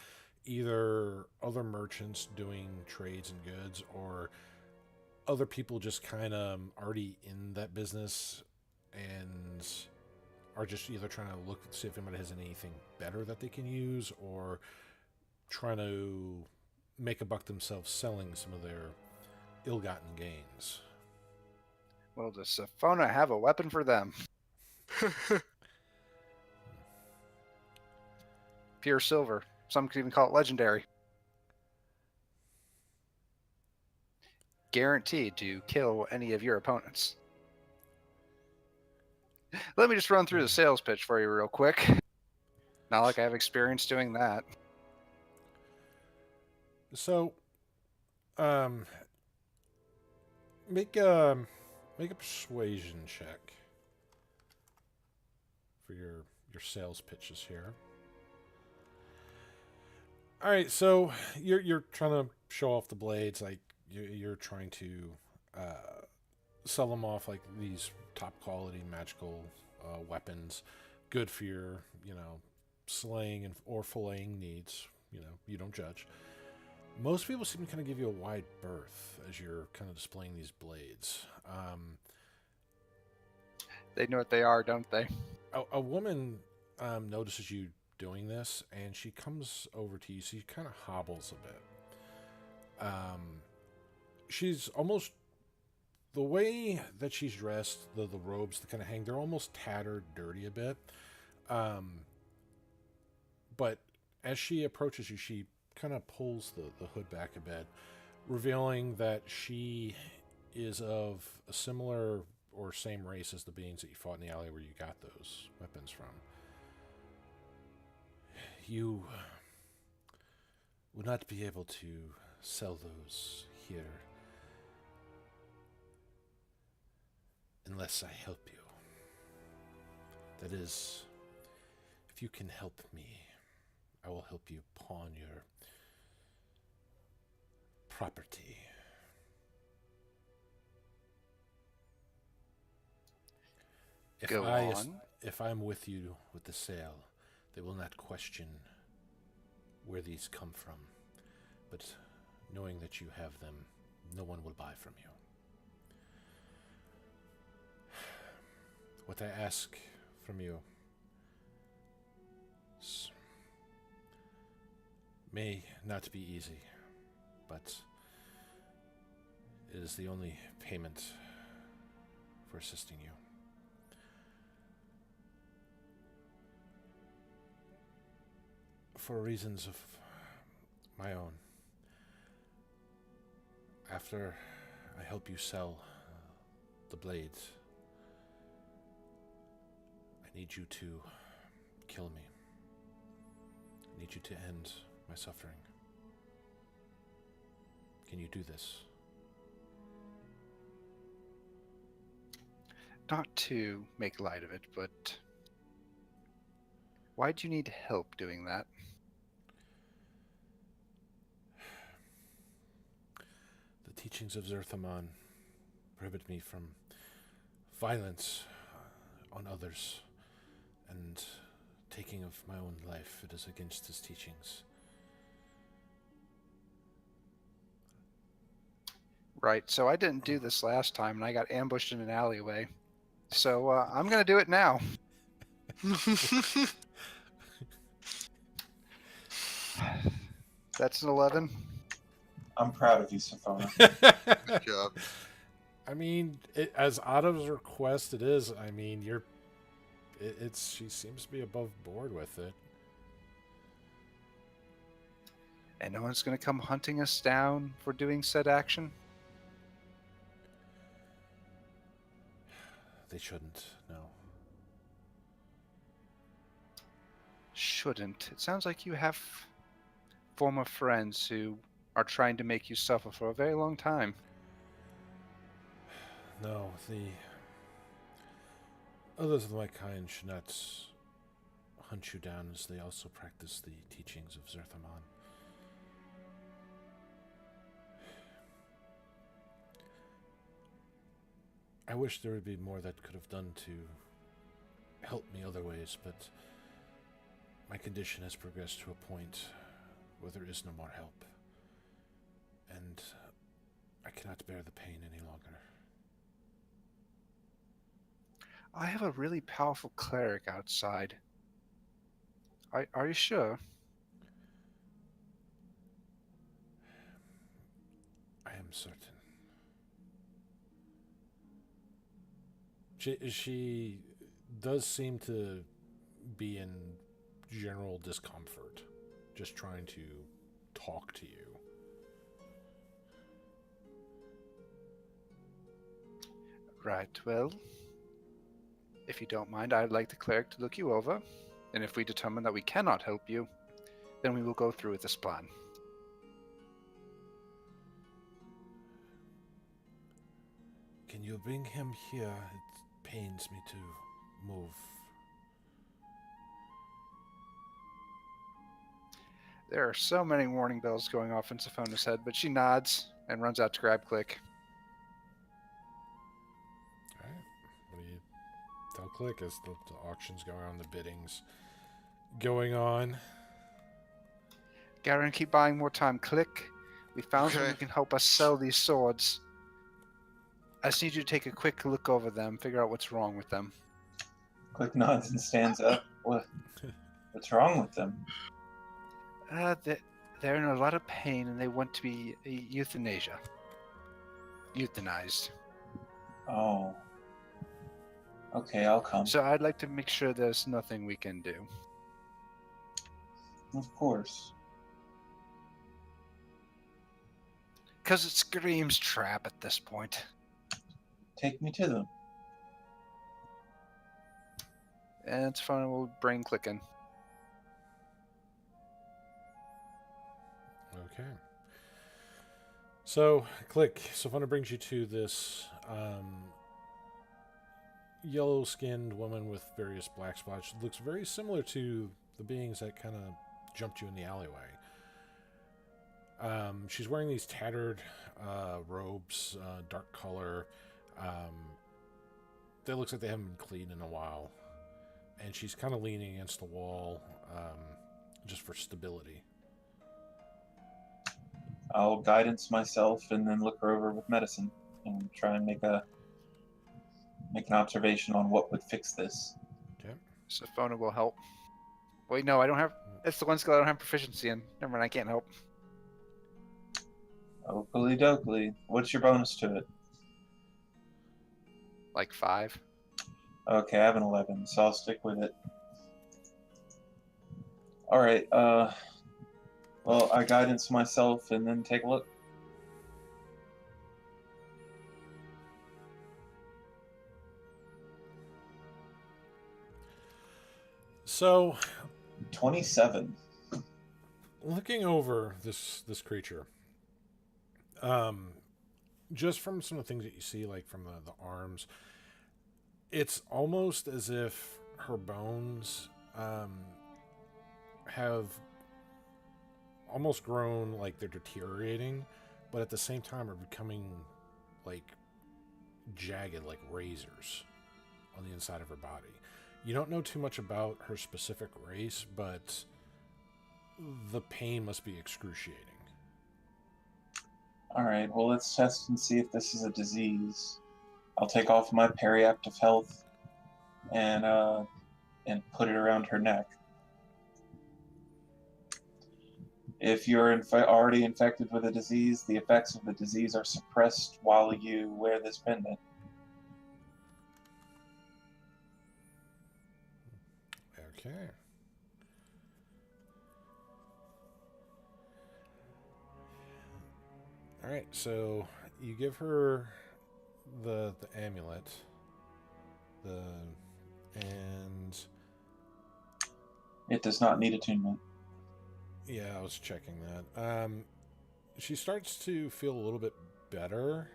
either other merchants doing trades and goods or other people just kind of already in that business and are just either trying to look see if anybody has anything better that they can use or trying to make a buck themselves selling some of their ill-gotten gains. Well, does Safona have a weapon for them? Pure silver. Some could even call it legendary. Guaranteed to kill any of your opponents. Let me just run through the sales pitch for you real quick. Not like I have experience doing that. So, make a persuasion check for your sales pitches here. All right, so you're trying to show off the blades, like you're trying to sell them off like these top quality magical weapons, good for your slaying or filleting needs. You don't judge. Most people seem to kind of give you a wide berth as you're kind of displaying these blades. They know what they are, don't they? A woman notices you doing this, and she comes over to you. So she kind of hobbles a bit. She's almost the way that she's dressed, the robes that kind of hang, they're almost tattered, dirty a bit. But as she approaches you, she kind of pulls the hood back a bit, revealing that she is of a similar or same race as the beings that you fought in the alley where you got those weapons from. You would not be able to sell those here unless I help you. That is, if you can help me, I will help you pawn your property. Go on. If I'm with you with the sale, they will not question where these come from. But knowing that you have them, no one will buy from you. What I ask from you may not be easy, but it is the only payment for assisting you. for reasons of my own. After I help you sell the blades, I need you to kill me. I need you to end my suffering. Can you do this? Not to make light of it, but why do you need help doing that? The teachings of Zerthamon prohibit me from violence on others and taking of my own life. It is against his teachings. Right, so I didn't do this last time, and I got ambushed in an alleyway. So I'm going to do it now. That's an 11. I'm proud of you, Sophona. Good job. I mean, as odd of a request it is, I mean, she seems to be above board with it. And no one's going to come hunting us down for doing said action? They shouldn't, no. Shouldn't. It sounds like you have former friends who are trying to make you suffer for a very long time. No, the others of my kind should not hunt you down, as they also practice the teachings of Zerthamon. I wish there would be more that could have done to help me other ways, but my condition has progressed to a point where there is no more help, and I cannot bear the pain any longer. I have a really powerful cleric outside. Are you sure? I am certain. She does seem to be in general discomfort, just trying to talk to you. Right, well, if you don't mind, I'd like the cleric to look you over, and if we determine that we cannot help you, then we will go through with this plan. Can you bring him here? It pains me to move. There are so many warning bells going off in Sophona's head, but she nods and runs out to grab Click. Alright. What do you tell Click as the auction's going on, the bidding's going on? Garen, keep buying more time. Click. We found someone who can help us sell these swords. I just need you to take a quick look over them, figure out what's wrong with them. Click nods and stands up. What's wrong with them? They're in a lot of pain and they want to be euthanized. Oh. Okay, I'll come. So I'd like to make sure there's nothing we can do. Of course. Because it screams trap at this point. Take me to them. And it's fun, we'll bring Click in. Okay. So, Click, Savannah brings you to this yellow-skinned woman with various black spots. Looks very similar to the beings that kind of jumped you in the alleyway. She's wearing these tattered robes, dark color. They looks like they haven't been cleaned in a while. And she's kind of leaning against the wall just for stability. I'll guidance myself and then look her over with medicine and try and make an observation on what would fix this. Okay. Sophona will help. Wait, no, I don't have... It's the one skill I don't have proficiency in. Never mind, I can't help. Oakley dokley. What's your bonus to it? Like 5. Okay, I have an 11, so I'll stick with it. All right. Well, I guidance myself and then take a look. So, 27. looking over this creature, just from some of the things that you see, like from the arms, it's almost as if her bones have almost grown, like they're deteriorating, but at the same time are becoming like jagged, like razors on the inside of her body. You don't know too much about her specific race, but the pain must be excruciating. All right. Well, let's test and see if this is a disease. I'll take off my periactive health and put it around her neck. If you're already infected with a disease, the effects of the disease are suppressed while you wear this pendant. Okay. All right, so you give her the amulet, and It does not need attunement. yeah, I was checking that. She starts to feel a little bit better.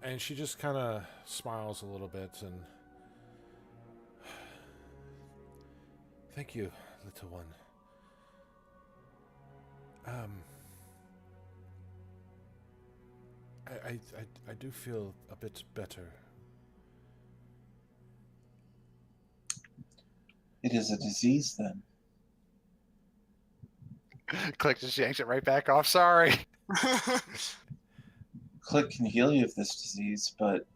And she just kind of smiles a little bit and, thank you, little one. I do feel a bit better. It is a disease, then. Click just yanks it right back off. Sorry. Click can heal you of this disease, but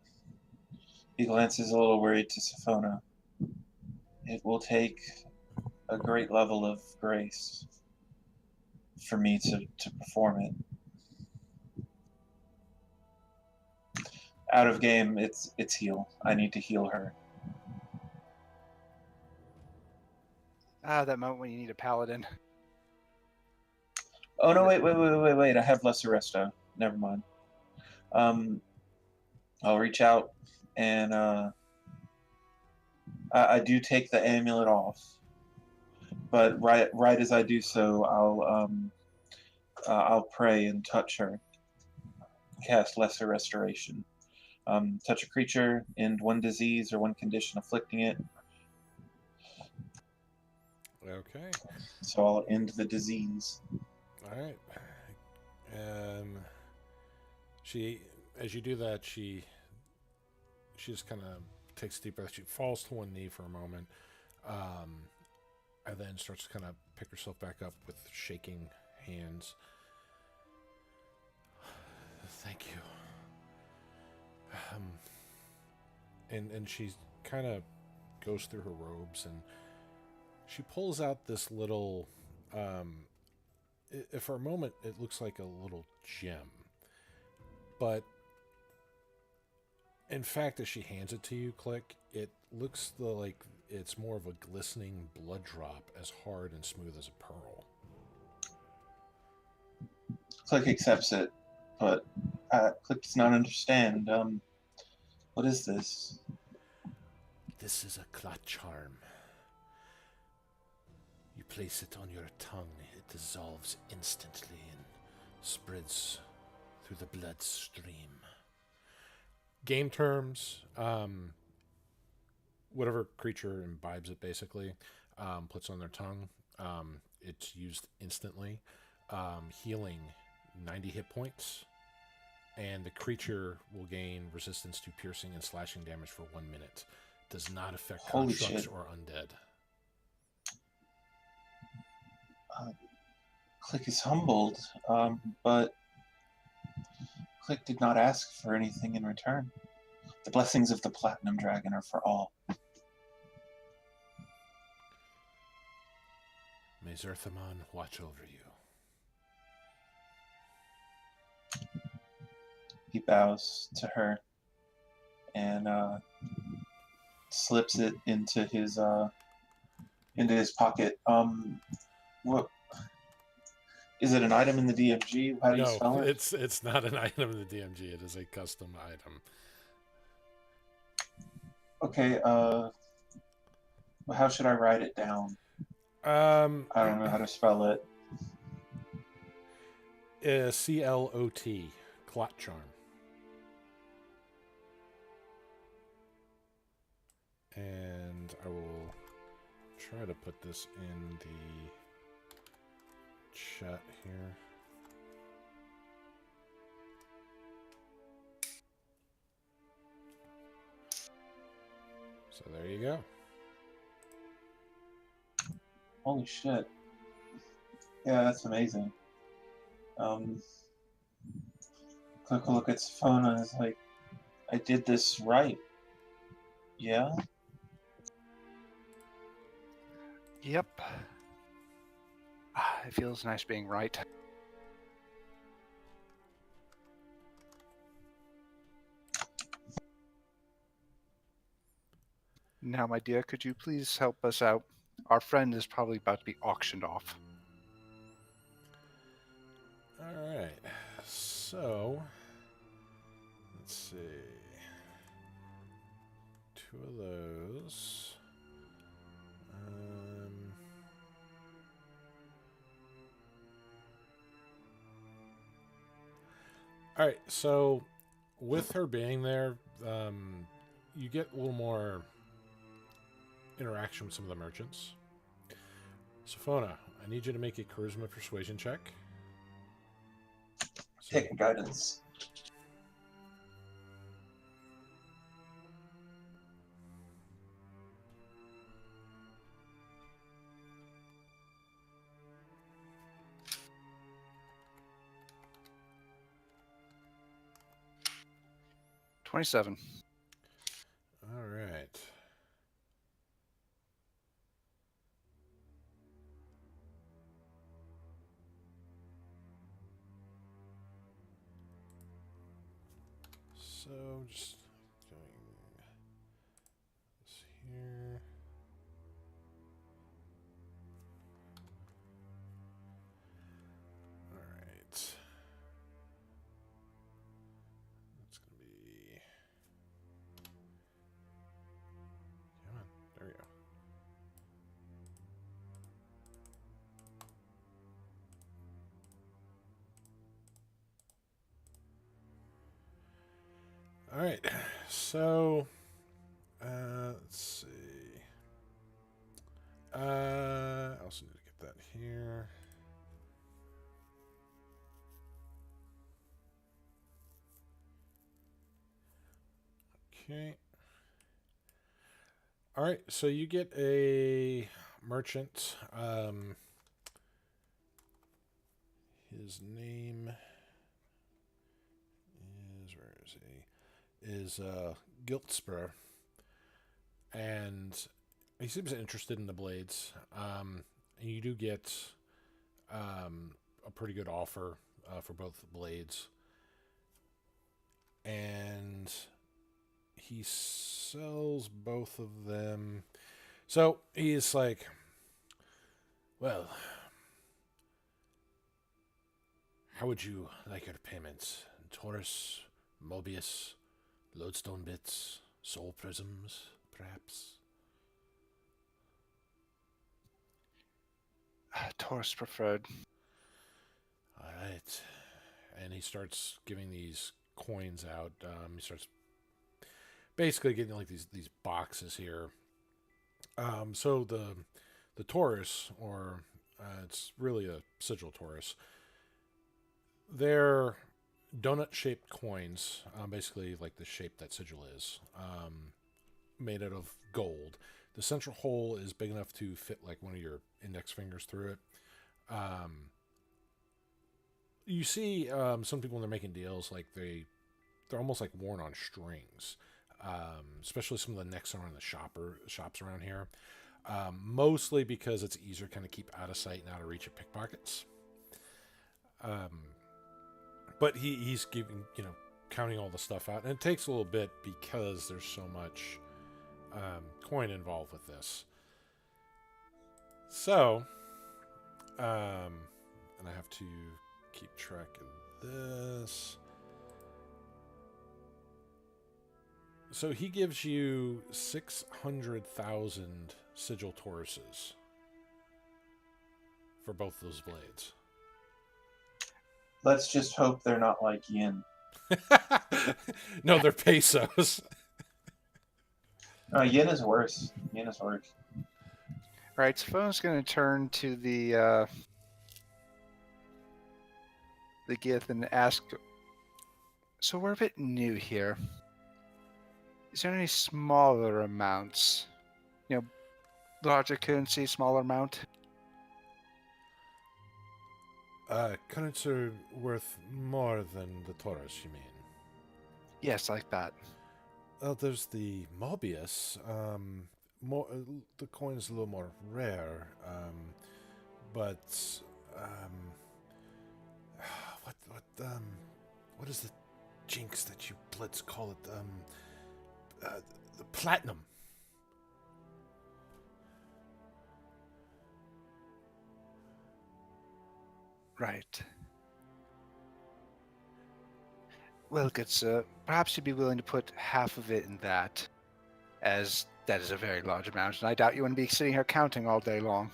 he glances a little worried to Sophona. It will take a great level of grace for me to perform it. Out of game, it's heal. I need to heal her. That moment when you need a paladin. Oh no! Wait! I have lesser resto. Never mind. I'll reach out and I do take the amulet off, but right as I do so, I'll pray and touch her. Cast lesser restoration. Touch a creature, end one disease or one condition afflicting it. Okay. So I'll end the disease. All right. She, as you do that, she just kind of takes a deep breath. She falls to one knee for a moment, and then starts to kind of pick herself back up with shaking hands. Thank you. And she kind of goes through her robes and she pulls out this little. For a moment, it looks like a little gem, but in fact, as she hands it to you, Click, it looks like it's more of a glistening blood drop, as hard and smooth as a pearl. Click accepts it, but Click does not understand. What is this? This is a clot charm. You place it on your tongue, it dissolves instantly and spreads through the bloodstream. Game terms, whatever creature imbibes it basically, puts on their tongue, it's used instantly, healing 90 hit points, and the creature will gain resistance to piercing and slashing damage for 1 minute. Does not affect Holy constructs shit. or undead. Click is humbled, but Click did not ask for anything in return. The blessings of the Platinum Dragon are for all. May Zerthamon watch over you. He bows to her. and slips it into his pocket. What is it? An item in the DMG? How do you No, spell it? it's not an item in the DMG. It is a custom item. Okay. How should I write it down? Um, I don't know how to spell it. CLOT, Clot Charm. And I will try to put this in the chat here. So there you go. Holy shit. Yeah, that's amazing. Click a look at his phone and it's like, I did this right. Yeah? Yep. It feels nice being right. Now, my dear, could you please help us out? Our friend is probably about to be auctioned off. All right. So let's see. 2 of those. All right. So with her being there, you get a little more interaction with some of the merchants. Sophona, I need you to make a charisma persuasion check. So, Take guidance. $27. all right. So just doing this here. All right. That's gonna be. Come on, there we go. All right, so let's see. I also need to get that here. Okay. All right, so you get a merchant. His name is, where is he? Is Giltspur, and he seems interested in the blades. And you do get a pretty good offer for both blades, and he sells both of them. So he's like, well, how would you like your payments? Taurus, Mobius, lodestone bits, soul prisms, perhaps? Taurus preferred. All right. And he starts giving these coins out. He starts basically getting like these boxes here. So the Taurus, or it's really a Sigil Taurus, they're donut-shaped coins, basically like the shape that Sigil is, made out of gold. The central hole is big enough to fit like one of your index fingers through it. You see some people when they're making deals, like they're almost like worn on strings, especially some of the necks around the shops around here. Mostly because it's easier to kind of keep out of sight and out of reach of pickpockets. But he's giving, counting all the stuff out. And it takes a little bit because there's so much coin involved with this. So, and I have to keep track of this. So he gives you 600,000 Sigil Tauruses for both those blades. Let's just hope they're not like yen. No, they're pesos. Yen is worse. Yen is worse. Right, so phone's going to turn to the Gith and ask, so we're a bit new here. Is there any smaller amounts? You know, larger currency, smaller amount? Currency are worth more than the Taurus, you mean? Yes, like that. There's the Mobius. More, the coin is a little more rare, but what is the jinx that you blitz call it? The platinum. Right. Well, good sir, perhaps you'd be willing to put half of it in that, as that is a very large amount, and I doubt you wouldn't be sitting here counting all day long.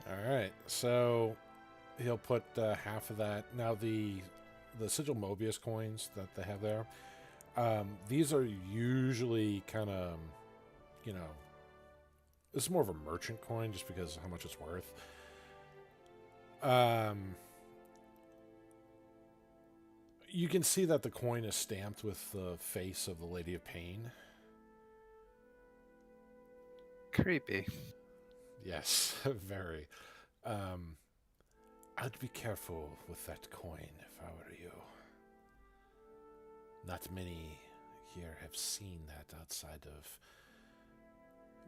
All right, so he'll put half of that. Now the Sigil Mobius coins that they have there, these are usually kind of, you know, it's more of a merchant coin just because of how much it's worth. You can see that the coin is stamped with the face of the Lady of Pain. Creepy. Yes, very. I'd be careful with that coin if I were you. Not many here have seen that outside of,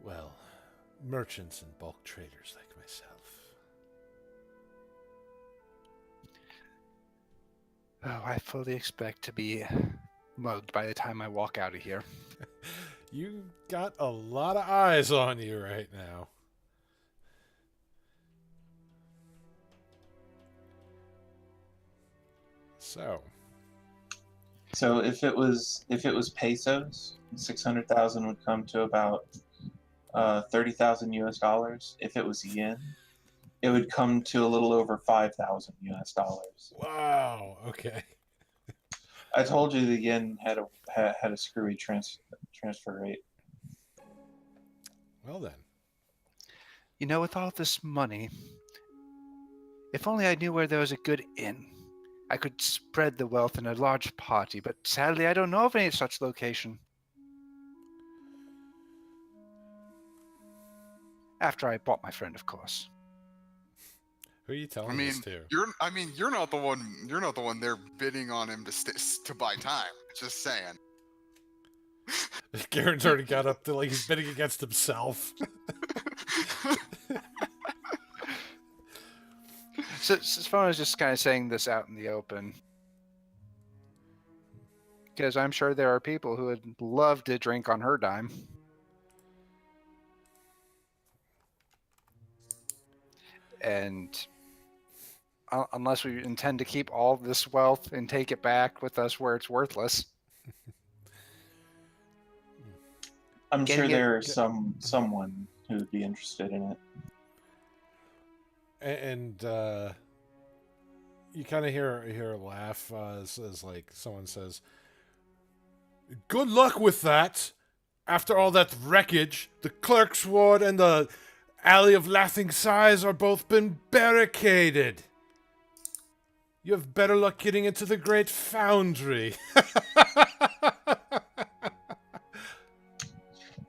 well, merchants and bulk traders like myself. Oh, I fully expect to be mugged by the time I walk out of here. You got a lot of eyes on you right now. So if it was pesos, 600,000 would come to about 30,000 US dollars. If it was yen, it would come to a little over 5,000 US dollars. Wow. Okay. I told you the yen had a screwy transfer rate. Well then. You know, with all this money, if only I knew where there was a good inn, I could spread the wealth in a large party, but sadly I don't know of any such location. After I bought my friend, of course. Who are you telling this to? You're not the one. You're not the one there bidding on him to buy time. Just saying. Garen's already got up to, like, he's bidding against himself. So Sphona is just kind of saying this out in the open. Because I'm sure there are people who would love to drink on her dime. And unless we intend to keep all this wealth and take it back with us where it's worthless. I'm sure there's someone who would be interested in it. And you kind of hear a laugh as like someone says, "Good luck with that. After all that wreckage, the Clerk's Ward and the Alley of Laughing Sighs are both been barricaded. You have better luck getting into the Great Foundry."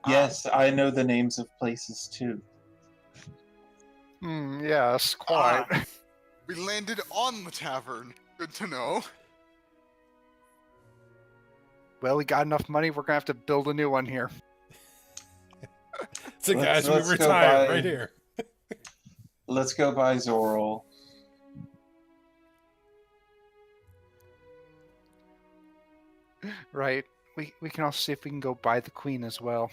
Yes, I know the names of places too. Yes, quite. We landed on the tavern. Good to know. Well, we got enough money, we're going to have to build a new one here. So guys, let's we retire right here. Let's go buy Zoral. Right. We can also see if we can go buy the queen as well.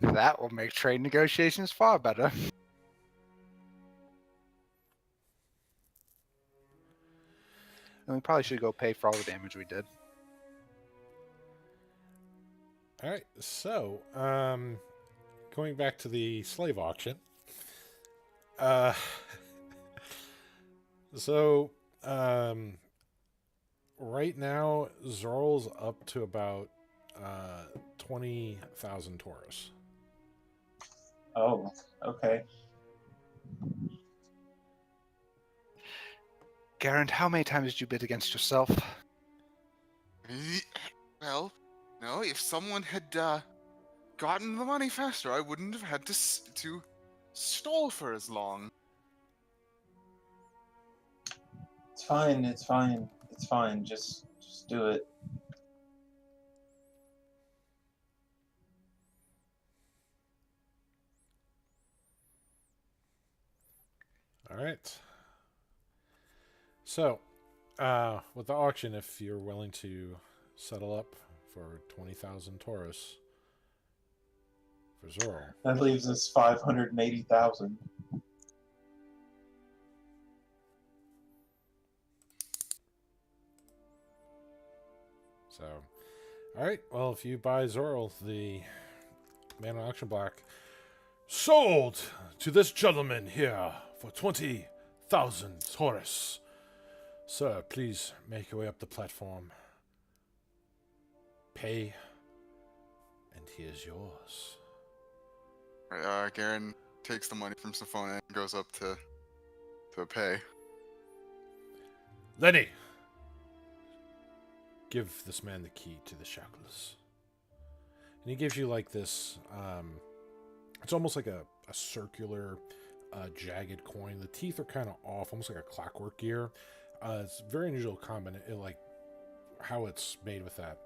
That will make trade negotiations far better. And we probably should go pay for all the damage we did. All right, so going back to the slave auction. Uh, so right now Zorl's up to about 20,000 Taurus. Oh, okay. Garand, how many times did you bid against yourself? Well, no, if someone had gotten the money faster, I wouldn't have had to stall for as long. It's fine. It's fine. It's fine. Just do it. All right. So, with the auction, if you're willing to settle up for 20,000 Taurus for Zorl. That leaves us 580,000. So, all right. Well, if you buy Zorl, the man on auction block sold to this gentleman here for 20,000 Taurus. Sir, please make your way up the platform. Pay, and he is yours. Garen takes the money from Sophona and goes up to pay. Lenny, give this man the key to the shackles. And he gives you like this, it's almost like a circular, jagged coin. The teeth are kind of off, almost like a clockwork gear. It's a very unusual combination, like how it's made with that.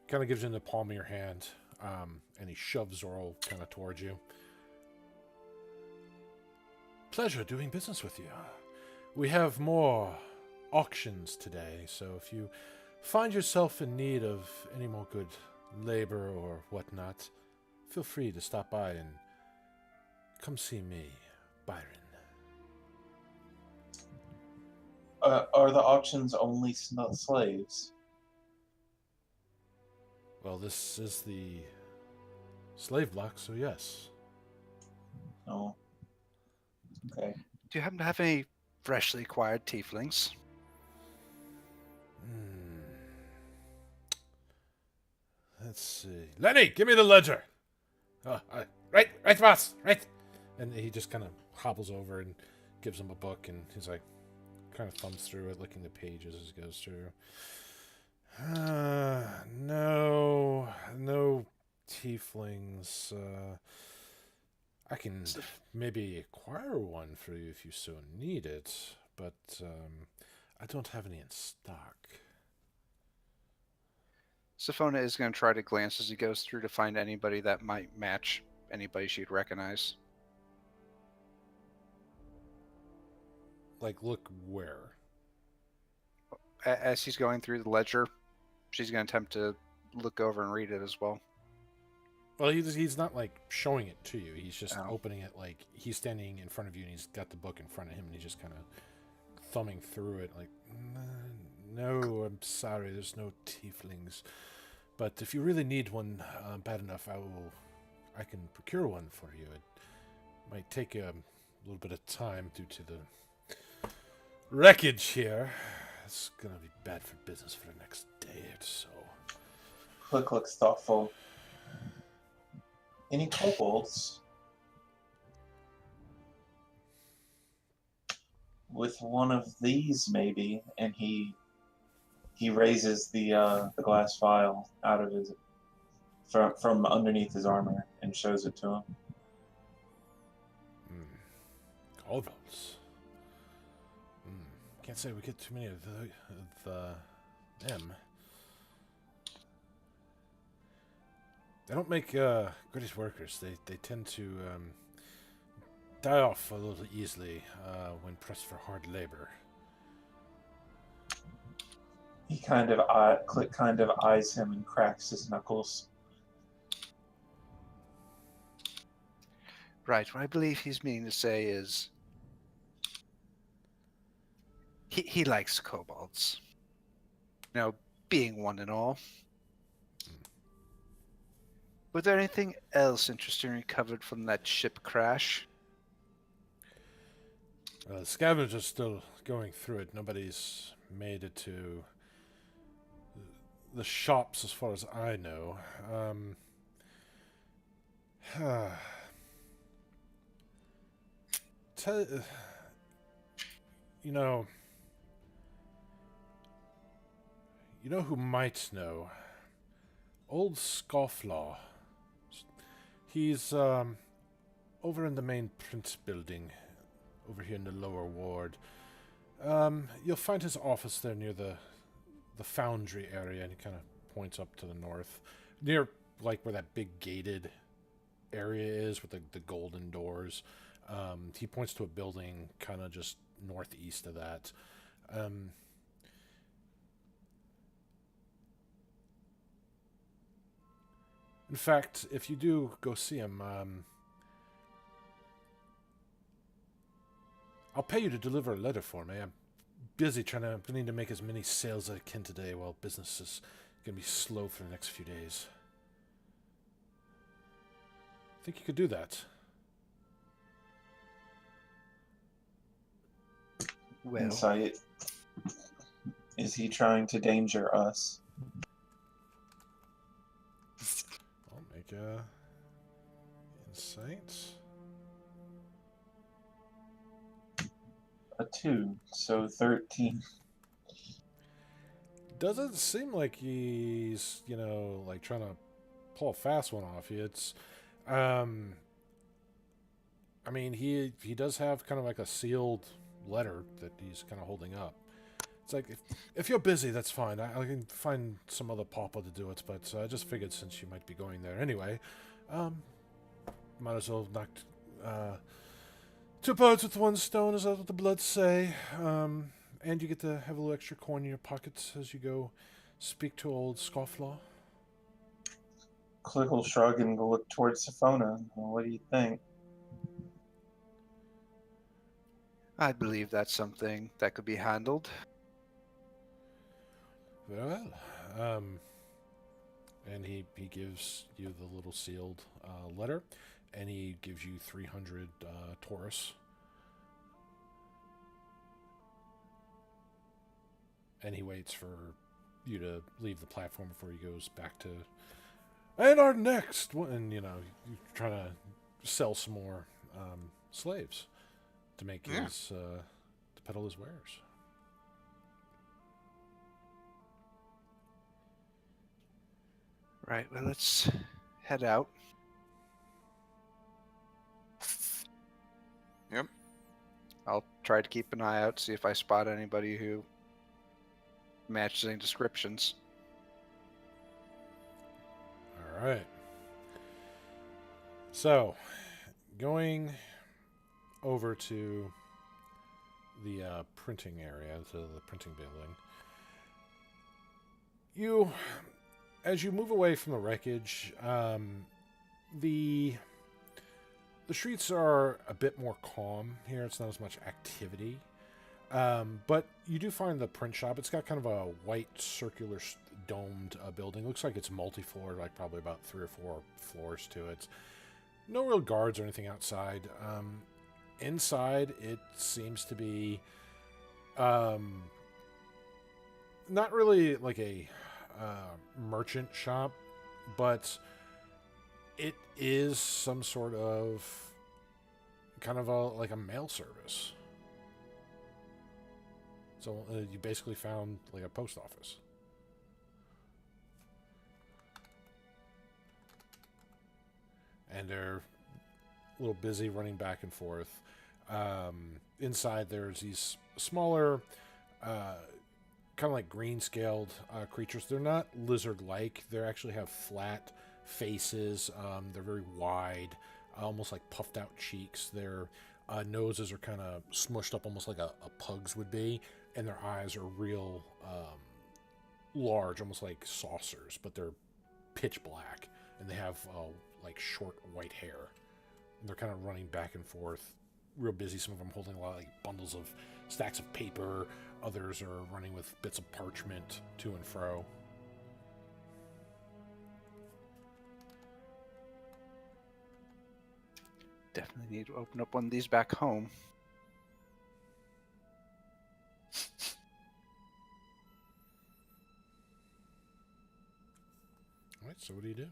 Kind of gives you in the palm of your hand, and he shoves Zorl kind of towards you. Pleasure doing business with you. We have more auctions today, so if you find yourself in need of any more good labor or whatnot, feel free to stop by and come see me, Byron. Are the auctions only slaves? Well, this is the slave block, so yes. Oh. Okay. Do you happen to have any freshly acquired tieflings? Let's see. Lenny, give me the ledger. Right, boss, right. And he just kind of hobbles over and gives him a book, and he's like, kind of thumbs through it, looking at the pages as he goes through. No tieflings. I can maybe acquire one for you if you so need it, but I don't have any in stock. Sophona is going to try to glance as he goes through to find anybody that might match anybody she'd recognize. Like, look where? As he's going through the ledger, she's going to attempt to look over and read it as well. Well, he's not, like, showing it to you. He's just Oh. opening it, like, he's standing in front of you, and he's got the book in front of him, and he's just kind of thumbing through it, like, no, I'm sorry, there's no tieflings. But if you really need one bad enough, I can procure one for you. It might take a little bit of time due to the wreckage here. It's gonna be bad for business for the next day or so. Click looks thoughtful. Any kobolds? With one of these, maybe, and he raises the glass vial out of his from underneath his armor and shows it to him. Kobolds. Can't say we get too many of them. They don't make greatest workers. They tend to die off a little easily when pressed for hard labor. He kind of eyes him and cracks his knuckles. Right, what I believe he's meaning to say is he likes kobolds. You know, being one and all. Was there anything else interesting recovered from that ship crash? The scavengers still going through it. Nobody's made it to the shops, as far as I know. Tell, you know who might know? Old Scofflaw. He's over in the main print building, over here in the lower ward. You'll find his office there near the foundry area, and he kind of points up to the north, near like where that big gated area is with the golden doors. He points to a building kind of just northeast of that. In fact, if you do go see him, I'll pay you to deliver a letter for me. I'm busy planning to make as many sales as I can today while business is going to be slow for the next few days. I think you could do that. Well, Insight. Is he trying to danger us? I'll make a insight. A 2, so 13. Doesn't seem like he's, like trying to pull a fast one off you. It's, I mean, he does have kind of like a sealed letter that he's kind of holding up. It's like, if you're busy, that's fine. I can find some other pauper to do it, but I just figured since you might be going there anyway, might as well knock two birds with one stone, is that what the Bloods say? And you get to have a little extra coin in your pockets as you go speak to old Scofflaw. Click will shrug and go look towards Siphona. What do you think? I believe that's something that could be handled. Very well. And he gives you the little sealed letter, and he gives you 300 Taurus. And he waits for you to leave the platform before he goes back to, and our next one, and you're trying to sell some more slaves to make his to peddle his wares. Right, well, let's head out. Yep. I'll try to keep an eye out, see if I spot anybody who matches any descriptions. All right. So, going over to the printing area, to the printing building, as you move away from the wreckage, the streets are a bit more calm here. It's not as much activity. But you do find the print shop. It's got kind of a white circular domed building. Looks like it's multi-floor, like probably about 3 or 4 floors to it. No real guards or anything outside. Inside, it seems to be not really like a merchant shop, but it is some sort of kind of like a mail service. So you basically found like a post office. And they're a little busy running back and forth. Inside there's these smaller, kind of like green-scaled creatures. They're not lizard-like. They actually have flat faces. They're very wide, almost like puffed-out cheeks. Their noses are kind of smushed up almost like a pug's would be. And their eyes are real large, almost like saucers, but they're pitch black, and they have like short white hair. And they're kind of running back and forth, real busy. Some of them holding a lot of like bundles of stacks of paper. Others are running with bits of parchment to and fro. Definitely need to open up one of these back home. All right, so what do you do?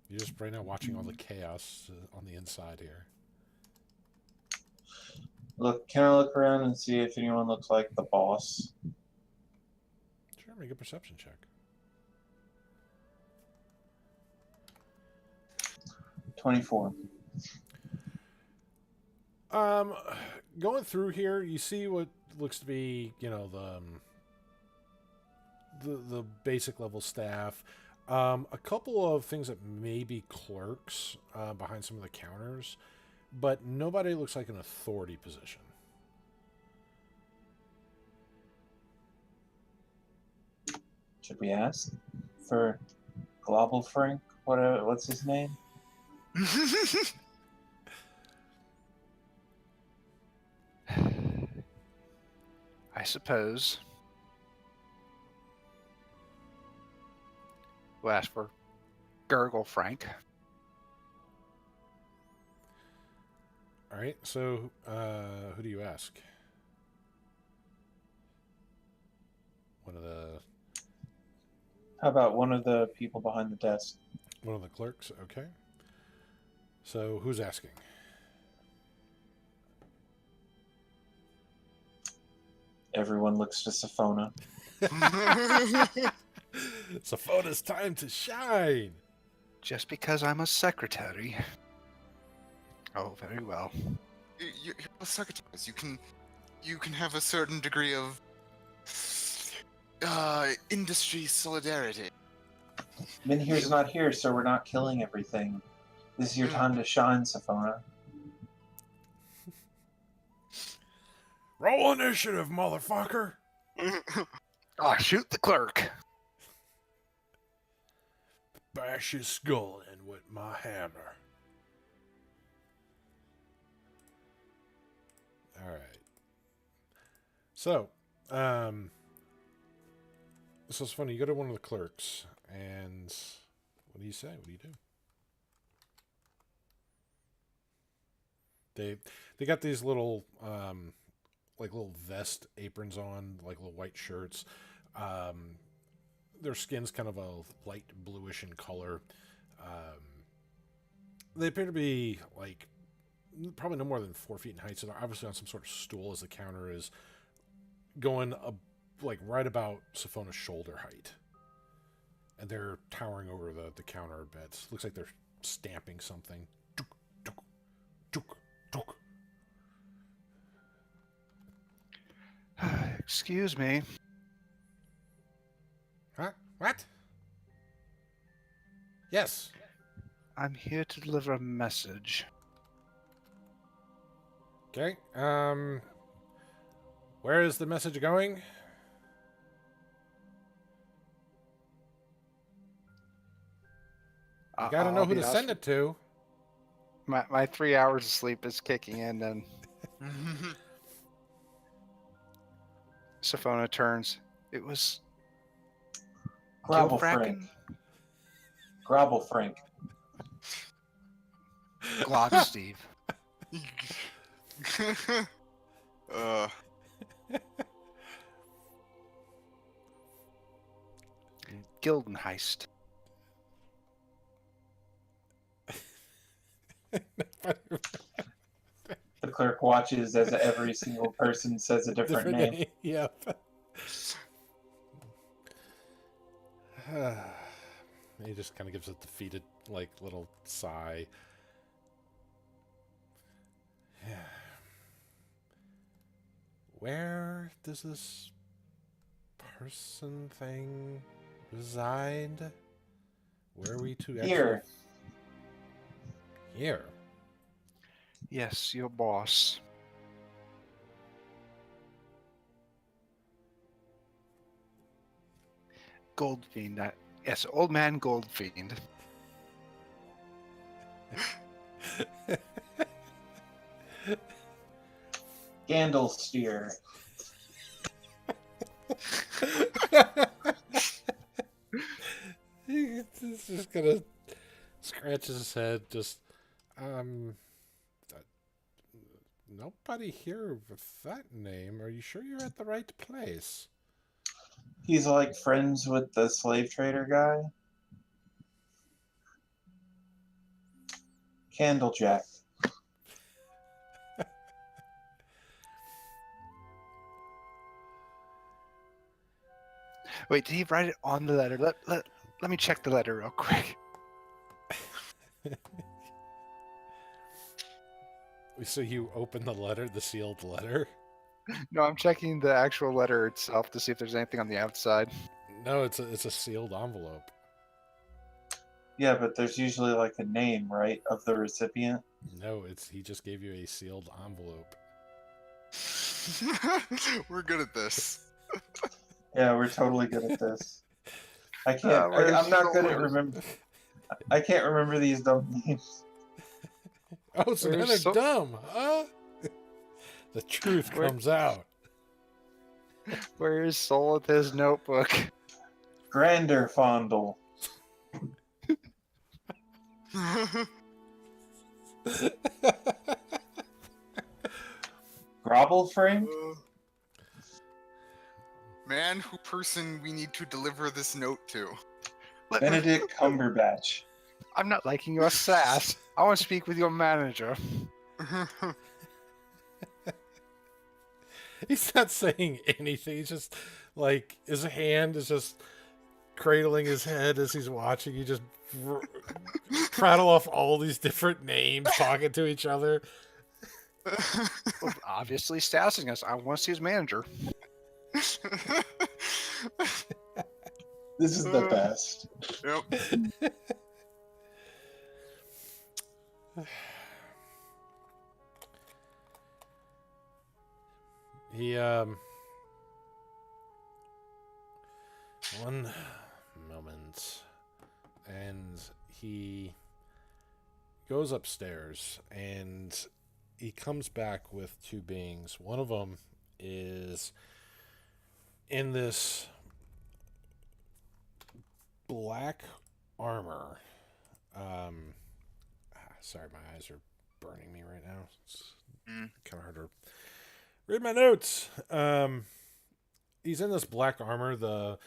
You're just right now watching all the chaos on the inside here. Look, can I look around and see if anyone looks like the boss? Sure, make a perception check. 24. Going through here, you see what looks to be, you know, the basic level staff. A couple of things that may be clerks behind some of the counters, but nobody looks like an authority position. Should we ask for BioPhreak? What's his name? I suppose. We'll ask for Gurgle Frank. All right, so who do you ask? One of the How about one of the people behind the desk? one of the clerks. Okay. So who's asking? Everyone looks to Safona. Safona's time to shine. Just because I'm a secretary. Oh, very well. You're both secretaries. You can have a certain degree of industry solidarity. Minhir's not here, so we're not killing everything. This is your time to shine, Safona. Roll initiative, motherfucker. Oh, shoot the clerk. Bash his skull in with my hammer. All right. So, this is funny. You go to one of the clerks, and what do you say? What do you do? They got these little like little vest aprons on, like little white shirts. Their skin's kind of a light bluish in color. They appear to be like probably no more than 4 feet in height, so they're obviously on some sort of stool as the counter is going like right about Safona's shoulder height. And they're towering over the counter a bit. Looks like they're stamping something. Tuk, tuk, tuk, tuk. Excuse me. Huh? What? Yes. I'm here to deliver a message. Okay. Where is the message going? You gotta know who to send it to. My 3 hours of sleep is kicking in, and Safona turns. It was BioPhreak. BioPhreak. Glock Steve. Gildenheist. The clerk watches as every single person says a different name. Yep. He just kind of gives a defeated, like, little sigh. Where does this person thing reside? Where are we to actually... Here. Here. Yes, your boss. Goldfiend. Yes, old man Goldfiend. Gandalsteer. He's just gonna scratch his head. Just um, nobody here with that name. Are you sure you're at the right place? He's like friends with the slave trader guy. Candlejack. Wait, did he write it on the letter? Let me check the letter real quick. So you open the letter, the sealed letter? No, I'm checking the actual letter itself to see if there's anything on the outside. No, it's a sealed envelope. Yeah, but there's usually like a name, right, of the recipient. No, he just gave you a sealed envelope. We're good at this. Yeah, we're totally good at this. I'm not good at remember. I can't remember these dumb names. Oh, so now they're dumb, huh? The truth comes out. Where is Soul with his notebook? Grander Fondle. Grovelfring? Man who person we need to deliver this note to. Benedict Cumberbatch. I'm not liking your sass. I want to speak with your manager. He's not saying anything. He's just like his hand is just cradling his head as he's watching. You just prattle off all these different names, talking to each other. Well, obviously sassing us. I want to see his manager. This is the best. Yep. He one moment, and he goes upstairs and he comes back with two beings. One of them is in this black armor. Sorry, my eyes are burning me right now. It's kind of hard to read my notes. He's in this black armor. The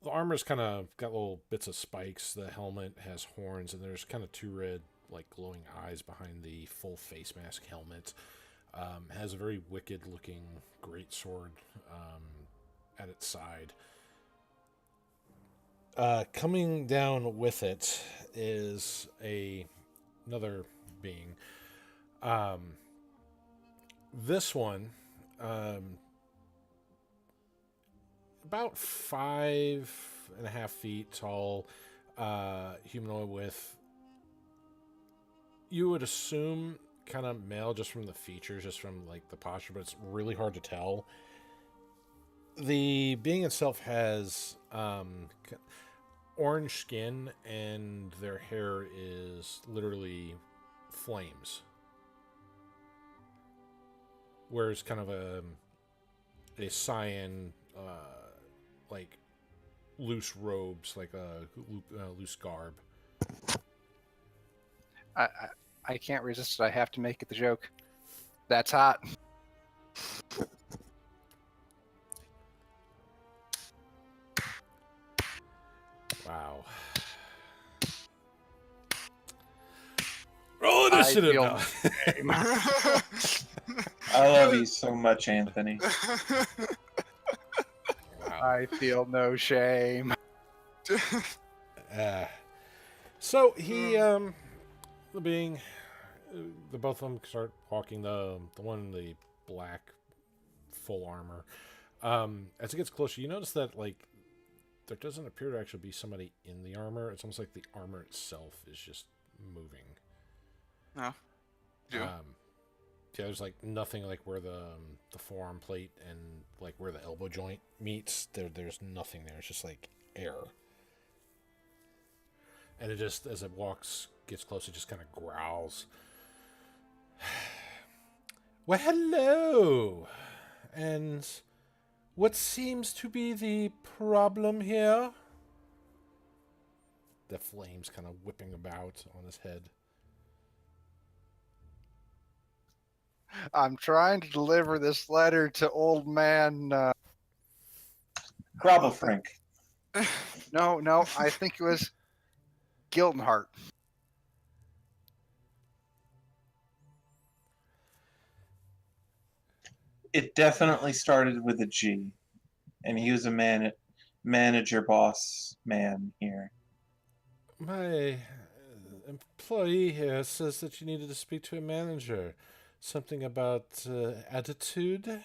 armor's kind of got little bits of spikes. The helmet has horns, and there's kind of two red, like glowing eyes behind the full face mask helmet. Has a very wicked looking great sword at its side. Coming down with it is another being. This one, about 5.5 feet tall, humanoid with, you would assume, kind of male just from the features, just from like the posture, but it's really hard to tell. The being itself has orange skin, and their hair is literally flames. Wears kind of a cyan, like loose robes, like a loose garb. I can't resist it. I have to make it the joke. That's hot. Wow. Roll initiative now. I love you so much, Anthony. Wow. I feel no shame. So he, the being, the both of them start walking. The one in the black full armor. As it gets closer, you notice that like there doesn't appear to actually be somebody in the armor. It's almost like the armor itself is just moving. No. Yeah, there's like nothing like where the forearm plate and like where the elbow joint meets. There's nothing there. It's just like air. And it just, as it gets closer, just kind of growls. Well, hello! And what seems to be the problem here? The flames kind of whipping about on his head. I'm trying to deliver this letter to old man. BioPhreak. No, I think it was Gildenhart. It definitely started with a G, and he was a manager boss man here. My employee here says that you needed to speak to a manager. Something about attitude?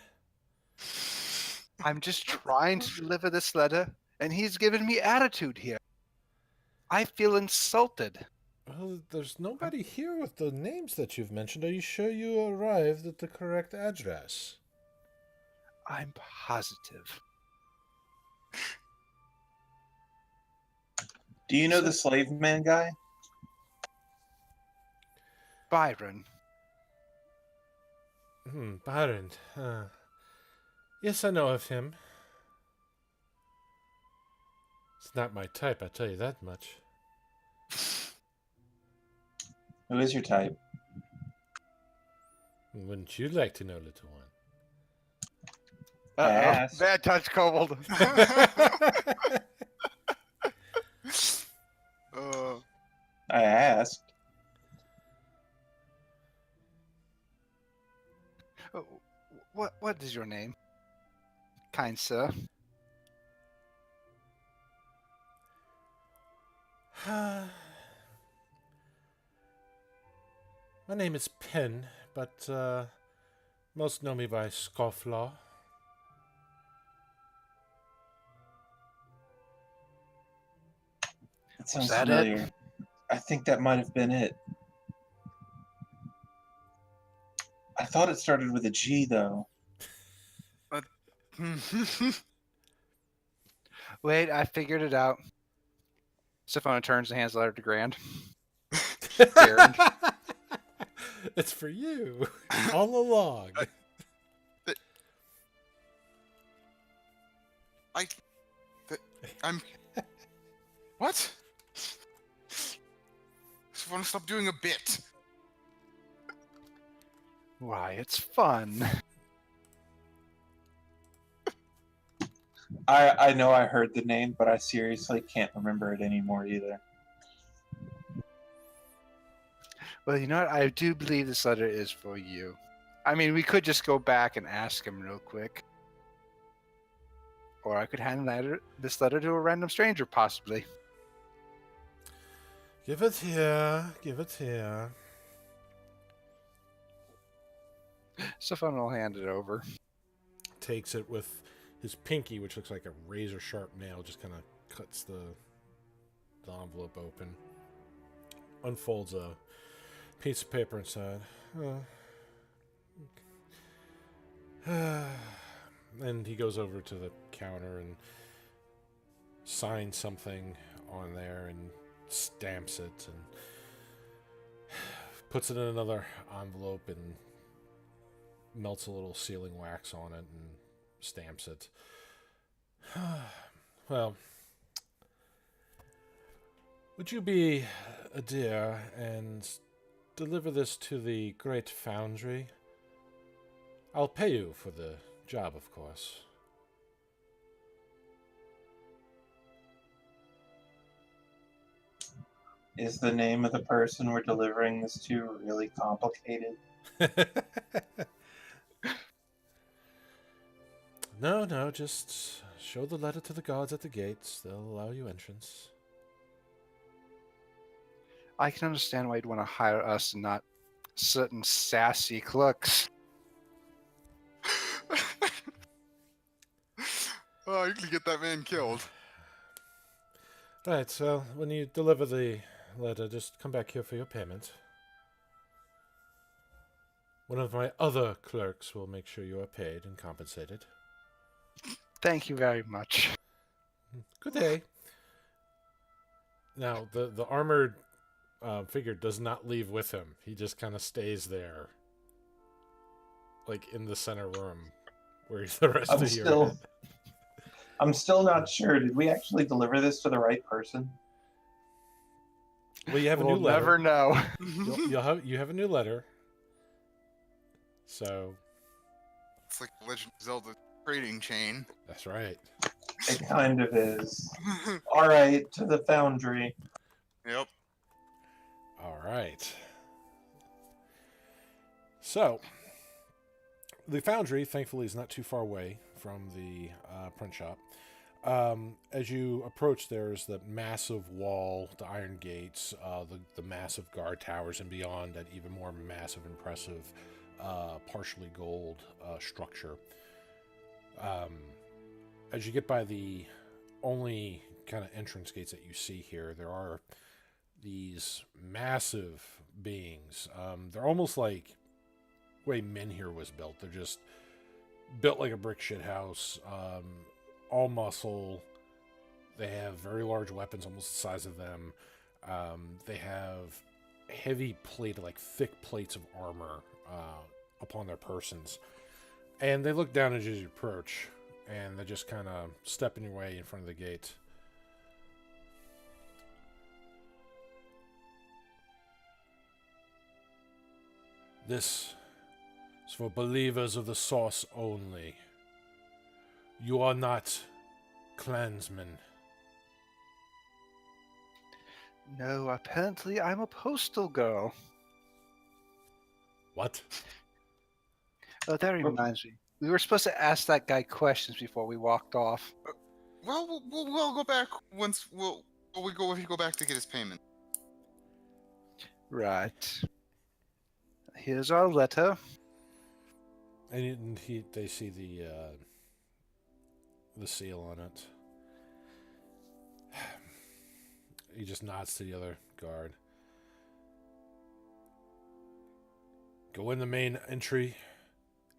I'm just trying to deliver this letter, and he's giving me attitude here. I feel insulted. Well, there's nobody here with the names that you've mentioned. Are you sure you arrived at the correct address? I'm positive. Do you know the slave man guy? Byron. Byron. Yes, I know of him. It's not my type, I tell you that much. Who is your type? Wouldn't you like to know, little one? I asked. Bad touch, Kobold. I asked. What is your name, kind sir? My name is Penn, but most know me by Scofflaw. That sounds that familiar. it? I think that might have been it. I thought it started with a G, though. Wait, I figured it out. Sophona turns and hands the letter to Grand. It's for you, all along. I'm. What? I want to stop doing a bit. Why, it's fun. I know I heard the name, but I seriously can't remember it anymore either. Well, you know what? I do believe this letter is for you. I mean, we could just go back and ask him real quick. Or I could hand this letter to a random stranger, possibly. Give it here. Give it here. Sophona will hand it over. Takes it with his pinky, which looks like a razor sharp nail, just kind of cuts the envelope open. Unfolds a piece of paper inside. And he goes over to the counter and signs something on there and stamps it and puts it in another envelope and melts a little sealing wax on it and stamps it. Well, would you be a dear and deliver this to the great foundry? I'll pay you for the job, of course. Is the name of the person we're delivering this to really complicated? No, just show the letter to the guards at the gates. They'll allow you entrance. I can understand why you'd want to hire us and not certain sassy clerks. Oh, you can get that man killed. Right, so when you deliver the letter, just come back here for your payment. One of my other clerks will make sure you are paid and compensated. Thank you very much. Good day. Now, the armored figure does not leave with him. He just kind of stays there, like in the center room, where the rest of you are. I'm still not sure. Did we actually deliver this to the right person? Well, you have a We'll new letter. never know. You have a new letter. So It's like Legend of Zelda trading chain. that's right. It kind of is. All right, to the foundry. Yep. All right. So the foundry, thankfully, is not too far away from the print shop. As you approach, there's the massive wall, the iron gates, the massive guard towers, and beyond that, even more massive, impressive, partially gold structure. As you get by the only kind of entrance gates that you see here, there are these massive beings. They're almost like the way Menhir was built. They're just built like a brick shit house. All muscle. They have very large weapons, almost the size of them. They have heavy plated, like thick plates of armor upon their persons. And they look down as you approach, and they just kind of step in your way in front of the gate. This is for believers of the source only. You are not clansmen. No, apparently I'm a postal girl. What? Oh, that reminds me. We were supposed to ask that guy questions before we walked off. Well, we'll go back once we go back to get his payment. Right. Here's our letter. And they see the seal on it. He just nods to the other guard. Go in the main entry.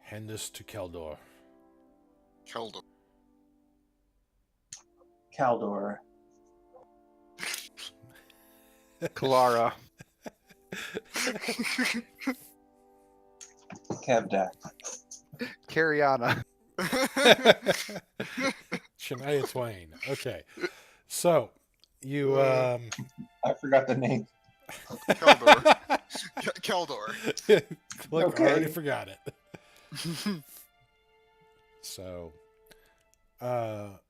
Hand this to Keldor. Keldor. Caldor. Clara. Kevdak. Cariana. Shania Twain. Okay. So, you... I forgot the name. Keldor. Keldor. Look, Okay. I already forgot it. So,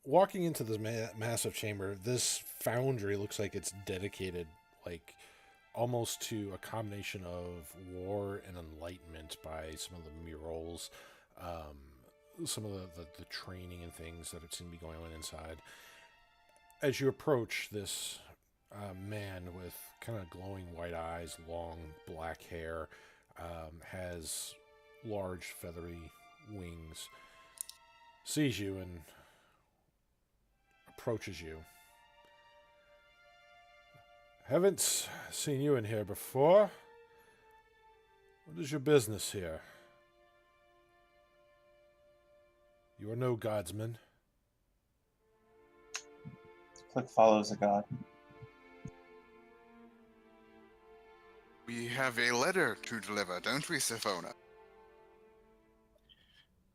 walking into this massive chamber, this foundry looks like it's dedicated, like, almost to a combination of war and enlightenment by some of the murals, some of the training and things that seem to be going on inside. As you approach this man with kind of glowing white eyes, long black hair, has large feathery wings, sees you and approaches you. Haven't seen you in here before. What is your business here? You are no godsman. Click follows a god. We have a letter to deliver, don't we, Siphona?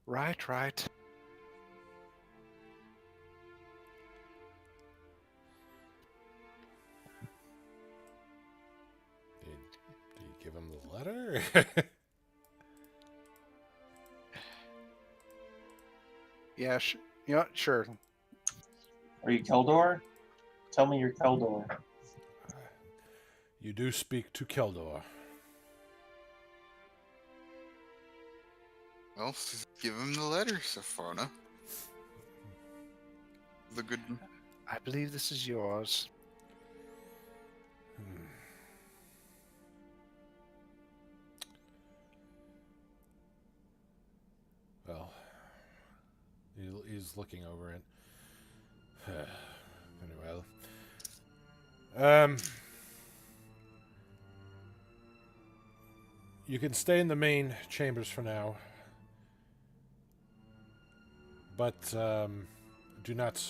Right. Did you give him the letter? Yeah, sure. Are you Keldor? Tell me you're Keldor. You do speak to Keldor. Well, give him the letter, Siphona. The good... I believe this is yours. Well, he's looking over it. Very well. You can stay in the main chambers for now, but do not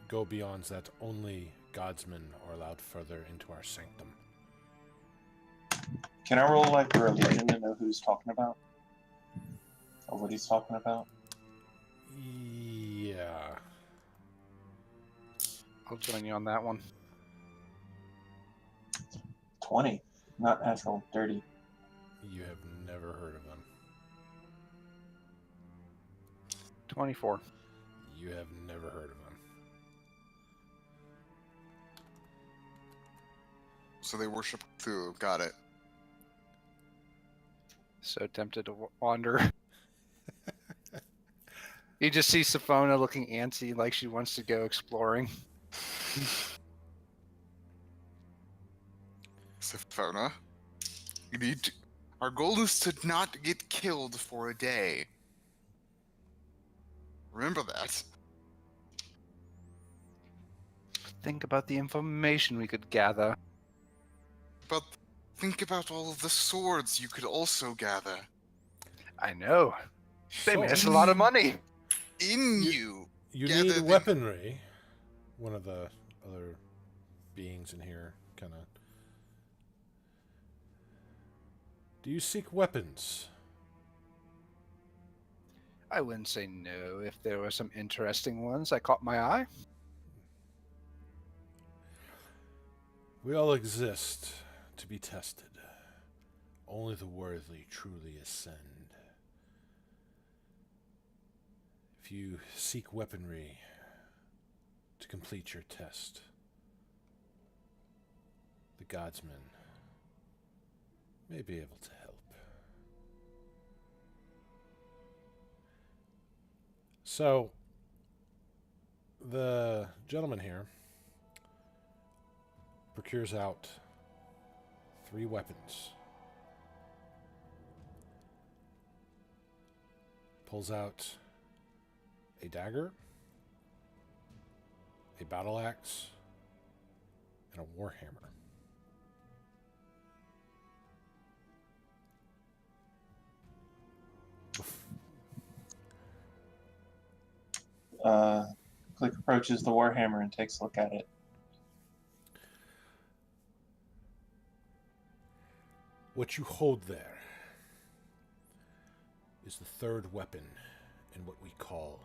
go beyond that. Only godsmen are allowed further into our sanctum. Can I roll like a religion to know who he's talking about? Or what he's talking about? Yeah. I'll join you on that one. 20. Not natural. Dirty. You have never heard of them. 24. You have never heard of them. So they worship Cthulhu. Got it. So tempted to wander. You just see Sifona looking antsy, like she wants to go exploring. Siphona, you need to... Our goal is to not get killed for a day. Remember that. Think about the information we could gather. But think about all of the swords you could also gather. I know. They So, made us a lot of money. In you. you gather need the- weaponry. One of the other beings in here kind of... Do you seek weapons? I wouldn't say no if there were some interesting ones that caught my eye. We all exist to be tested. Only the worthy truly ascend. If you seek weaponry to complete your test, the godsmen may be able to help. So, the gentleman here procures out 3 weapons. Pulls out a dagger, a battle axe, and a warhammer. Click approaches the Warhammer and takes a look at it. What you hold there is the third weapon in what we call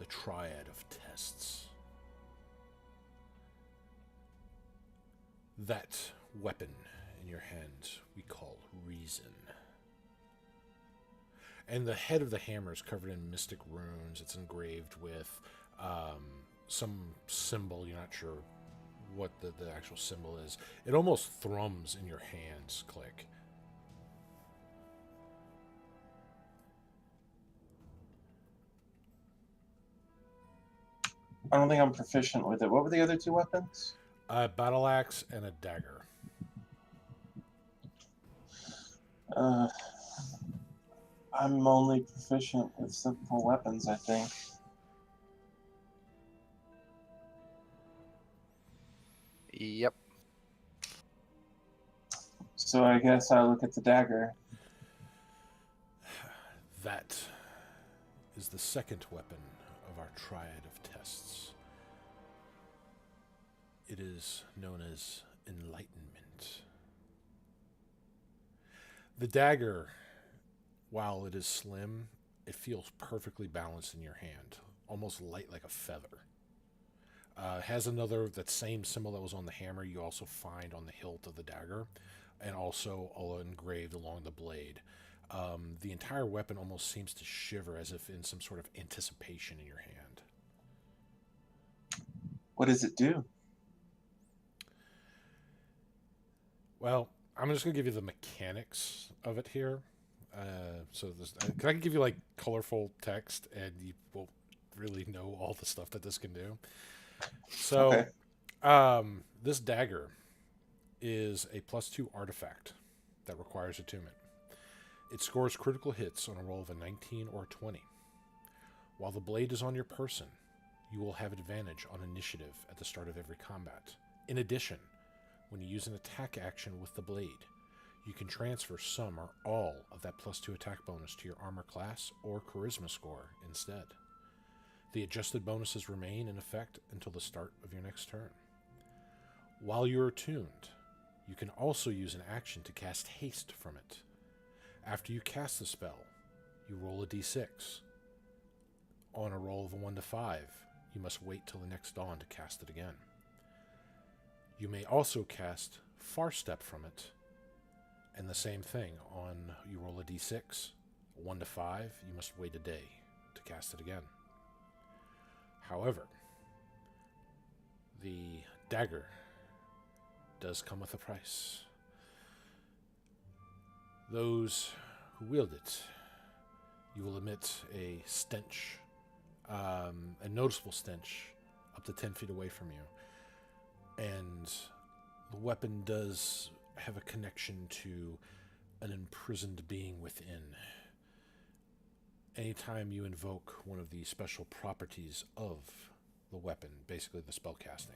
the triad of tests. That weapon in your hand we call reason. And the head of the hammer is covered in mystic runes. It's engraved with some symbol. You're not sure what the actual symbol is. It almost thrums in your hands, Click. I don't think I'm proficient with it. What were the other 2 weapons? A battle axe and a dagger. I'm only proficient with simple weapons, I think. Yep. So I guess I look at the dagger. That is the second weapon of our triad of tests. It is known as enlightenment. The dagger, while it is slim, it feels perfectly balanced in your hand, almost light like a feather. Has another, that same symbol that was on the hammer, you also find on the hilt of the dagger, and also all engraved along the blade. The entire weapon almost seems to shiver as if in some sort of anticipation in your hand. What does it do? Well, I'm just going to give you the mechanics of it here. Can I give you like colorful text and you will really know all the stuff that this can do? So, Okay. This dagger is a +2 artifact that requires attunement. It scores critical hits on a roll of a 19 or 20. While the blade is on your person, you will have advantage on initiative at the start of every combat. In addition, when you use an attack action with the blade, you can transfer some or all of that +2 attack bonus to your armor class or charisma score instead. The adjusted bonuses remain in effect until the start of your next turn. While you're attuned, you can also use an action to cast haste from it. After you cast the spell, you roll a d6. On a roll of a 1 to 5, you must wait till the next dawn to cast it again. You may also cast Far Step from it, and the same thing. On you roll a d6, 1 to 5, you must wait a day to cast it again. However, the dagger does come with a price. Those who wield it, you will emit a stench, a noticeable stench, up to 10 feet away from you. And the weapon does have a connection to an imprisoned being within. Anytime you invoke one of the special properties of the weapon, basically the spell casting,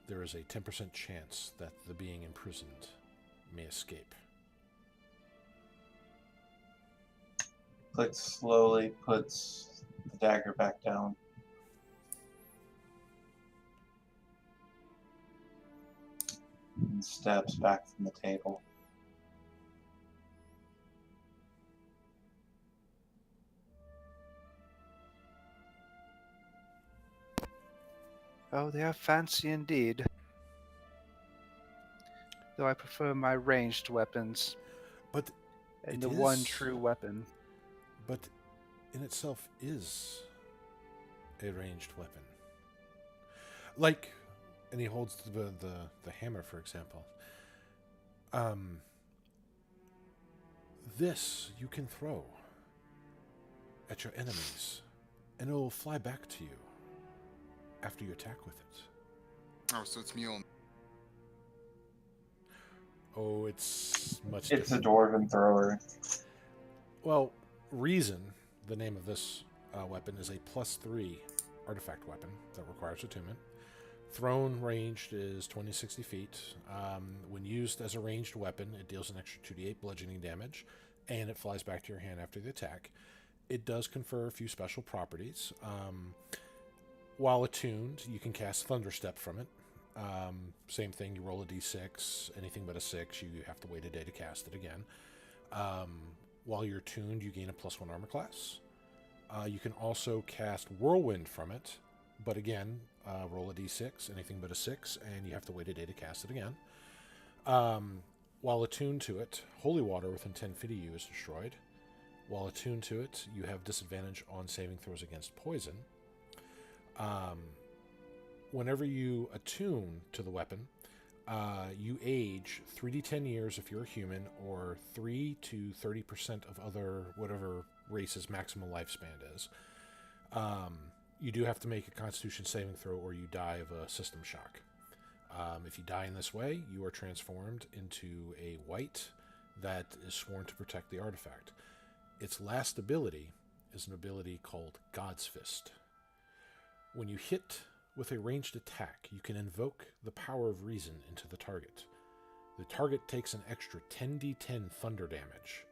there is a 10% chance that the being imprisoned may escape. Click slowly puts the dagger back down. And steps back from the table. Oh, they are fancy indeed. Though I prefer my ranged weapons. But And it the one is- true weapon. But in itself is a ranged weapon. Like, and he holds the hammer, for example. This you can throw at your enemies, and it will fly back to you after you attack with it. Oh, so it's Mule. Oh, it's much It's a different. dwarven thrower. Well, Reason, the name of this weapon, is a +3 artifact weapon that requires attunement. Thrown ranged is 20 to 60 feet. When used as a ranged weapon, it deals an extra 2d8 bludgeoning damage, and it flies back to your hand after the attack. It does confer a few special properties. While attuned, you can cast Thunderstep from it. Same thing, you roll a d6, anything but a 6, you have to wait a day to cast it again. While you're tuned, you gain a +1 armor class. You can also cast Whirlwind from it, but again, roll a d6, anything but a 6, and you have to wait a day to cast it again. While attuned to it, Holy Water within 10 feet of you is destroyed. While attuned to it, you have disadvantage on saving throws against poison. Whenever you attune to the weapon, you age 3d10 years if you're a human, or 3 to 30% of other whatever race's maximum lifespan is. You do have to make a Constitution saving throw, or you die of a system shock. If you die in this way, you are transformed into a wight that is sworn to protect the artifact. Its last ability is an ability called God's Fist. When you hit with a ranged attack, you can invoke the power of reason into the target. The target takes an extra 10d10 thunder damage.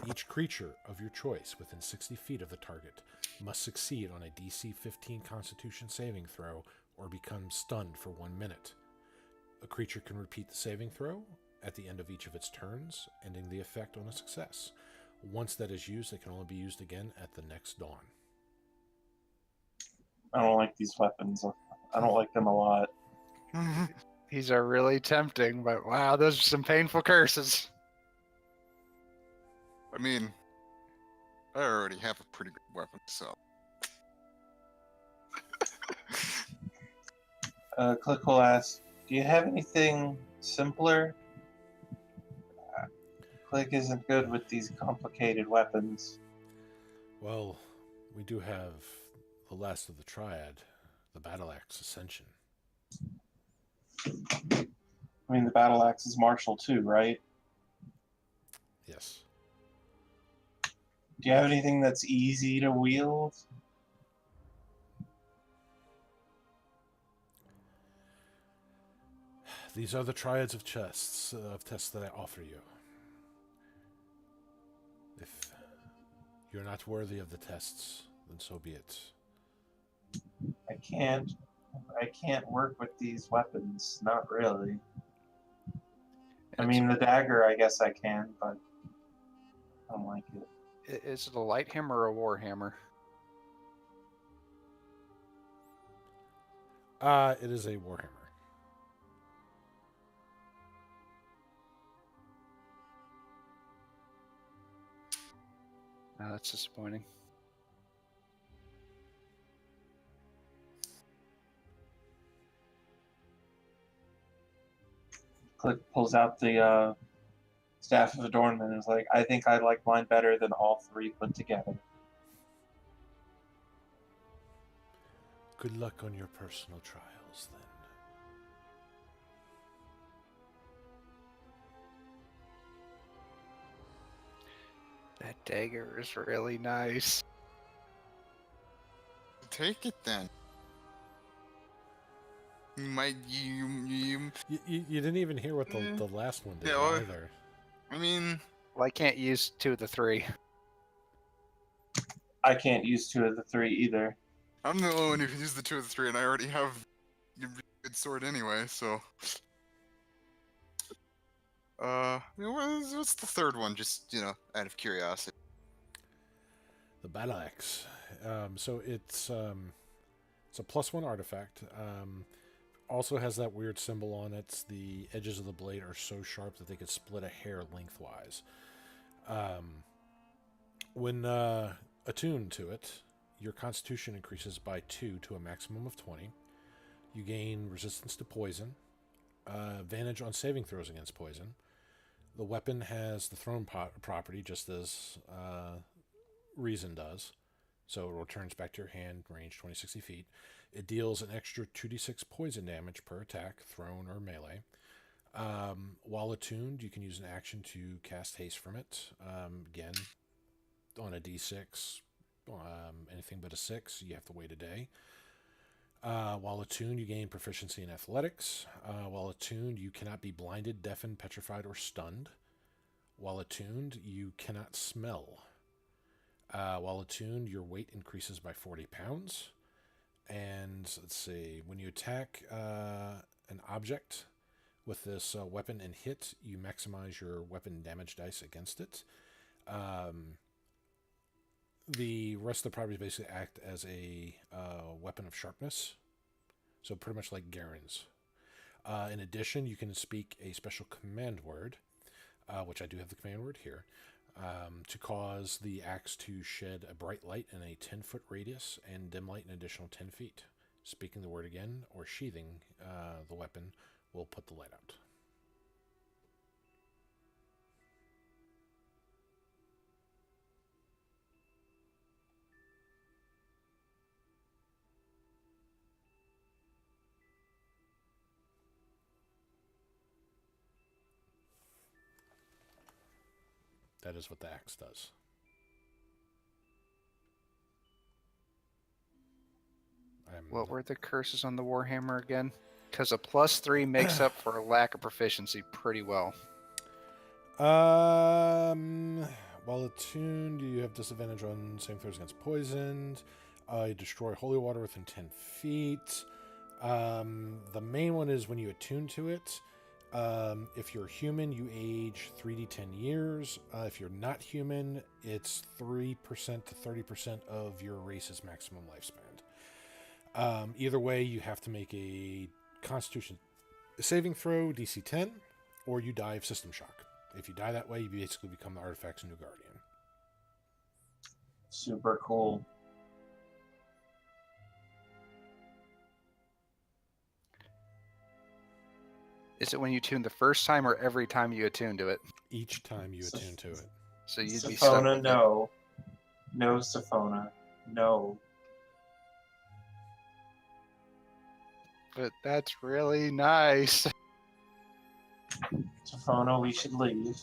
Each creature of your choice within 60 feet of the target must succeed on a DC 15 Constitution saving throw or become stunned for 1 minute. A creature can repeat the saving throw at the end of each of its turns, ending the effect on a success. Once that is used, it can only be used again at the next dawn. I don't like these weapons. I don't like them a lot. These are really tempting, but wow, those are some painful curses. I mean, I already have a pretty good weapon, so. Click will ask, do you have anything simpler? Click isn't good with these complicated weapons. Well, we do have the last of the triad, the Battle Axe Ascension. I mean, the battle axe is martial too, right? Yes. Do you have anything that's easy to wield? These are the triads of tests that I offer you. If you're not worthy of the tests, then so be it. I can't I can't work with these weapons. Not really. I It's- mean, the dagger, I guess I can, but I don't like it. Is it a light hammer or a war hammer? It is a warhammer. No, that's disappointing. Click pulls out the staff of adornment and is like, I think I like mine better than all three put together. Good luck on your personal trials, then. That dagger is really nice. Take it then. You might you. You didn't even hear what the last one did Yeah, well, either. I mean, Well, I can't use 2 of the 3. I can't use 2 of the 3 either. I'm the only one who can use the 2 of the 3, and I already have a good sword anyway. So, what's the third one? Just out of curiosity. The battle axe. So it's a +1 artifact. Also has that weird symbol on it. The edges of the blade are so sharp that they could split a hair lengthwise. When attuned to it, your constitution increases by 2 to a maximum of 20. You gain resistance to poison, advantage on saving throws against poison. The weapon has the thrown property, just as Reason does. So it returns back to your hand, range 20, 60 feet. It deals an extra 2d6 poison damage per attack, thrown or melee. While attuned, you can use an action to cast haste from it. Again, on a d6, anything but a 6, you have to wait a day. While attuned, you gain proficiency in athletics. While attuned, you cannot be blinded, deafened, petrified, or stunned. While attuned, you cannot smell. While attuned, your weight increases by 40 pounds. And let's see, when you attack an object with this weapon and hit, you maximize your weapon damage dice against it. The rest of the properties basically act as a weapon of sharpness. So pretty much like Garen's. In addition, you can speak a special command word, which I do have the command word here, to cause the axe to shed a bright light in a 10-foot radius and dim light an additional 10 feet. Speaking the word again or sheathing the weapon will put the light out. That is what the axe does. What were the curses on the Warhammer again? Because a +3 makes up for a lack of proficiency pretty well. While attuned, you have disadvantage on saving throws against poisoned. You destroy holy water within 10 feet. The main one is when you attune to it. If you're human, you age 3d10 years. If you're not human, it's 3% to 30% of your race's maximum lifespan. Either way, you have to make a Constitution saving throw, DC 10, or you die of system shock. If you die that way, you basically become the artifact's new guardian. Super cool. Is it when you tune the first time or every time you attune to it? Each time you attune to it. So you'd be stuck Sophona, with no. No, Sophona. No. But that's really nice. Sophona, we should leave.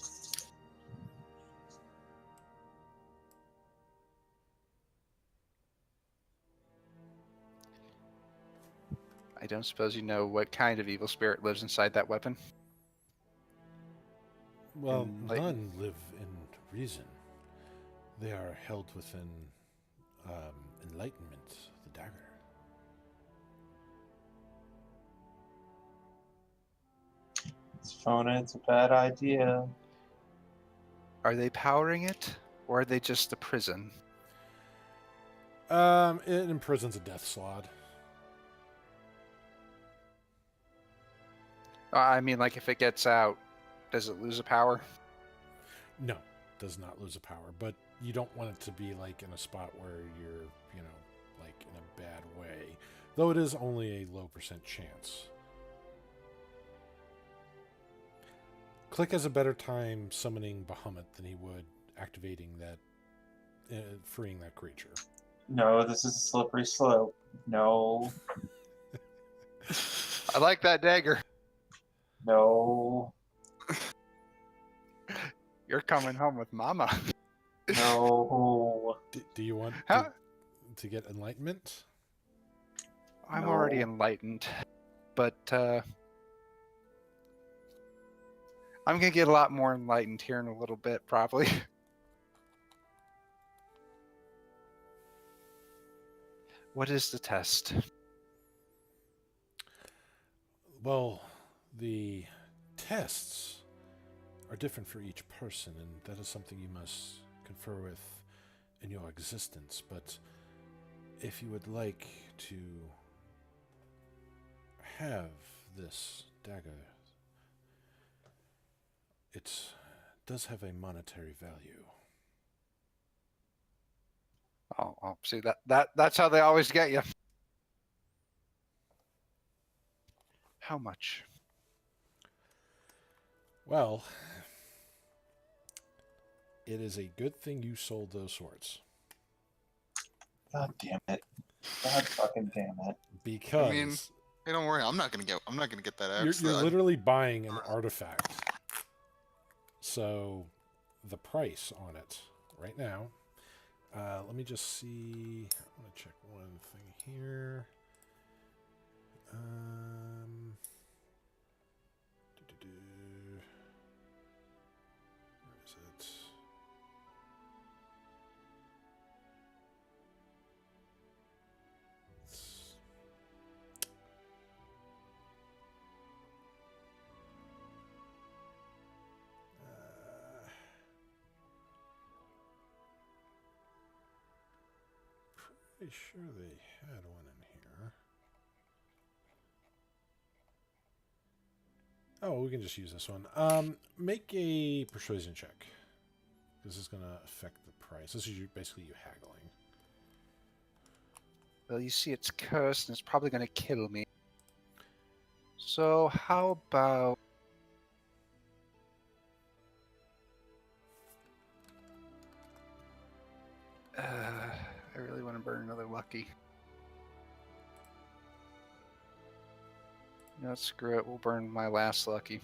I don't suppose you know what kind of evil spirit lives inside that weapon? Well, Enlighten- none live in reason. They are held within enlightenment, the dagger. Fona, it's a bad idea. Are they powering it, or are they just a prison? It imprisons a death slot. I mean, like, if it gets out, does it lose a power? No, does not lose a power, but you don't want it to be like in a spot where you're, like in a bad way. Though it is only a low % chance. Click has a better time summoning Bahamut than he would activating that, freeing that creature. No, this is a slippery slope. No, I like that dagger. no, You're coming home with Mama. no. Do you want How? to get enlightenment? I'm No. already enlightened, but I'm gonna get a lot more enlightened here in a little bit, probably. What is the test? Well, the tests are different for each person, and that is something you must confer with in your existence. But if you would like to have this dagger, it does have a monetary value. Oh, see that's how they always get you. How much? Well, it is a good thing you sold those swords. God damn it. God fucking damn it. Because I mean, hey, don't worry. I'm not gonna get that axe. you're literally buying an artifact. So the price on it right now. Let me just see. I want to check one thing here. Where is it? Pretty sure they had one in here. Oh, we can just use this one. Make a persuasion check. This is going to affect the price. This is basically you haggling. Well, you see, it's cursed, and it's probably gonna kill me. So how about? I really want to burn another lucky. No, screw it. We'll burn my last lucky.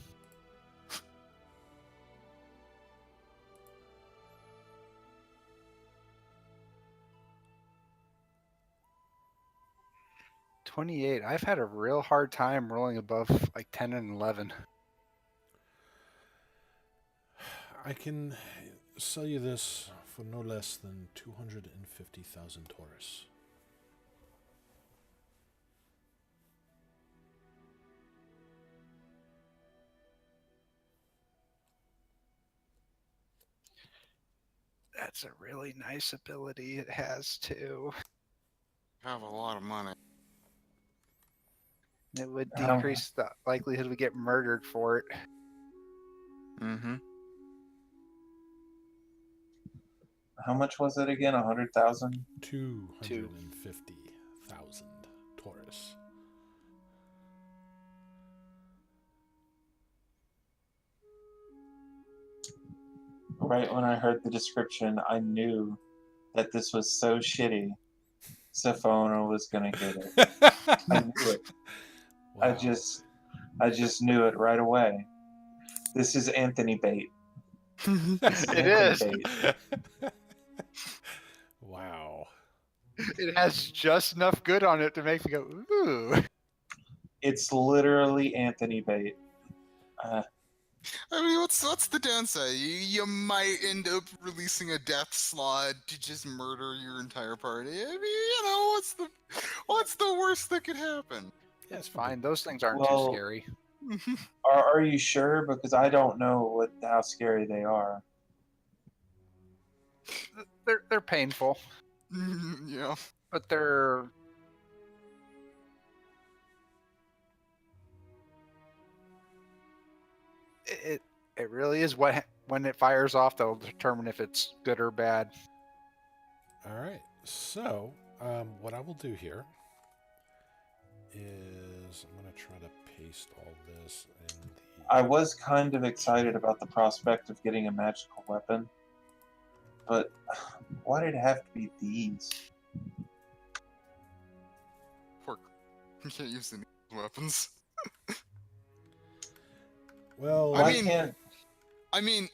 $28. I've had a real hard time rolling above like 10 and 11. I can sell you this for no less than 250,000 Taurus. That's a really nice ability it has too. have a lot of money. It would Oh. decrease the likelihood we get murdered for it. Mm-hmm. How much was it again? 100,000? 250,000 Taurus. Right when I heard the description, I knew that this was so shitty. Safona was gonna get it. I knew it. Wow. I just knew it right away. This is Anthony bait. This It Anthony is. bait. Wow. It has just enough good on it to make me go, ooh. It's literally Anthony bait. I mean, what's the downside? You might end up releasing a death slot to just murder your entire party. I mean, what's the worst that could happen? Yeah, It's fine. Those things aren't Well, too scary. Are you sure? Because I don't know how scary they are. They're painful, Yeah. but they're it really is when it fires off that'll determine if it's good or bad. All right. So, what I will do here is I'm going to try to paste all this in the. I was kind of excited about the prospect of getting a magical weapon, but why did it have to be these? Pork. You can't use any weapons. Well, I Why mean- can't I mean,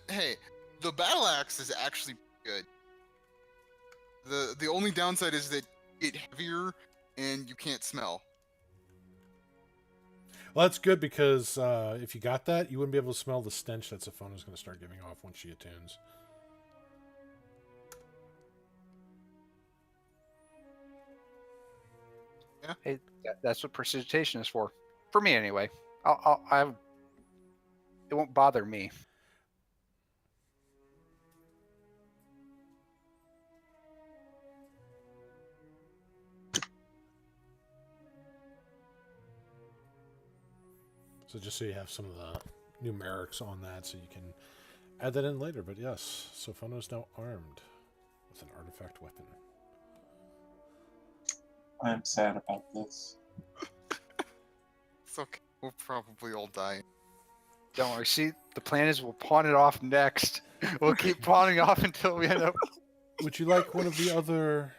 hey, the battle axe is actually good. The only downside is that it heavier and you can't smell. well, that's good because if you got that, you wouldn't be able to smell the stench that Sophona's going to start giving off once she attunes. Hey, that's what precipitation is for me anyway. It won't bother me. So just so you have some of the numerics on that, so you can add that in later. But yes, Sophona is now armed with an artifact weapon. I'm sad about this? It's okay. We'll probably all die. Don't worry. See, the plan is we'll pawn it off next. We'll keep pawning off until we end up. Would you like one of the other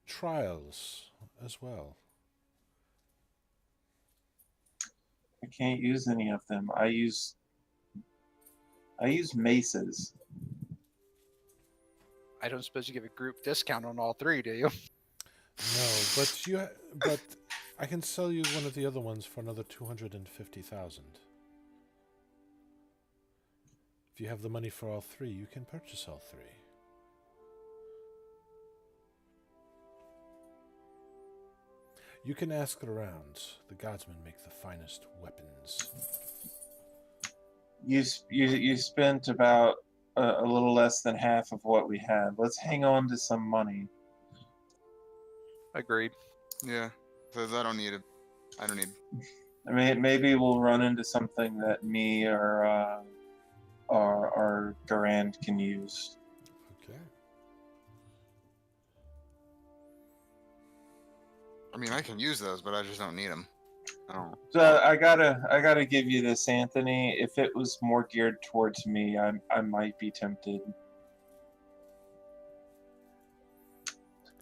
trials as well? I can't use any of them. I use maces. I don't suppose you give a group discount on all three, do you? No, but I can sell you one of the other ones for another 250,000. If you have the money for all three, you can purchase all three. You can ask around. The Godsmen make the finest weapons. You spent about a little less than half of what we had. Let's hang on to some money. Agreed. Yeah. Says I don't need it. I don't need. I mean, maybe we'll run into something that me or Durand can use. Okay. I mean, I can use those, but I just don't need them. I don't. So I gotta give you this, Anthony. If it was more geared towards me, I might be tempted.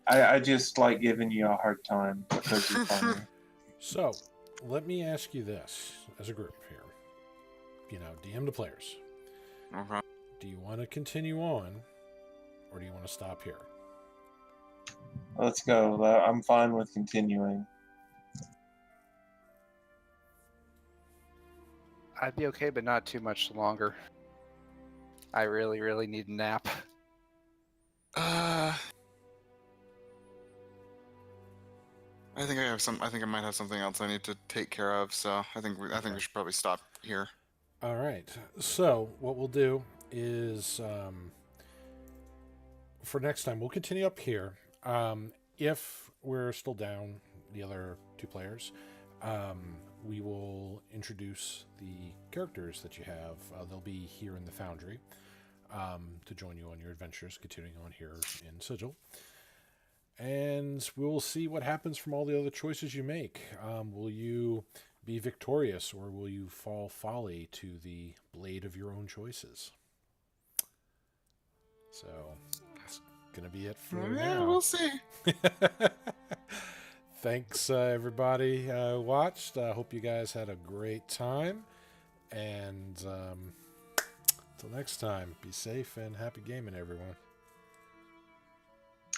I just like giving you a hard time because you're funny. So, let me ask you this as a group here. You know, DM to players. Okay. Do you want to continue on, or do you want to stop here? Let's go. I'm fine with continuing. I'd be okay, but not too much longer. I really, really need a nap. I think I might have something else I need to take care of. So I think we should probably stop here. All right. So, what we'll do is for next time, we'll continue up here. If we're still down the other two players, we will introduce the characters that you have. They'll be here in the Foundry to join you on your adventures, continuing on here in Sigil. And we'll see what happens from all the other choices you make. Will you be victorious, or will you fall folly to the blade of your own choices? So that's going to be it for Yeah, now. we'll see. Thanks, everybody watched. I hope you guys had a great time. And until next time, be safe and happy gaming, everyone.